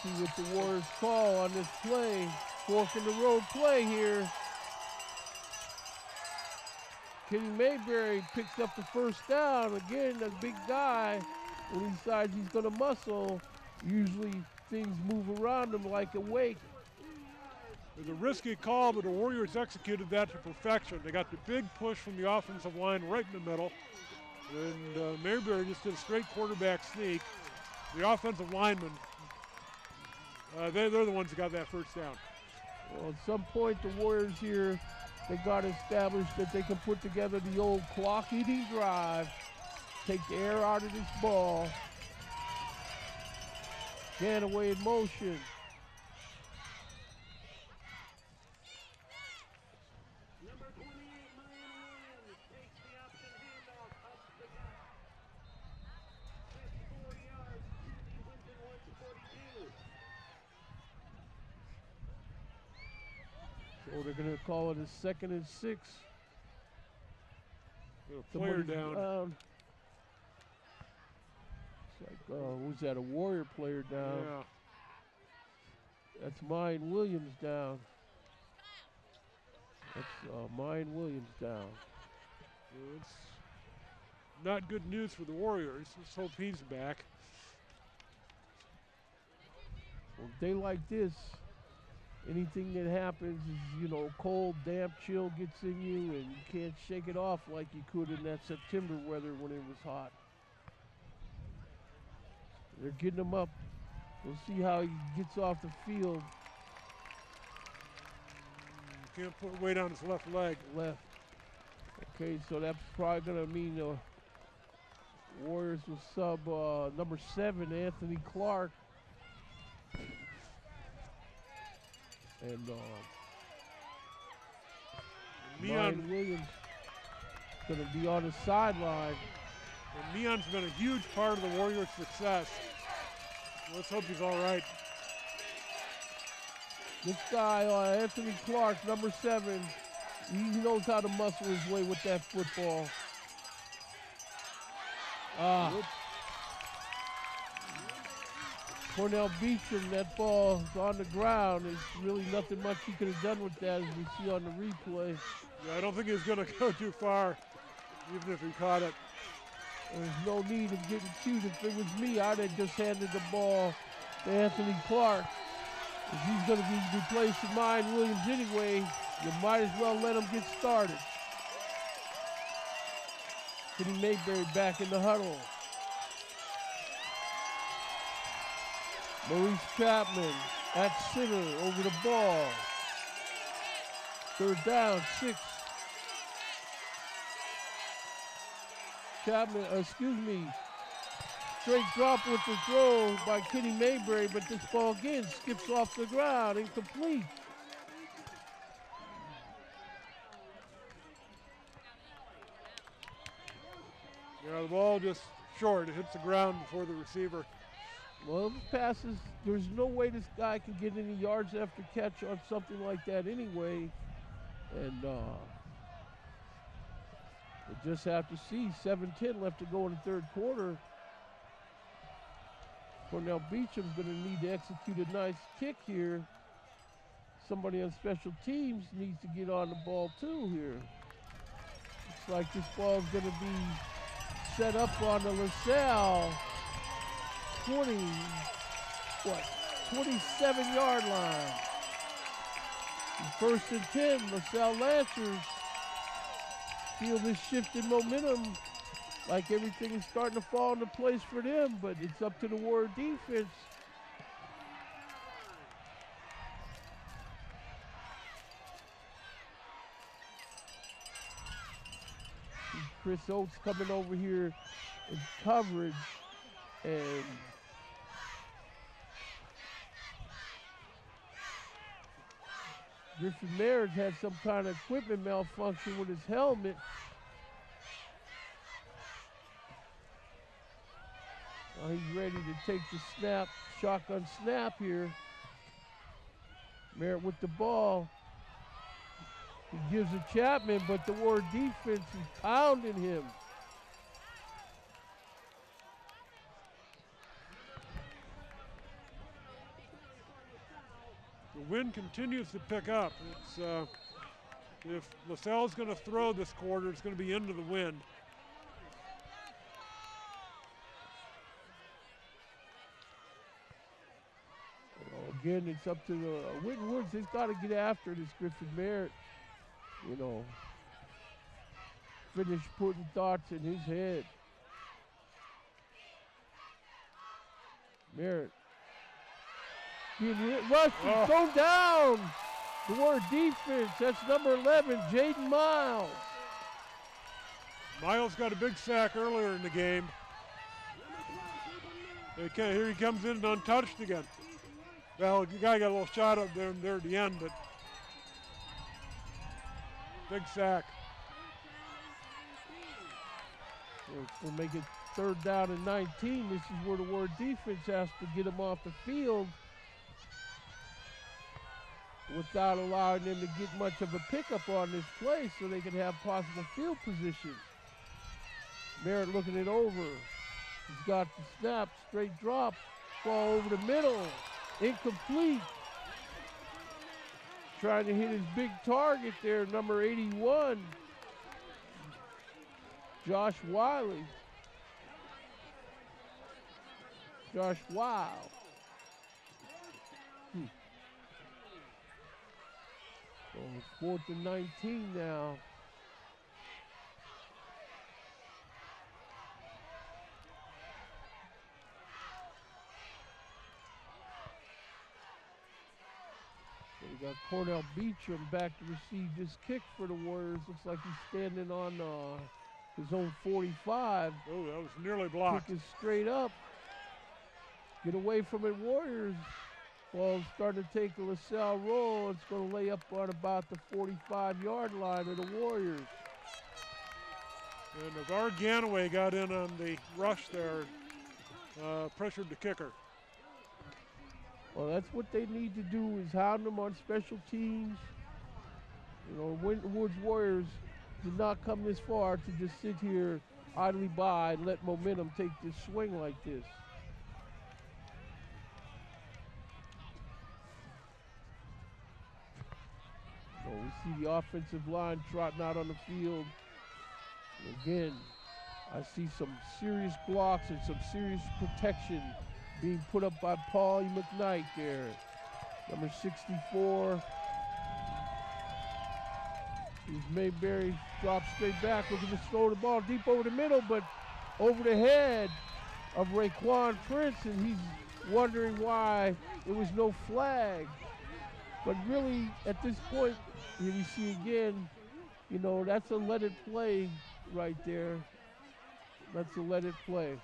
See what the Warriors call on this play. Fork in the road play here. Kenny Mayberry picks up the first down. Again, a big guy. When he decides he's going to muscle, usually things move around him like a wake. It was a risky call, but the Warriors executed that to perfection. They got the big push from the offensive line right in the middle. And Mayberry just did a straight quarterback sneak. The offensive linemen, they're the ones that got that first down. Well, at some point, the Warriors here, they got established that they can put together the old clock-eating drive, take the air out of this ball. Ganaway in motion. Number 28, Mayan Williams takes the option handoff up the gut. 54 yards to the Winton Woods 42. So they're going to call it a 2nd and 6. A player Somebody's down. It's like, who's that? A Warrior player down. Yeah. That's Mayan Williams down. That's Mayan Williams down. It's not good news for the Warriors. Let's hope he's back. Well, a day like this, anything that happens is, you know, cold, damp, chill gets in you, and you can't shake it off like you could in that September weather when it was hot. They're getting him up. We'll see how he gets off the field. Can't put weight on his left leg. Left. Okay, so that's probably going to mean the Warriors will sub number 7, Anthony Clark. And Ryan Williams going to be on the sideline. And Meon's been a huge part of the Warriors' success. Let's hope he's all right. This guy, Anthony Clark, number 7, he knows how to muscle his way with that football. Cornell Beecham, that ball is on the ground. There's really nothing much he could have done with that, as we see on the replay. Yeah, I don't think he's going to go too far, even if he caught it. There's no need of getting cute. If it was me, I'd have just handed the ball to Anthony Clark. If he's going to be replacing Mayan Williams anyway, you might as well let him get started. Kenny Mayberry back in the huddle. Maurice Chapman at center over the ball. 3rd down, 6. Chapman, straight drop with the throw by Kenny Mayberry, but this ball again skips off the ground, incomplete. Yeah, the ball just short. It hits the ground before the receiver. Well, the passes, there's no way this guy can get any yards after catch on something like that anyway. And we'll just have to see. 7:10 left to go in the 3rd quarter. Cornell Beecham's going to need to execute a nice kick here. Somebody on special teams needs to get on the ball too here. Looks like this ball's going to be set up on the LaSalle 27-yard line. 1st and 10, LaSalle Lancers feel this shift in momentum, like everything is starting to fall into place for them, but it's up to the Warrior defense. Chris Oates coming over here in coverage, and Griffin Merritt had some kind of equipment malfunction with his helmet. Now he's ready to take the snap, shotgun snap here. Merritt with the ball. He gives it Chapman, but the Warrior defense is pounding him. The wind continues to pick up. It's if LaSalle's going to throw this quarter, it's going to be into the wind. Again, it's up to the Winton Woods. He's got to get after this Griffin Merritt. You know, finish putting thoughts in his head. Merritt being rushed and thrown down. The Warrior defense, that's number 11, Jaden Miles. Miles got a big sack earlier in the game. Okay, here he comes in untouched again. Well, the guy got a little shot up there at the end, but big sack. We'll make it 3rd down and 19. This is where the Warrior defense has to get him off the field. without allowing them to get much of a pickup on this play so they could have possible field position. Merritt looking it over. He's got the snap, straight drop, ball over the middle, incomplete. Trying to hit his big target there, number 81, Josh Wiley. Josh Wow. So it's 4th and 19 now. So we got Cornell Beecham back to receive this kick for the Warriors. Looks like he's standing on his own 45. Oh, that was nearly blocked. Kick is straight up. Get away from it, Warriors. Ball's starting to take a LaSalle roll. It's going to lay up on about the 45-yard line of the Warriors. And Navar Ganaway got in on the rush there, pressured the kicker. Well, that's what they need to do, is hound them on special teams. You know, Winton Woods Warriors did not come this far to just sit here idly by and let momentum take this swing like this. So we see the offensive line trotting out on the field. And again, I see some serious blocks and some serious protection being put up by Paulie McKnight there. Number 64. Here's Mayberry, drops straight back, looking to throw the ball deep over the middle, but over the head of Raekwon Prince, and he's wondering why there was no flag. But really, at this point, here we see again, you know, that's a let it play right there. That's a let it play.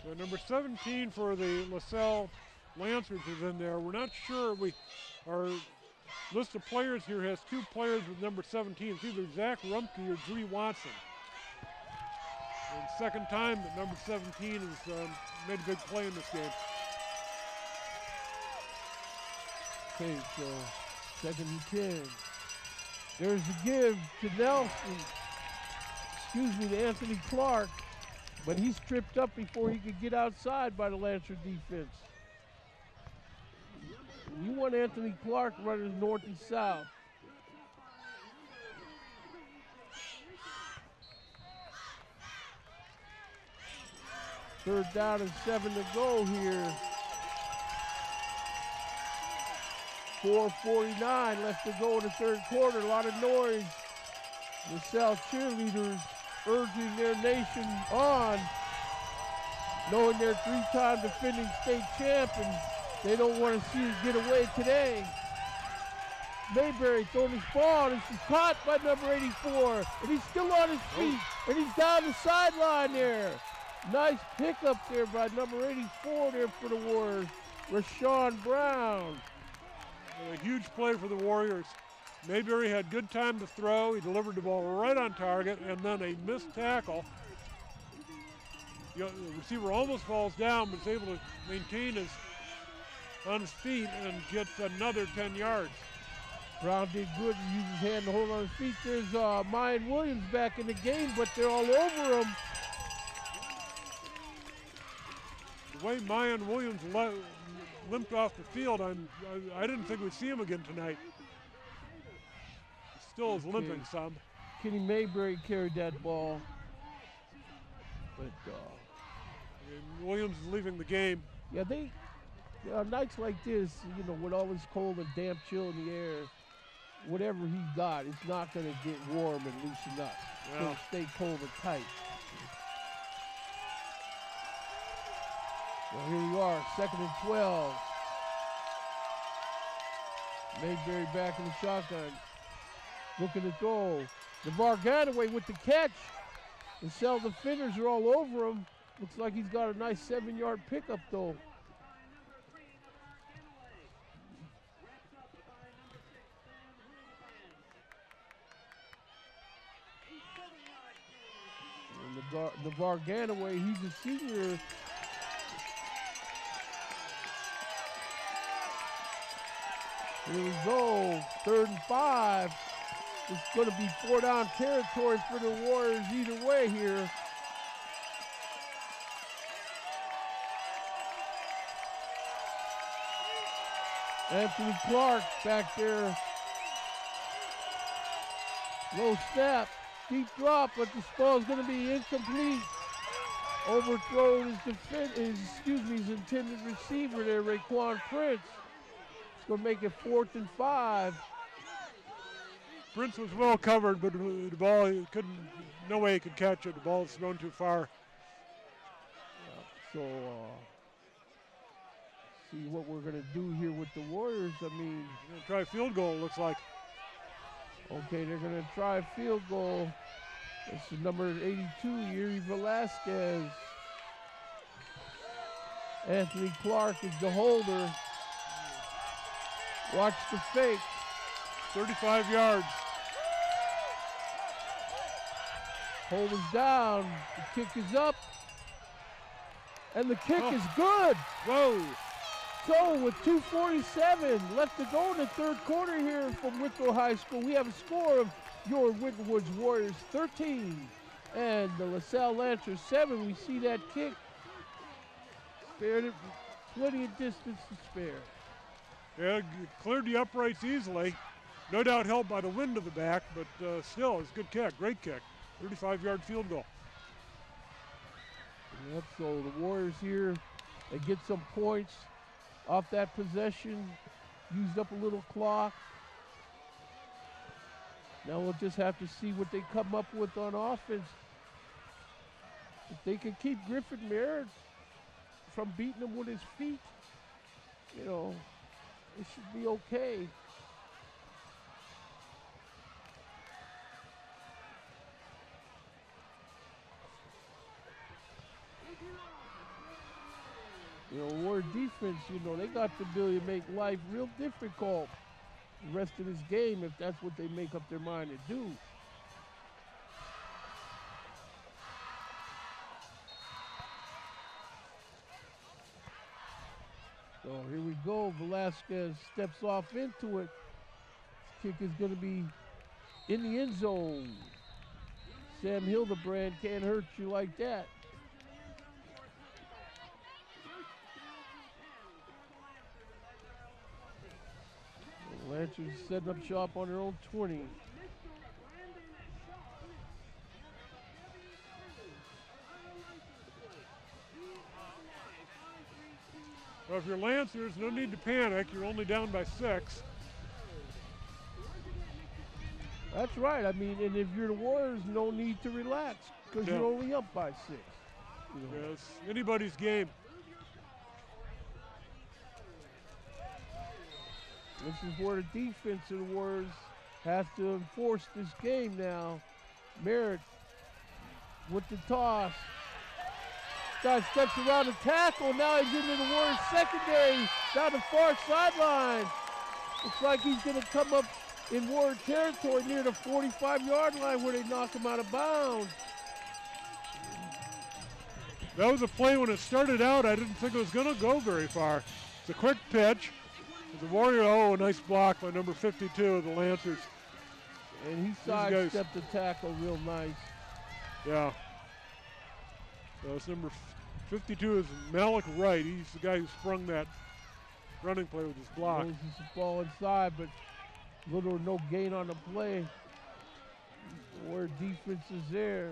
So number 17 for the LaSalle Lancers is in there. We're not sure. Our list of players here has 2 players with number 17. It's either Zach Rumpke or Dree Watson. And second time that number 17 has made a big play in this game. Okay, so 2nd and 10. There's a give to Nelson. Excuse me, to Anthony Clark. But he's tripped up before he could get outside by the Lancer defense. You want Anthony Clark running north and south. Third down and 7 to go here. 4:49 left to go in the third quarter. A lot of noise. LaSalle cheerleaders urging their nation on, knowing they're 3-time defending state champions. They don't want to see it get away today. Mayberry throwing his ball. This is caught by number 84, and he's still on his feet, and he's down the sideline there. Nice pickup there by number 84 there for the Warriors, Rashawn Brown. A huge play for the Warriors. Mayberry had good time to throw. He delivered the ball right on target, and then a missed tackle. The receiver almost falls down, but is able to maintain on his feet and get another 10 yards. Brown did good to use his hand to hold on his feet. There's Mayan Williams back in the game, but they're all over him. The way Mayan Williams limped off the field, I didn't think we'd see him again tonight. He still is limping some. Kenny Mayberry carried that ball. But and Williams is leaving the game. Yeah, nights like this, you know, with all this cold and damp chill in the air, whatever he's got, it's not going to get warm and loosen up. It's going to stay cold and tight. Well, here we are, 2nd and 12. Mayberry back in the shotgun. Looking to throw. Navar Ganaway with the catch. The LaSalle defenders are all over him. Looks like he's got a nice 7-yard pickup though. And Navar Ganaway, he's a senior. Here we go, 3rd and 5. It's going to be 4-down territory for the Warriors either way here. Anthony Clark back there. Low snap, deep drop, but this ball is going to be incomplete. Overthrown his intended receiver there, Raekwon Prince. It's going to make it 4th and 5. Prince was well covered, but the ball, he couldn't, no way he could catch it. The ball was thrown too far. So, see what we're going to do here with the Warriors. I mean, They're gonna try a field goal, looks like. okay, they're going to try a field goal. It's the number 82, Yuri Velasquez. Anthony Clark is the holder. Watch the fake. 35 yards. Hold is down. The kick is up. And the kick is good. Whoa. So with 2:47 left to go in the 3rd quarter here from Winton High School, we have a score of your Winton Woods Warriors 13 and the LaSalle Lancers 7. We see that kick. Spared it, plenty of distance to spare. Yeah, cleared the uprights easily. No doubt helped by the wind to the back, but still, it's a good kick, great kick. 35-yard field goal. Yep, so the Warriors here, they get some points off that possession, used up a little clock. Now we'll just have to see what they come up with on offense. If they can keep Griffin Merritt from beating him with his feet, you know, it should be okay. You know, Warrior defense, you know, they got the ability to make life real difficult the rest of this game if that's what they make up their mind to do. So here we go. Velasquez steps off into it. This kick is going to be in the end zone. Sam Hildebrand can't hurt you like that. Lancers setting up shop on their own 20. Well, if you're Lancers, no need to panic. You're only down by 6. That's right. I mean, and if you're the Warriors, no need to relax because you're only up by 6. You know. Yeah, it's anybody's game. This is where the defense of the Warriors has to enforce this game now. Merritt with the toss. Guy steps around the tackle. Now he's into the Warriors secondary down the far sideline. Looks like he's going to come up in Warrior territory near the 45-yard line where they knock him out of bounds. That was a play when it started out. I didn't think it was going to go very far. It's a quick pitch. The Warrior, a nice block by number 52 of the Lancers. And he sidestepped the tackle real nice. Yeah. So it's number 52 is Malik Wright. He's the guy who sprung that running play with his block. Moses the ball inside, but little or no gain on the play. Warrior defense is there.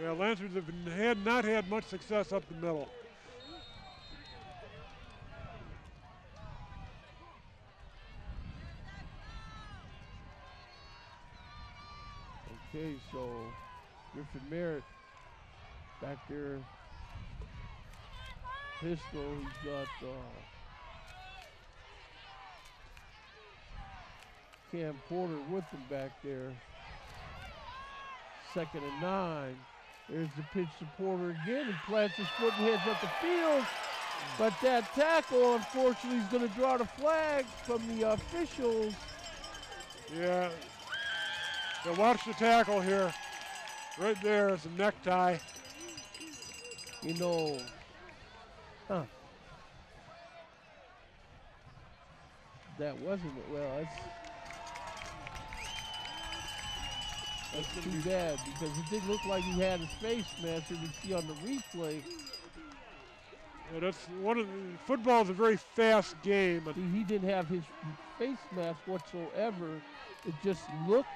Yeah, Lancers have not had much success up the middle. Okay, so Griffin Merritt back there. Pistol, he's got Cam Porter with him back there. 2nd and 9. There's the pitch to Porter again. He plants his foot and heads up the field. But that tackle, unfortunately, is going to draw the flag from the officials. Yeah. So watch the tackle here. Right there is a necktie. You know, That wasn't it. Well, that's too bad because it didn't look like he had his face mask. You can see on the replay. Yeah, that's one of the, football is a very fast game. But See, he didn't have his face mask whatsoever. It just looked,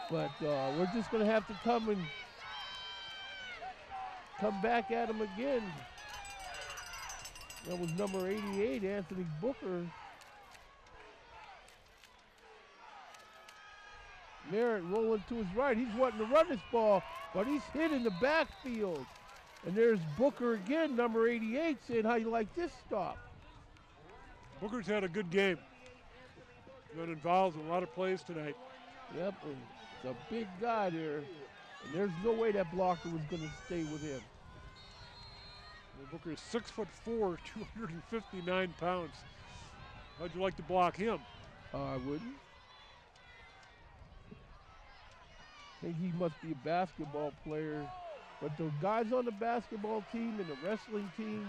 but we're just going to have to come back at him again. That was number 88, Anthony Booker. Merritt rolling to his right. He's wanting to run this ball, but he's hit in the backfield. And there's Booker again, number 88, saying, how you like this stop? Booker's had a good game. Been involved in a lot of plays tonight. Yep, and it's a big guy there. And there's no way that blocker was going to stay with him. Well, Booker is 6'4", 259 pounds. How'd you like to block him? I wouldn't. I think he must be a basketball player. But the guys on the basketball team and the wrestling team,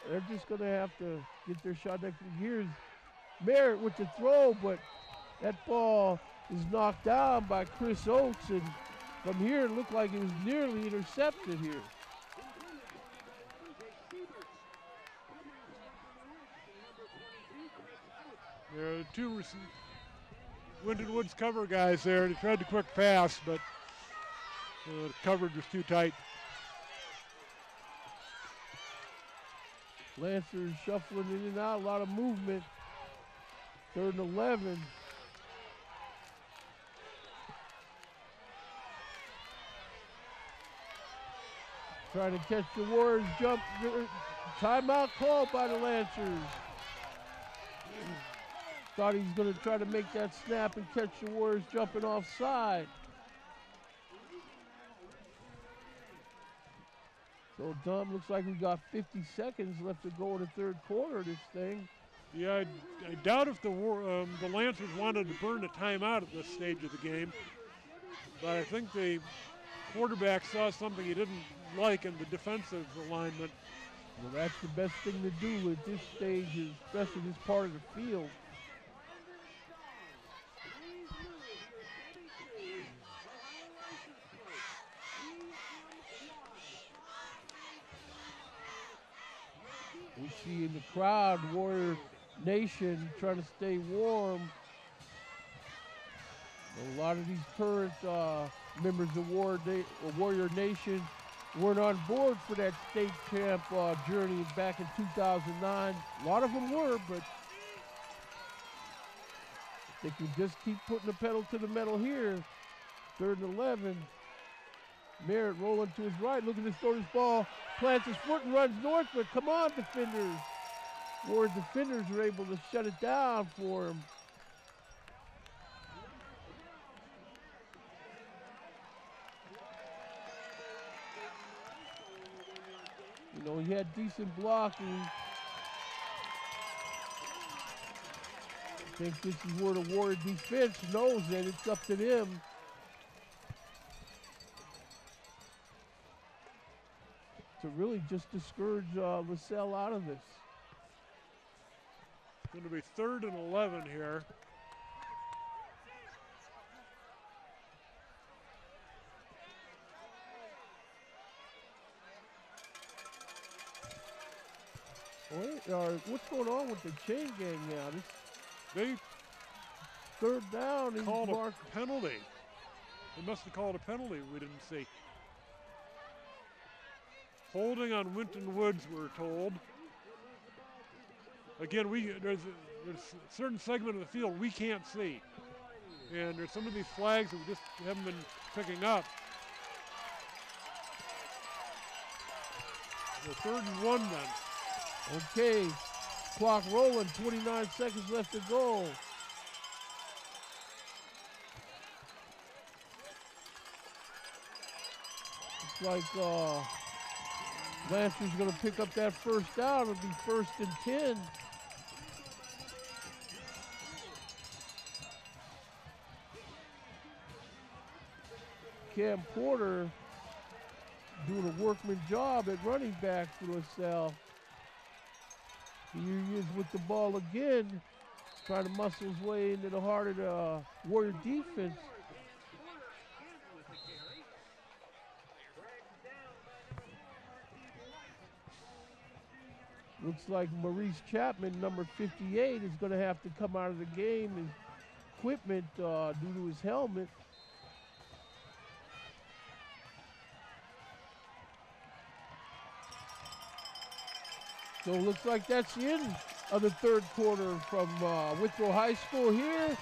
they're just going to have to get their shot next week. Here's Merritt with the throw, but that ball is knocked down by Chris Oates. And from here, it looked like it was nearly intercepted here. There are two Winton Woods cover guys there. They tried the quick pass, but the coverage was too tight. Lancers shuffling in and out, a lot of movement. 3rd and 11. Trying to catch the Warriors jump. Timeout called by the Lancers. Thought he was going to try to make that snap and catch the Warriors jumping offside. So, Dom, looks like we got 50 seconds left to go in the 3rd quarter of this thing. Yeah, I doubt if the Lancers wanted to burn a timeout at this stage of the game. But I think the quarterback saw something he didn't like in the defensive alignment. Well, that's the best thing to do at this stage, especially this part of the field. We see in the crowd, Warrior Nation trying to stay warm. A lot of these current members of Warrior Nation weren't on board for that state champ journey back in 2009. A lot of them were, but they can just keep putting the pedal to the metal here. 3rd and 11. Merritt rolling to his right, looking to throw this ball, plants his foot and runs north, but come on, defenders. Warrior defenders are able to shut it down for him. You know, he had decent blocking. I think this is where the Warrior defense knows that it's up to them. To really just discourage LaSalle out of this. It's going to be 3rd and 11 here. What's going on with the chain gang now? They 3rd down. And called a penalty. They must have called a penalty we didn't see. Holding on Winton Woods, we're told. Again, there's a certain segment of the field we can't see. And there's some of these flags that we just haven't been picking up. The 3rd and 1 then. Okay, clock rolling, 29 seconds left to go. It's like Lancers going to pick up that 1st down. It'll be 1st and 10. Cam Porter doing a workman job at running back for LaSalle. Here he is with the ball again. trying to muscle his way into the heart of the Warrior defense. Looks like Maurice Chapman, number 58, is going to have to come out of the game. His equipment due to his helmet. So it looks like that's the end of the third quarter from Withrow High School here.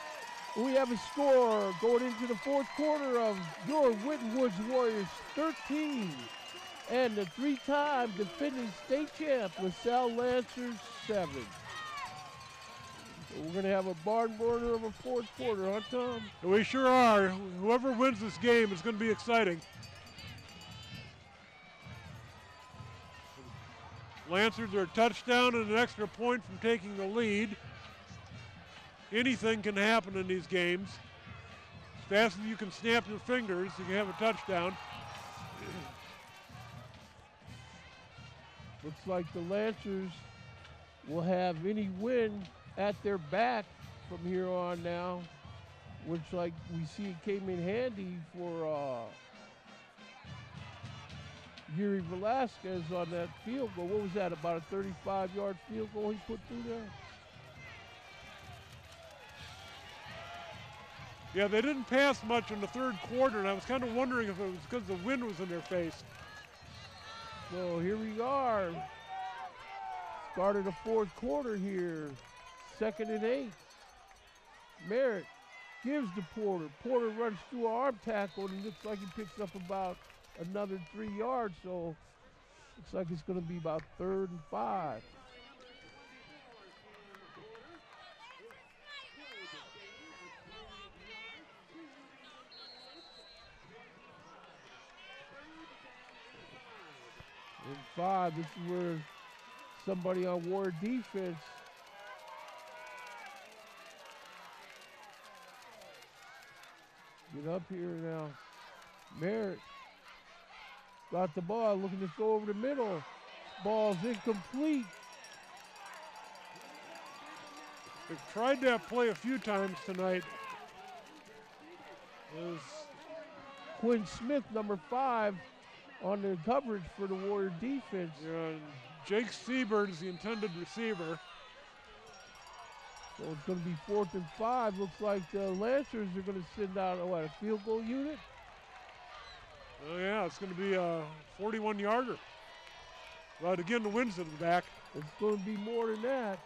We have a score going into the fourth quarter of your Winton Woods Warriors 13 and the three-time defending state champ LaSalle Lancers 7. So we're going to have a barn burner of a fourth quarter, huh, Tom? We sure are. Whoever wins this game is going to be exciting. Lancers are a touchdown and an extra point from taking the lead. Anything can happen in these games. As fast as you can snap your fingers, you can have a touchdown. Looks like the Lancers will have any win at their back from here on now, which, like we see, it came in handy for Yuri Velasquez on that field goal. What was that, about a 35-yard field goal he put through there? Yeah, they didn't pass much in the third quarter, and I was kind of wondering if it was because the wind was in their face. So here we are. Start of the fourth quarter here. 2nd and 8. Merritt gives to Porter. Porter runs through an arm tackle, and it looks like he picks up about another 3 yards. So looks like it's going to be about 3rd and 5. And 5, this is where somebody on Warrior defense get up here now. Merritt got the ball, looking to go over the middle. Ball's incomplete. They've tried that play a few times tonight. There's Quinn Smith, number 5, on the coverage for the Warrior defense. Yeah, Jake Siebert is the intended receiver. So it's going to be 4th and 5. Looks like the Lancers are going to send out a field goal unit. Oh yeah, it's going to be a 41-yarder. But again, the wind's in the back. It's going to be more than that.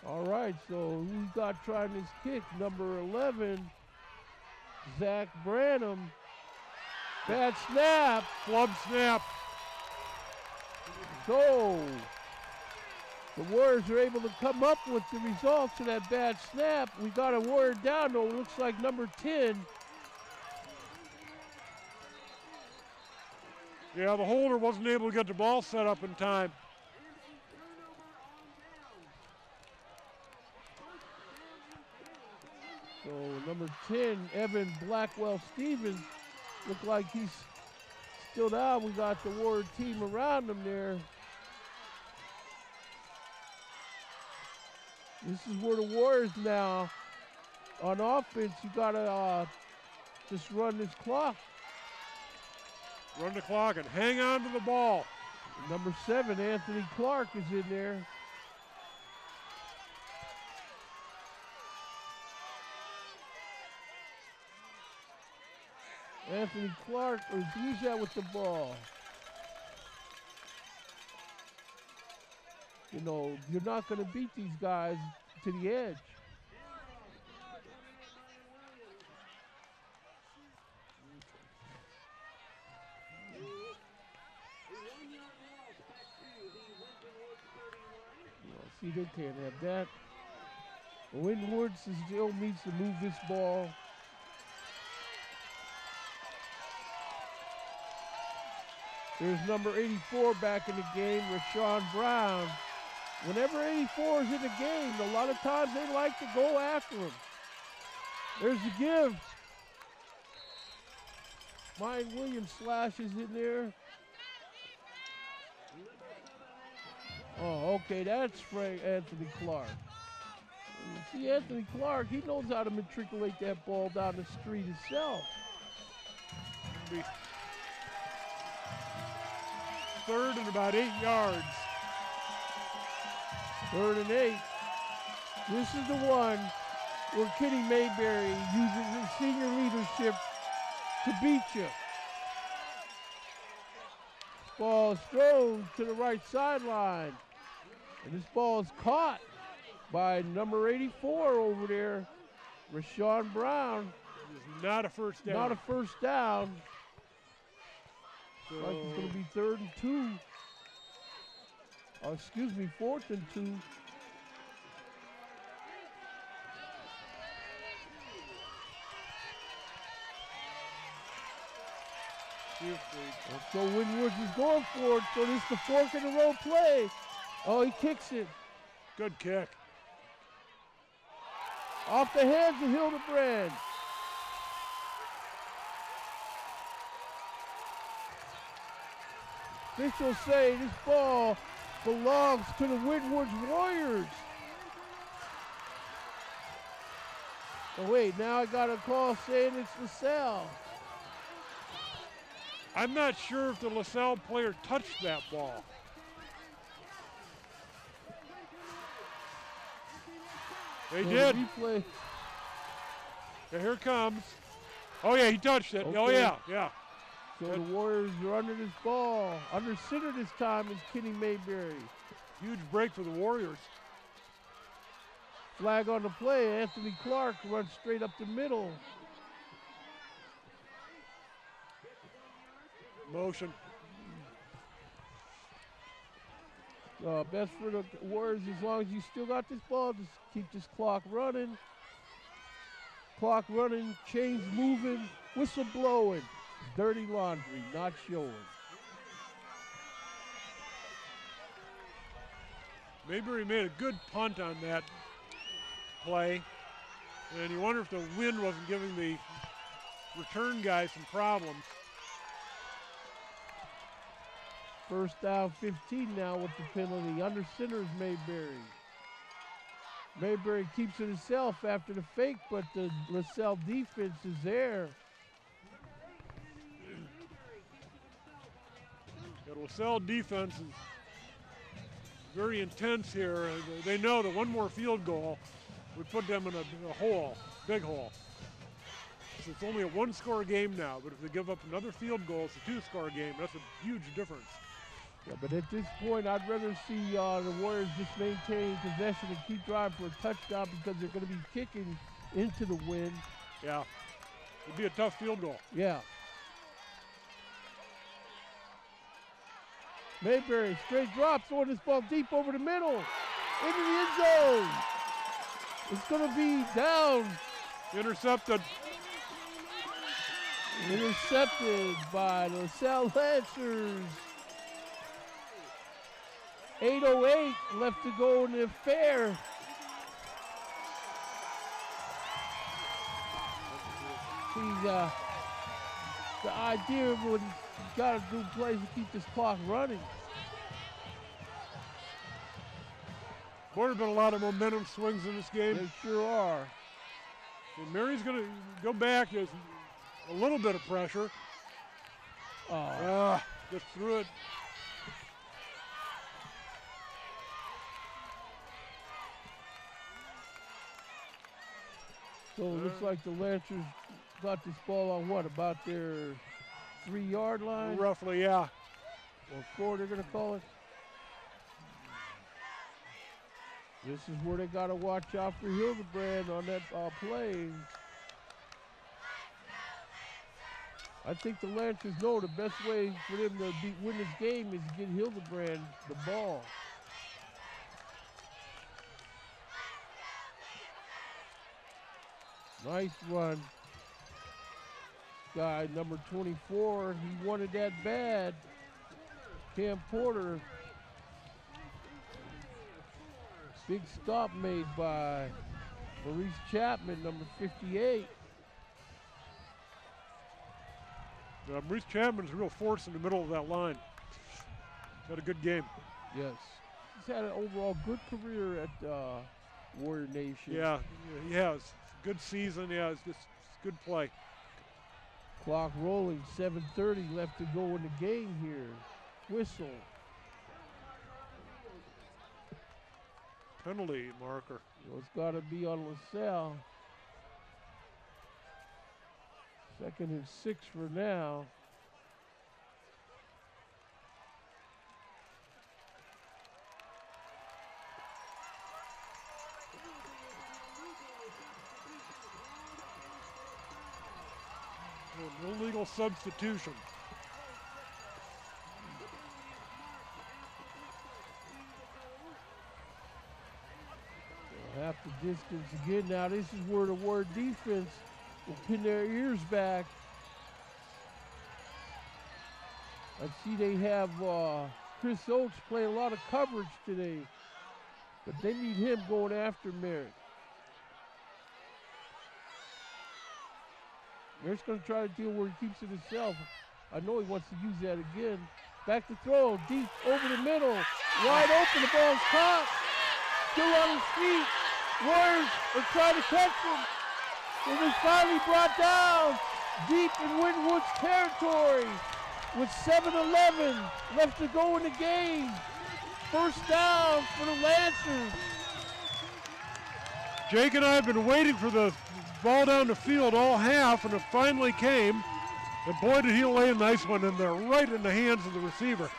All right, so we got trying this kick, number 11, Zach Branham. Bad snap. Flub snap. So the Warriors are able to come up with the results of that bad snap. We got a Warrior down, though. It looks like number 10. Yeah, the holder wasn't able to get the ball set up in time. So number 10, Evan Blackwell-Stevens, look like he's still down. We got the Warrior team around him there. This is where the Warriors now, on offense, you gotta just run this clock. Run the clock and hang on to the ball. Number 7, Anthony Clark, is in there. Anthony Clark, who's that with the ball? You know, you're not going to beat these guys to the edge. See, they can't have that. Winton Woods still needs to move this ball. There's number 84 back in the game, Rashawn Brown. Whenever 84 is in the game, a lot of times they like to go after him. There's the give. Mike Williams slashes in there. Oh, okay, that's Anthony Clark. See, Anthony Clark, he knows how to matriculate that ball down the street himself. Third and about 8 yards. 3rd and 8. This is the one where Kenny Mayberry uses his senior leadership to beat you. Ball is thrown to the right sideline. And this ball is caught by number 84 over there, Rashawn Brown. It's not a first down. Not a first down. So Like it's going to be 3rd and 2. Oh, excuse me, 4th and 2. So Winton is going for it. So this is the fork in the road play. Oh, he kicks it. Good kick. Off the hands of Hildebrand. Officials say this ball belongs to the Winwood Warriors. Oh wait, now I got a call saying it's LaSalle. I'm not sure if the LaSalle player touched that ball. They did. Replay. Yeah, here it comes. Oh yeah, he touched it. Okay. Oh yeah, yeah. So the Warriors are under this ball. Under center this time is Kenny Mayberry. Huge break for the Warriors. Flag on the play. Anthony Clark runs straight up the middle. Motion. Best for the Warriors as long as you still got this ball. Just keep this clock running. Clock running, chains moving, whistle blowing. Dirty laundry not showing. Mayberry made a good punt on that play. And you wonder if the wind wasn't giving the return guy some problems. First down 15 now with the penalty. Under center is Mayberry. Mayberry keeps it himself after the fake, but the LaSalle defense is there. The LaSalle defense is very intense here. They know that one more field goal would put them in a hole, big hole. So it's only a one-score game now, but if they give up another field goal, it's a two-score game. That's a huge difference. Yeah, but at this point, I'd rather see the Warriors just maintain possession and keep driving for a touchdown because they're going to be kicking into the wind. Yeah, it'd be a tough field goal. Yeah. Mayberry, straight drop, throwing this ball deep over the middle, into the end zone. It's going to be down. Intercepted. Intercepted by the LaSalle Lancers. 8:08 left to go in the affair. See, the idea of what you got to do plays to keep this clock running. Boy, there's been a lot of momentum swings in this game. They sure are. And Mary's going to go back. There's a little bit of pressure. Just threw it. So it looks like the Lancers got this ball on what, about their 3-yard line? Roughly, yeah. Or 4, they're going to call it. This is where they got to watch out for Hildebrand on that play. I think the Lancers know the best way for them to win this game is to get Hildebrand the ball. Nice run. Guy, number 24, he wanted that bad. Cam Porter. Big stop made by Maurice Chapman, number 58. Maurice Chapman's a real force in the middle of that line. He's had a good game. Yes. had an overall good career at Warrior Nation. Yeah, he has. Good season, yeah, it's just good play. Clock rolling, 7:30 left to go in the game here. Whistle. Penalty marker. So it's got to be on LaSalle. 2nd and 6 for now. No legal substitution. Half the distance again. Now this is where the Warrior defense will pin their ears back. I see they have Chris Oates playing a lot of coverage today, but they need him going after Merritt. Merritt's going to try to deal where he keeps it himself. I know he wants to use that again. Back to throw, deep over the middle. Wide open, the ball's caught. Still on his feet. Warriors are trying to catch him. It is finally brought down deep in Winton's territory with 7:11 left to go in the game. First down for the Lancers. Jake and I have been waiting for the ball down the field all half, and it finally came. And boy, did he lay a nice one in there, right in the hands of the receiver.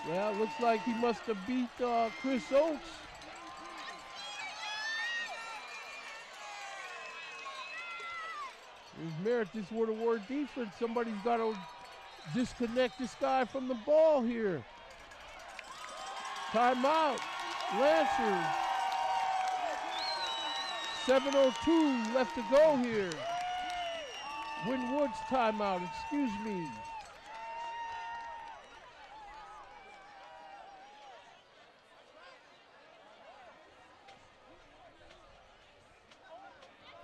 Yeah, it looks like he must have beat Chris Oates. Here's Merritt. This is where the Warrior defense. Somebody's got to disconnect this guy from the ball here. Timeout. Lancers. 7:02 left to go here. Winwood's timeout, excuse me.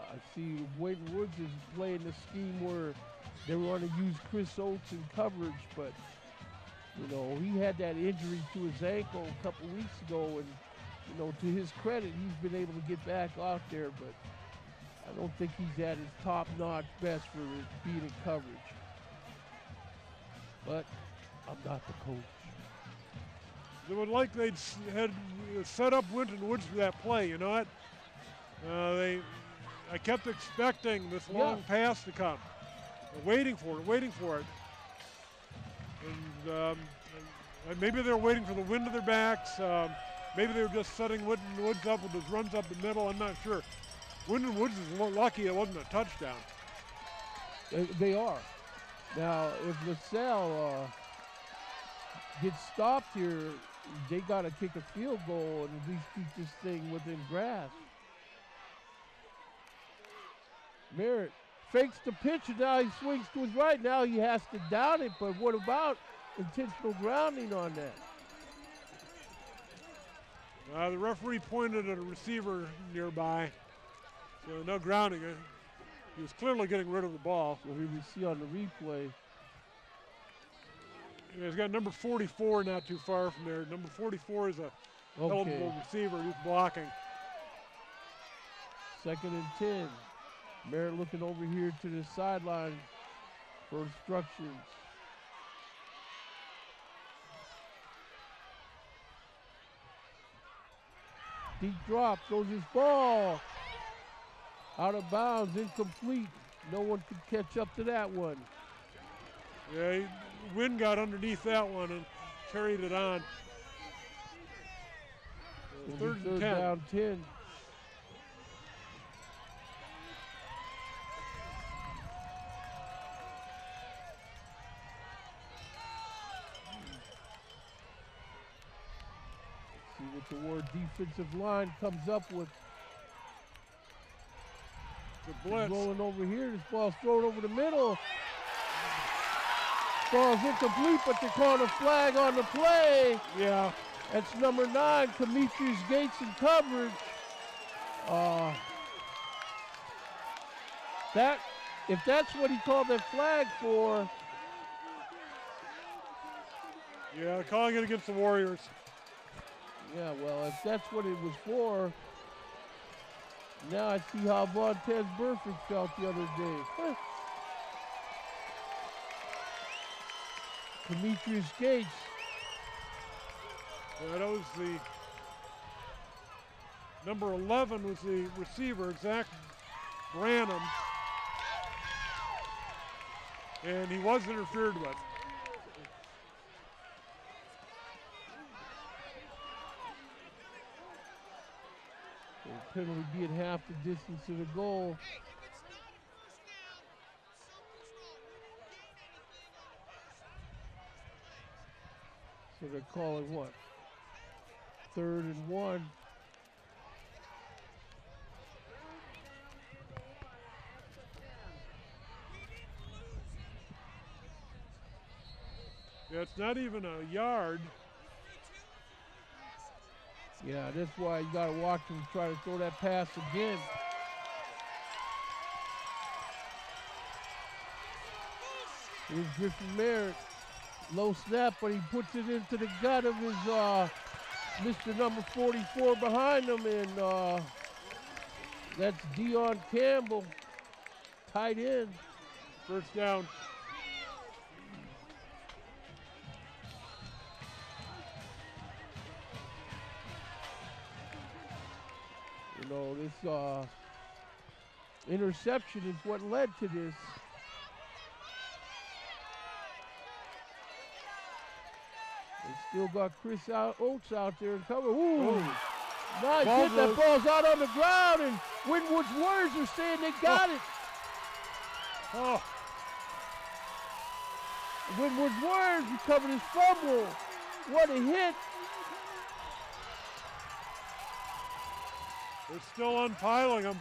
I see Winton Woods is playing the scheme where they want to use Chris Oates in coverage, but you know, he had that injury to his ankle a couple weeks ago, and you know, to his credit, he's been able to get back out there, but I don't think he's at his top-notch best for being in coverage. But I'm not the coach. They would like they'd had set up Winton Woods for that play, you know what? I kept expecting this long pass to come. Waiting for it. And maybe they're waiting for the wind to their backs. Maybe they were just setting Winton Woods up with his runs up the middle. I'm not sure. Winton Woods is lucky it wasn't a touchdown. They are. Now, if LaSalle gets stopped here, they got to kick a field goal and at least keep this thing within grasp. Merritt fakes the pitch, and now he swings to his right. Now he has to down it, but what about intentional grounding on that? The referee pointed at a receiver nearby, so no grounding. He was clearly getting rid of the ball. So here we see on the replay. Yeah, he's got number 44 not too far from there. Number 44 is a eligible receiver. He's blocking. 2nd and 10. Merritt looking over here to the sideline for instructions. Deep drop, goes his ball. Out of bounds, incomplete. No one could catch up to that one. Yeah, Wynn got underneath that one and carried it on. Third and 10. Down 10. See what the Warrior defensive line comes up with. The blitz. Rolling over here. This ball's thrown over the middle. Ball's incomplete, but they're calling a flag on the play. Yeah. That's number 9, Demetrius Gates in coverage. If that's what he called that flag for. Yeah, calling it against the Warriors. Yeah, well, if that's what it was for, now I see how Vontez Burfict felt the other day. Demetrius Gates. Yeah, that was the number 11 was the receiver, Zach Branham, and he was interfered with. The penalty be at half the distance of the goal. So they're calling what? 3rd and 1. Yeah, it's not even a yard. Yeah, that's why you got to watch him try to throw that pass again. Here's Griffin Merritt. Low snap, but he puts it into the gut of his Mr. number 44 behind him, and that's Deion Campbell, tight end. First down. You know, this interception is what led to this. They still got Chris Oates out there and cover. Ooh, nice hit. That ball's out on the ground, and Winwood's Warriors are saying they got it. Oh. Winwood's Warriors recovered his fumble. What a hit. They're still unpiling him.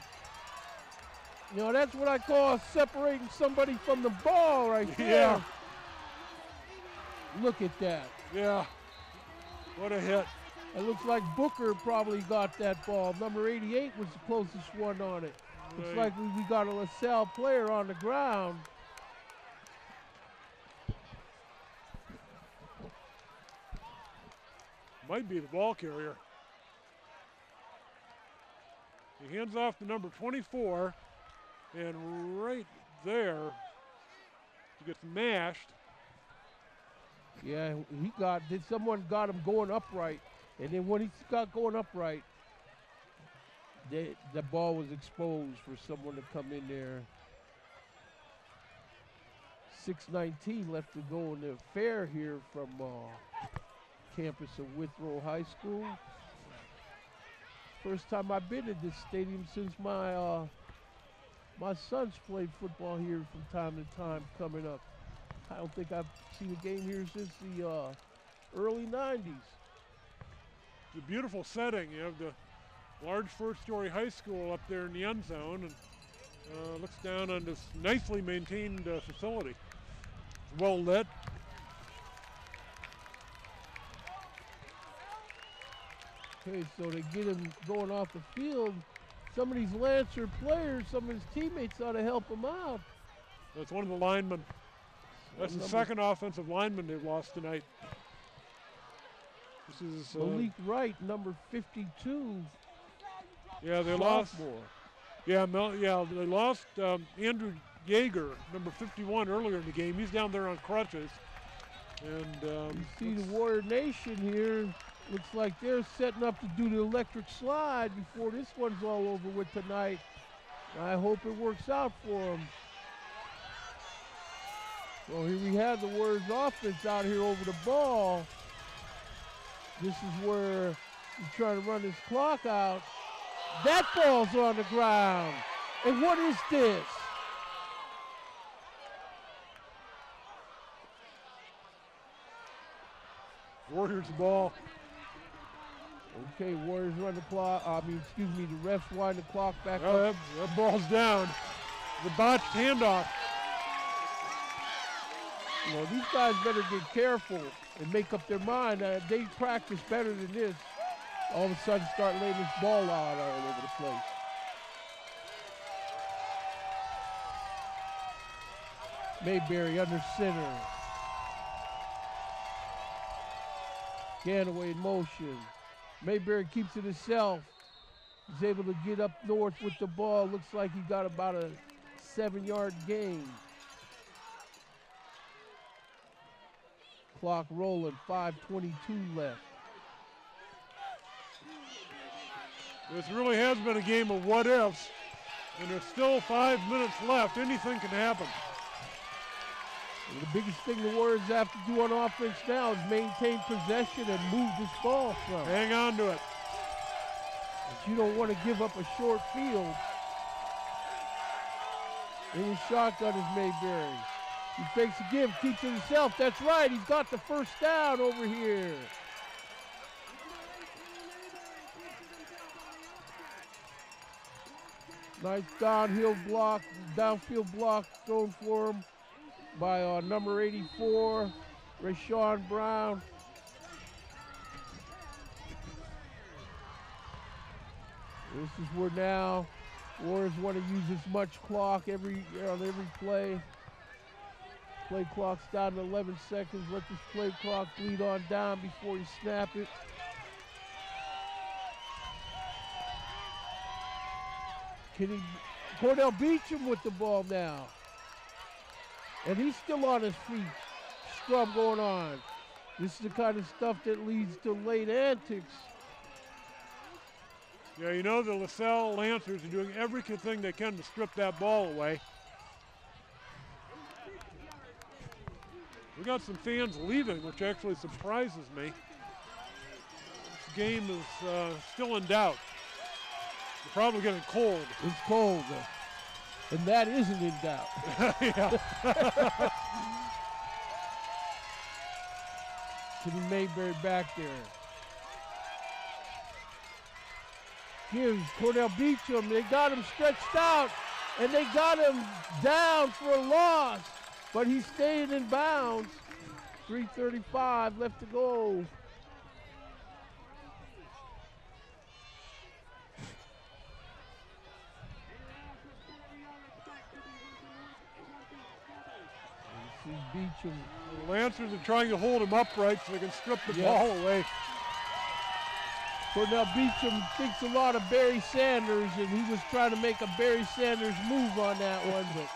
You know, that's what I call separating somebody from the ball right there. Yeah. Look at that. Yeah. What a hit. It looks like Booker probably got that ball. Number 88 was the closest one on it. Right. Looks like we got a LaSalle player on the ground. Might be the ball carrier. He hands off to number 24, and right there, he gets mashed. Yeah, someone got him going upright, and then when he got going upright, the ball was exposed for someone to come in there. 6:19 left to go in the fair here from campus of Withrow High School. First time I've been at this stadium since my sons played football here from time to time coming up. I don't think I've seen a game here since the early 90s. It's a beautiful setting. You have the large first-story high school up there in the end zone, and looks down on this nicely maintained facility. It's well lit. Okay, so they get him going off the field. Some of these Lancer players, some of his teammates ought to help him out. That's one of the linemen. That's the second offensive lineman they've lost tonight. This is Malik Wright, number 52. Yeah, they sophomore. lost. Yeah, they lost Andrew Yeager, number 51, earlier in the game. He's down there on crutches. And you see the Warrior Nation here. Looks like they're setting up to do the electric slide before this one's all over with tonight. I hope it works out for them. So here we have the Warriors offense out here over the ball. This is where he's trying to run his clock out. That ball's on the ground. And what is this? Warriors ball. Okay, Warriors run the clock. The refs wind the clock back up. That ball's down. The botched handoff. You know, these guys better get careful and make up their mind. They practice better than this. All of a sudden start laying this ball out all over the place. Mayberry under center. Ganaway in motion. Mayberry keeps it himself. He's able to get up north with the ball. Looks like he got about a 7-yard gain. Clock rolling, 5:22 left. This really has been a game of what ifs, and there's still 5 minutes left. Anything can happen. And the biggest thing the Warriors have to do on offense now is maintain possession and move this ball from. Hang on to it. But you don't want to give up a short field. In his shotgun is Mayberry. He fakes a give, keeps it himself. That's right, he's got the first down over here. Nice downfield block thrown for him by number 84, Rashawn Brown. This is where now Warriors want to use as much clock on every play. Play clock's down to 11 seconds. Let this play clock bleed on down before you snap it. Cordell Beecham with the ball now. And he's still on his feet. Scrub going on. This is the kind of stuff that leads to late antics. Yeah, you know the LaSalle Lancers are doing everything they can to strip that ball away. We got some fans leaving, which actually surprises me. This game is still in doubt. It's probably getting cold. It's cold, and that isn't in doubt. Yeah. Kenny Mayberry back there. Here's Cordell Beecham. They got him stretched out, and they got him down for a loss, but he stayed in bounds. 3:35 left to go. Beecham. The Lancers are trying to hold him upright so they can strip the ball away. Cordell Beecham thinks a lot of Barry Sanders, and he was trying to make a Barry Sanders move on that one. But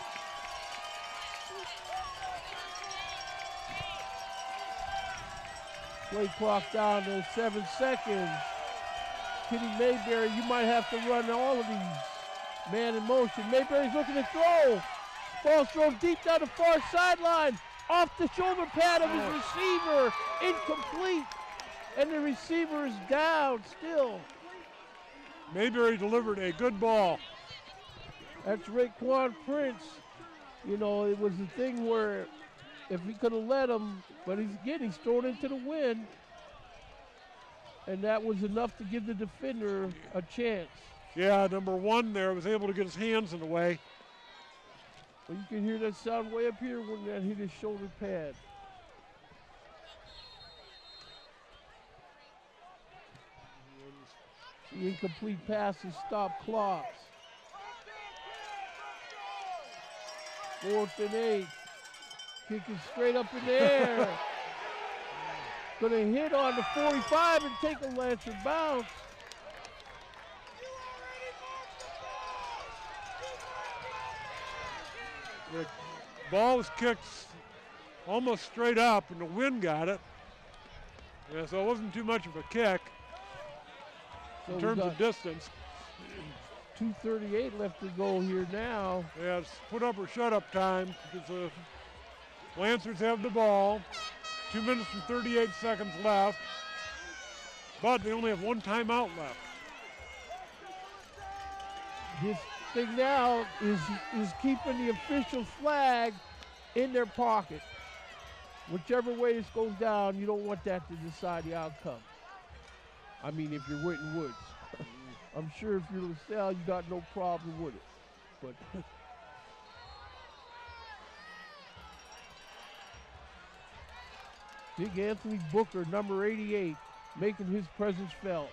play clock down to 7 seconds. Kenny Mayberry, you might have to run all of these man in motion. Mayberry's looking to throw. Ball thrown deep down the far sideline, off the shoulder pad of his receiver, incomplete, and the receiver is down still. Mayberry delivered a good ball. That's Raekwon Prince. You know, it was the thing where if he could have let him, but he's thrown into the wind, and that was enough to give the defender a chance. Yeah, number 1 there was able to get his hands in the way. Well, you can hear that sound way up here when that hit his shoulder pad. The incomplete passes stop clocks. 4th and 8. Kicking straight up in the air. Gonna hit on the 45 and take a Lancer bounce. The ball was kicked almost straight up, and the wind got it. Yeah, so it wasn't too much of a kick in terms of distance. 2:38 left to go here now. Yeah, it's put up or shut up time because the Lancers have the ball. 2 minutes and 38 seconds left, but they only have 1 timeout left. This thing now is keeping the official flag in their pocket. Whichever way this goes down, you don't want that to decide the outcome. I mean, if you're Winton Woods. I'm sure if you're LaSalle, you got no problem with it. But Big Anthony Booker, number 88, making his presence felt.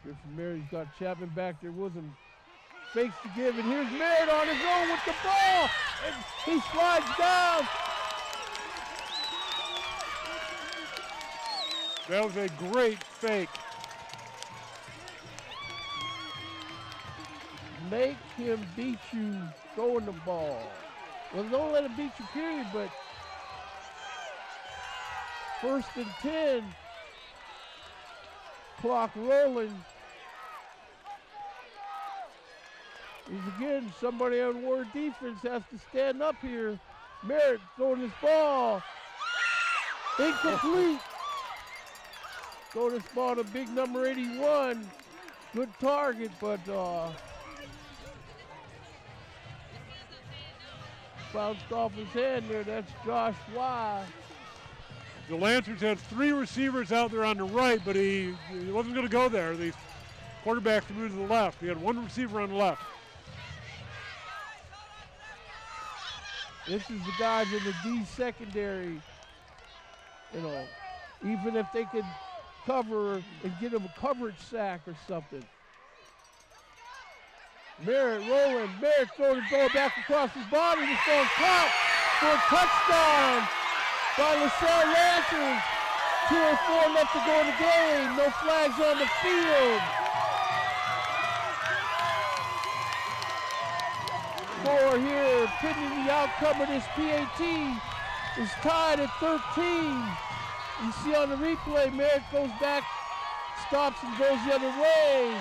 Griffin Mary's got Chapman back there with him. Fakes to give, and here's Merritt on his own with the ball, and he slides down That was a great fake. Make him beat you throwing the ball. Well, don't let him beat you, period, but 1st and 10. Clock rolling. Is again, somebody on Warrior defense has to stand up here. Merritt throwing this ball. Incomplete. Throw this ball to big number 81. Good target, but bounced off his hand there. That's Josh Y. The Lancers had 3 receivers out there on the right, but he wasn't going to go there. The quarterback moved to the left. He had 1 receiver on the left. This is the guys in the D secondary. You know, even if they could cover and get him a coverage sack or something. Merritt rolling. Merritt throwing the ball back across his body. This ball caught for a touchdown by LaSalle Lancers. 2:04 left to go in the game. No flags on the field. Score here, pending the outcome of this PAT, is tied at 13. You see on the replay, Merritt goes back, stops and goes the other way.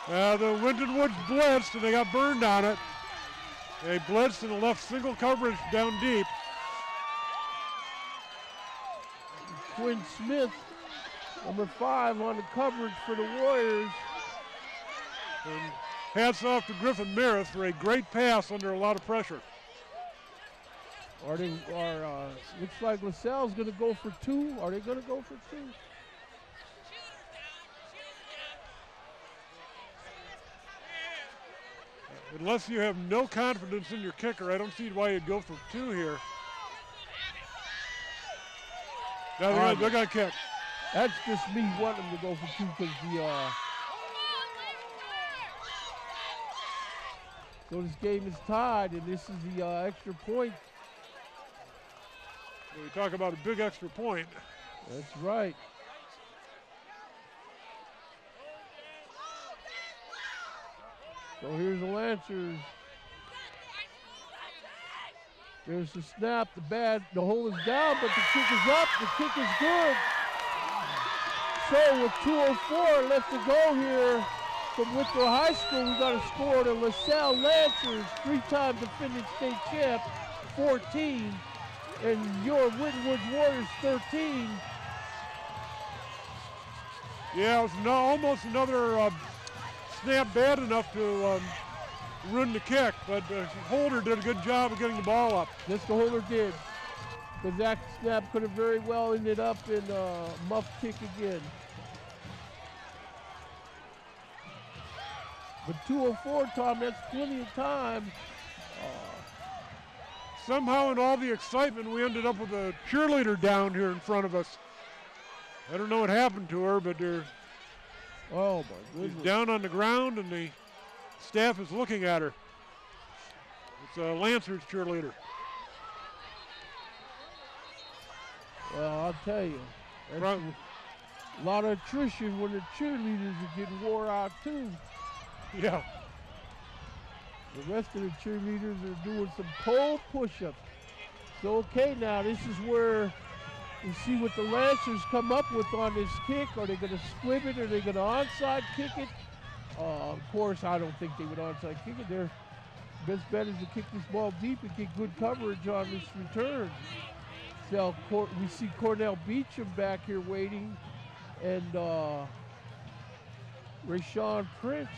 The Winton Woods blitzed and they got burned on it. They blitzed and left single coverage down deep. Quinn Smith, number 5 on the coverage for the Warriors. And hats off to Griffin Maris for a great pass under a lot of pressure. Looks like LaSalle's going to go for 2. Are they going to go for 2? Unless you have no confidence in your kicker, I don't see why you'd go for 2 here. Now they're going to kick. That's just me wanting them to go for 2 because so this game is tied, and this is the extra point. We talk about a big extra point. That's right. So here's the Lancers. There's the snap, the hole is down, but the kick is up, the kick is good. So with 2:04 left to go here from Winton High School, we got to score the LaSalle Lancers, 3-time defending state champ, 14, and your Winton Woods Warriors, 13. Yeah, it was almost another snap bad enough to ruin the kick, but Holder did a good job of getting the ball up. Yes, the Holder did. Because that snap could have very well ended up in a muff kick again. But 2:04, Tom, that's plenty of time. Somehow in all the excitement, we ended up with a cheerleader down here in front of us. I don't know what happened to her, but oh my goodness. She's down on the ground and the staff is looking at her. It's a Lancers cheerleader. Well, I'll tell you, that's a lot of attrition when the cheerleaders are getting wore out too. Yeah. The rest of the cheerleaders are doing some pole push-ups. So okay, now this is where you see what the Lancers come up with on this kick. Are they going to squib it? Are they going to onside kick it? Of course, I don't think they would onside kick it. Their best bet is to kick this ball deep and get good coverage on this return. So we see Cornell Beecham back here waiting, and Raquan Prince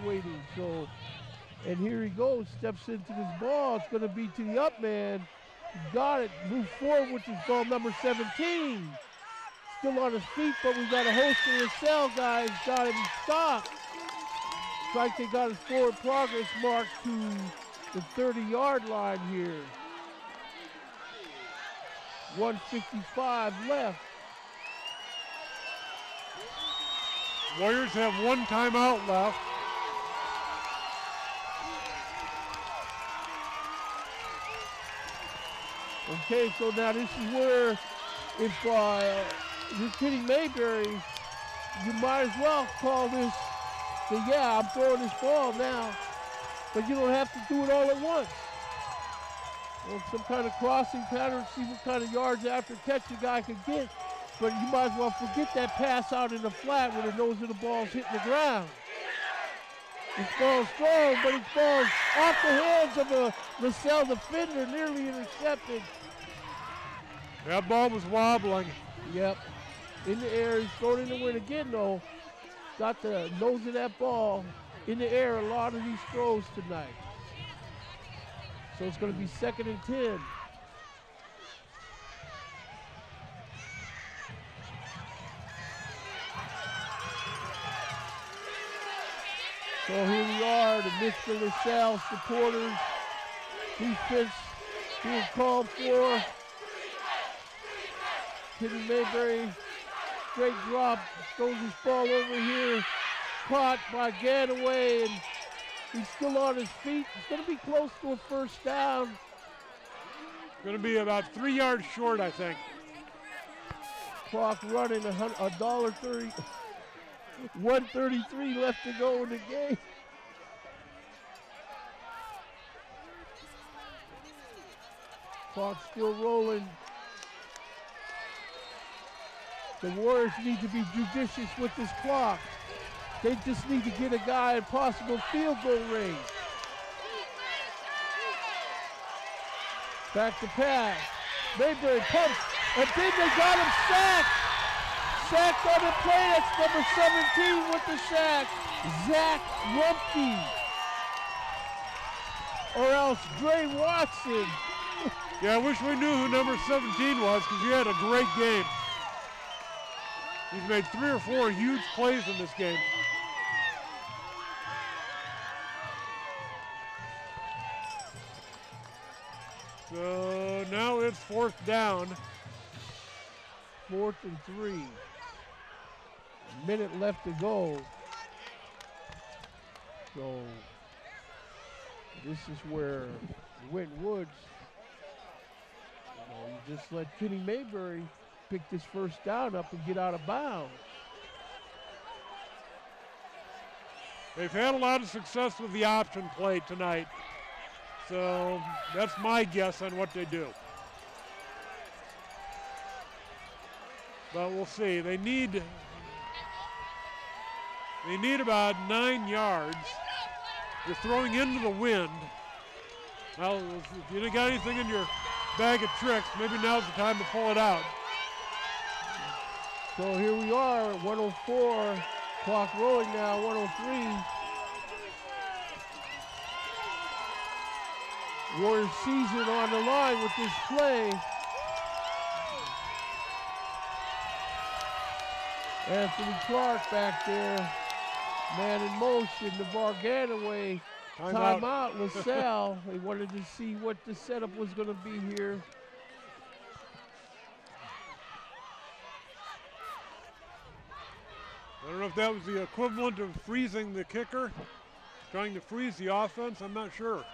waiting. So, and here he goes, steps into this ball. It's going to be to the up man. Got it. Move forward, which is ball number 17. Still on his feet, but we got a host of LaSalle guys. Got him stopped. It's like they got his forward progress mark to the 30-yard line here. 1:55 left. Warriors have 1 timeout left. Okay, so now this is where if you're kidding Mayberry, you might as well call this, say, yeah, I'm throwing this ball now, but you don't have to do it all at once. Or some kind of crossing pattern, see what kind of yards after catch a guy could get, but you might as well forget that pass out in the flat where the nose of the ball's hitting the ground. This ball's thrown, but it falls off the hands of a LaSalle defender, nearly intercepted. That ball was wobbling. Yep, in the air, he's thrown in the wind again though. Got the nose of that ball in the air a lot of these throws tonight. So it's going to be 2nd and 10. So here we are, the Mr. LaSalle supporters. Defense being called for. Kenny Mayberry, straight drop, throws his ball over here. Caught by Ganaway, and he's still on his feet. It's going to be close to a first down. Going to be about 3 yards short, I think. Clock running, $1.30. 1:33 left to go in the game. Clock still rolling. The Warriors need to be judicious with this clock. They just need to get a guy in possible field goal range. Back to pass. Mayberry pumps, and then they got him sacked. Sacked on the play, that's number 17 with the sack, Zach Rumpke. Or else Dre Watson. Yeah, I wish we knew who number 17 was because he had a great game. He's made 3 or 4 huge plays in this game. So now it's 4th down. 4th and 3. A minute left to go. So this is where Winton Woods, you just let Kenny Mayberry pick this first down up and get out of bounds. They've had a lot of success with the option play tonight. So that's my guess on what they do. But we'll see. They need about 9 yards. They're throwing into the wind. Well, if you got anything in your bag of tricks, maybe now's the time to pull it out. So here we are at 104. Clock rolling now, 103. Warriors season on the line with this play. Anthony Clark back there. Man in motion, Navar Ganaway. Timeout, LaSalle. They wanted to see what the setup was going to be here. I don't know if that was the equivalent of freezing the kicker, trying to freeze the offense. I'm not sure.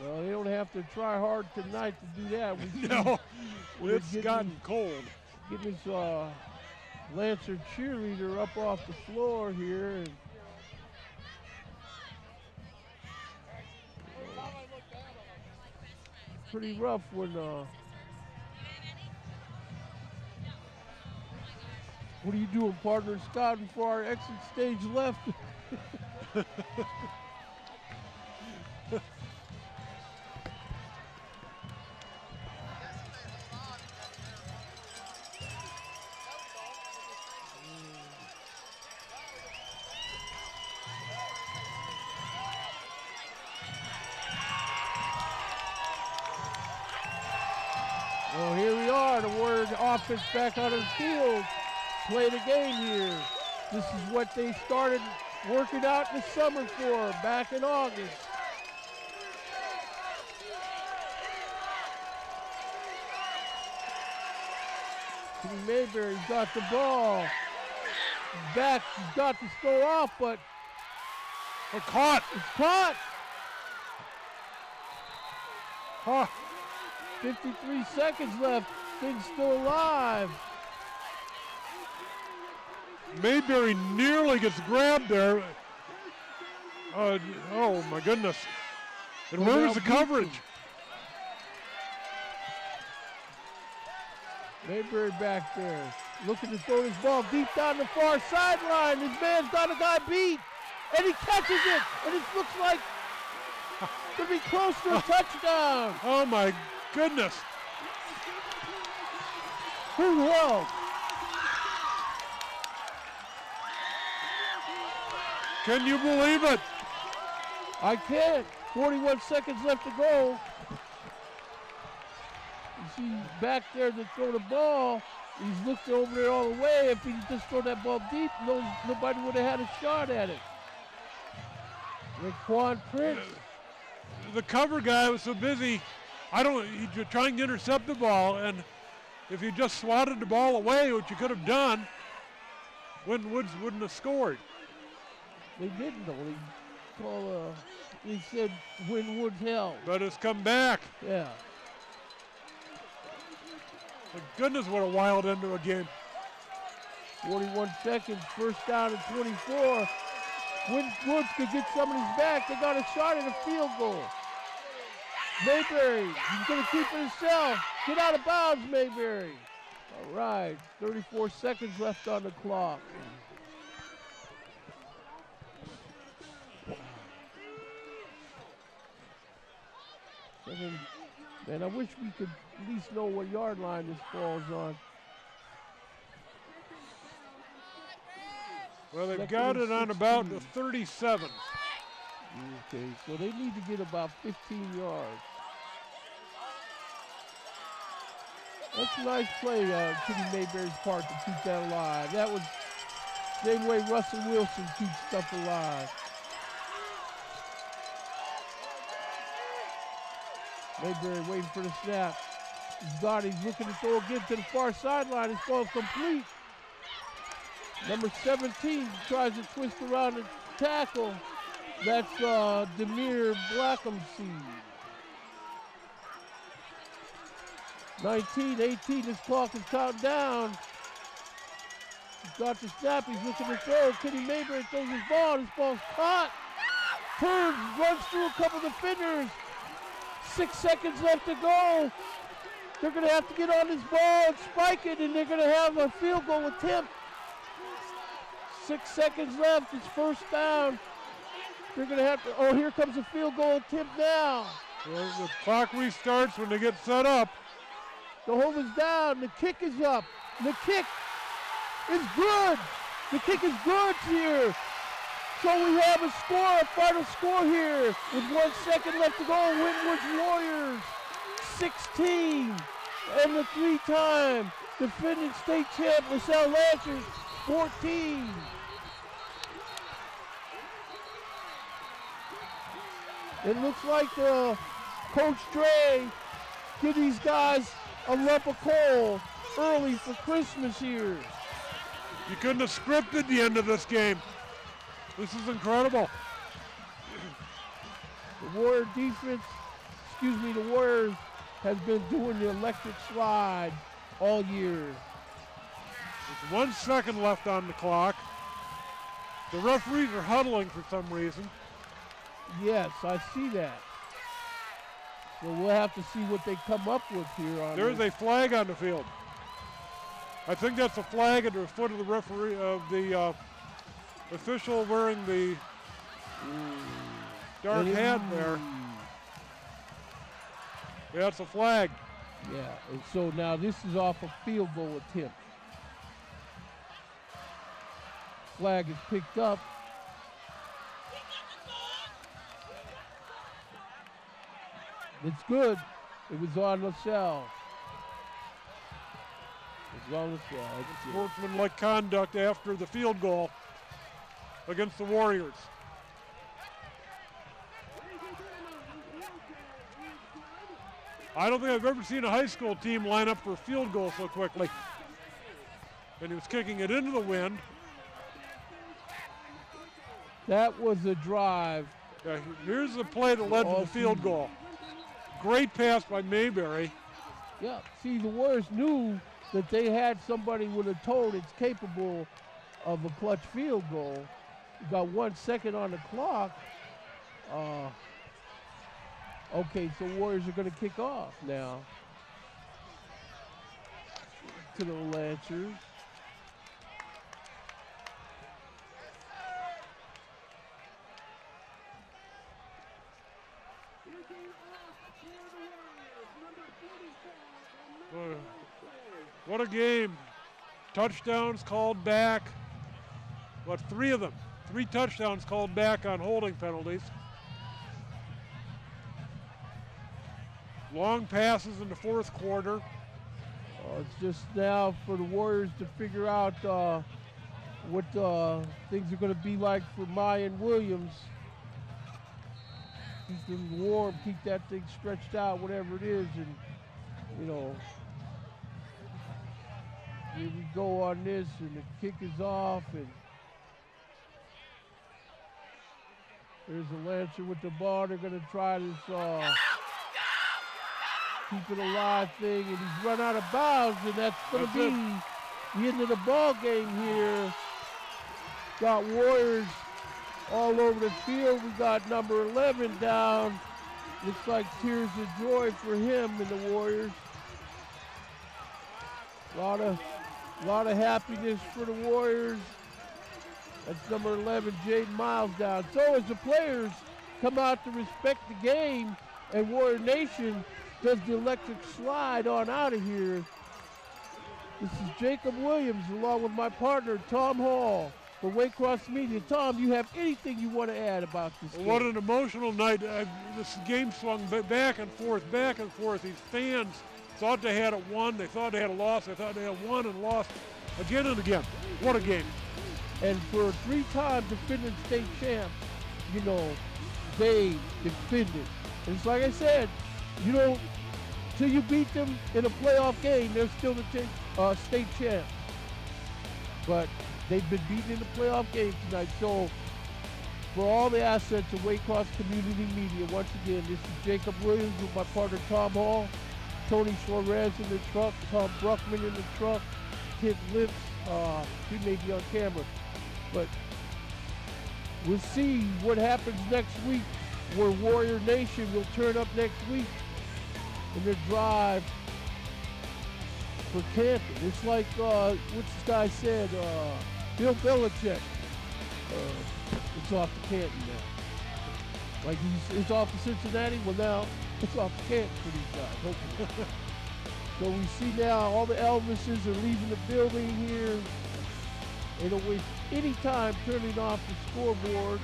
Well, they don't have to try hard tonight to do that. No, it's gotten cold. Getting this Lancer cheerleader up off the floor here. And pretty rough when what are you doing, partner? Scouting for our exit stage left. Well, here we are, the Warriors offense back on the field. Play the game here. This is what they started working out in the summer for back in August. Kenny Mayberry's got the ball. Back, he's got to throw off, but it's caught. It's caught. Huh. 53 seconds left. Thing's still alive. Mayberry nearly gets grabbed there. Oh my goodness. And where's the coverage? Mayberry back there, looking to throw this ball deep down the far sideline. His man's got a guy beat, and he catches it, and it looks like could be close to a touchdown. Oh my goodness. Who held? Can you believe it? I can't. 41 seconds left to go. You see back there to throw the ball. He's looked over there all the way. If he just throw that ball deep, nobody would have had a shot at it. Raquan Prince. The cover guy was so busy. He's trying to intercept the ball, and if you just swatted the ball away, which you could have done, Winton Woods wouldn't have scored. They didn't though. He said Winton Woods held. But it's come back. Yeah. My goodness, what a wild end to a game. 41 seconds, first down and 24. Winton Woods could get some of his back. They got a shot at a field goal. Mayberry, he's going to keep it himself. Get out of bounds, Mayberry. All right, 34 seconds left on the clock. Man, I wish we could at least know what yard line this falls on. Well, they've got it on about the 37. Okay, so they need to get about 15 yards. That's a nice play, Kitty Mayberry's part to keep that alive. That was the same way Russell Wilson keeps stuff alive. Mayberry waiting for the snap. He's got it. He's looking to throw again to the far sideline. His ball's complete. Number 17 tries to twist around the tackle. That's Demir Blackhamseed. 19, 18, this clock is counting down. He's got the snap, he's looking to throw. Kenny Mayberry throws his ball's caught. Turns, runs through a couple defenders. 6 seconds left to go. They're gonna have to get on this ball and spike it, and they're gonna have a field goal attempt. 6 seconds left, it's first down. They're gonna have to, here comes a field goal attempt now. Well, the clock restarts when they get set up. The hold is down, the kick is up. The kick is good. The kick is good here. So we have a score, a final score here with 1 second left to go. Winton Woods Warriors 16, and the three-time defending state champ LaSalle Lancers 14. It looks like Coach Dre give these guys a lump of coal early for Christmas here. You couldn't have scripted the end of this game. This is incredible. The Warrior defense, the Warriors has been doing the electric slide all year. There's 1 second left on the clock. The referees are huddling for some reason. Yes, I see that. So we'll have to see what they come up with here. There's a flag on the field. I think that's a flag at the foot of the referee, of the official wearing the dark hat there. Yeah, it's a flag. Yeah, and so now this is off a field goal attempt. Flag is picked up. It's good. It was on LaSalle. It was on LaSalle. Sportsmanlike conduct after the field goal against the Warriors. I don't think I've ever seen a high school team line up for a field goal so quickly. And he was kicking it into the wind. That was a drive. Yeah, here's the play that led to the field goal. Great pass by Mayberry. Yeah, see, the Warriors knew that they had somebody with a toe that's capable of a clutch field goal. You got 1 second on the clock. Okay, so Warriors are going to kick off now to the Lancers. What a game. Touchdowns called back. What, 3 of them? 3 touchdowns called back on holding penalties. Long passes in the fourth quarter. It's just now for the Warriors to figure out what things are going to be like for Mayan Williams. Keep them warm, keep that thing stretched out, whatever it is, and, you know, here we go on this, and the kick is off, and there's a Lancer with the ball. They're going to try this keep it alive thing, and he's run out of bounds, and that's going to be the end of the ball game here. Got Warriors all over the field. We got number 11 down. Looks like tears of joy for him and the Warriors. A lot of happiness for the Warriors. That's number 11, Jaden Miles down. So as the players come out to respect the game, and Warrior Nation does the electric slide on out of here. This is Jacob Williams along with my partner, Tom Hall, for Waycross Media. Tom, you have anything you want to add about this game? What an emotional night. This game swung back and forth, back and forth. These fans thought they had it won. They thought they had a loss. They thought they had won and lost again and again. What a game. And for 3-time defending state champs, you know, they defended. And it's like I said, you know, till you beat them in a playoff game, they're still the state champs. But they've been beaten in the playoff game tonight. So for all the assets of Waycross Community Media, once again, this is Jacob Williams with my partner Tom Hall, Tony Suarez in the truck, Tom Bruckman in the truck, Kid Lips, he may be on camera. But we'll see what happens next week, where Warrior Nation will turn up next week in their drive for Canton. It's like, what's this guy said, Bill Belichick. It's off to Canton now. Like it's off to Cincinnati, well now it's off to Canton for these guys, hopefully. So we see now all the Elvises are leaving the building here. They don't waste any time turning off the scoreboard.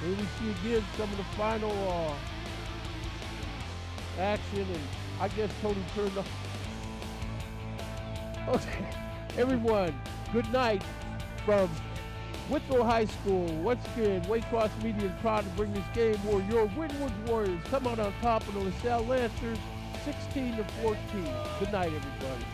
Here we see again some of the final action, and I guess Tony turned off. Okay, everyone, good night from Winton High School. Once again, Waycross Media is proud to bring this game where your Winwood Warriors come out on top of the LaSalle Lancers, 16-14. Good night, everybody.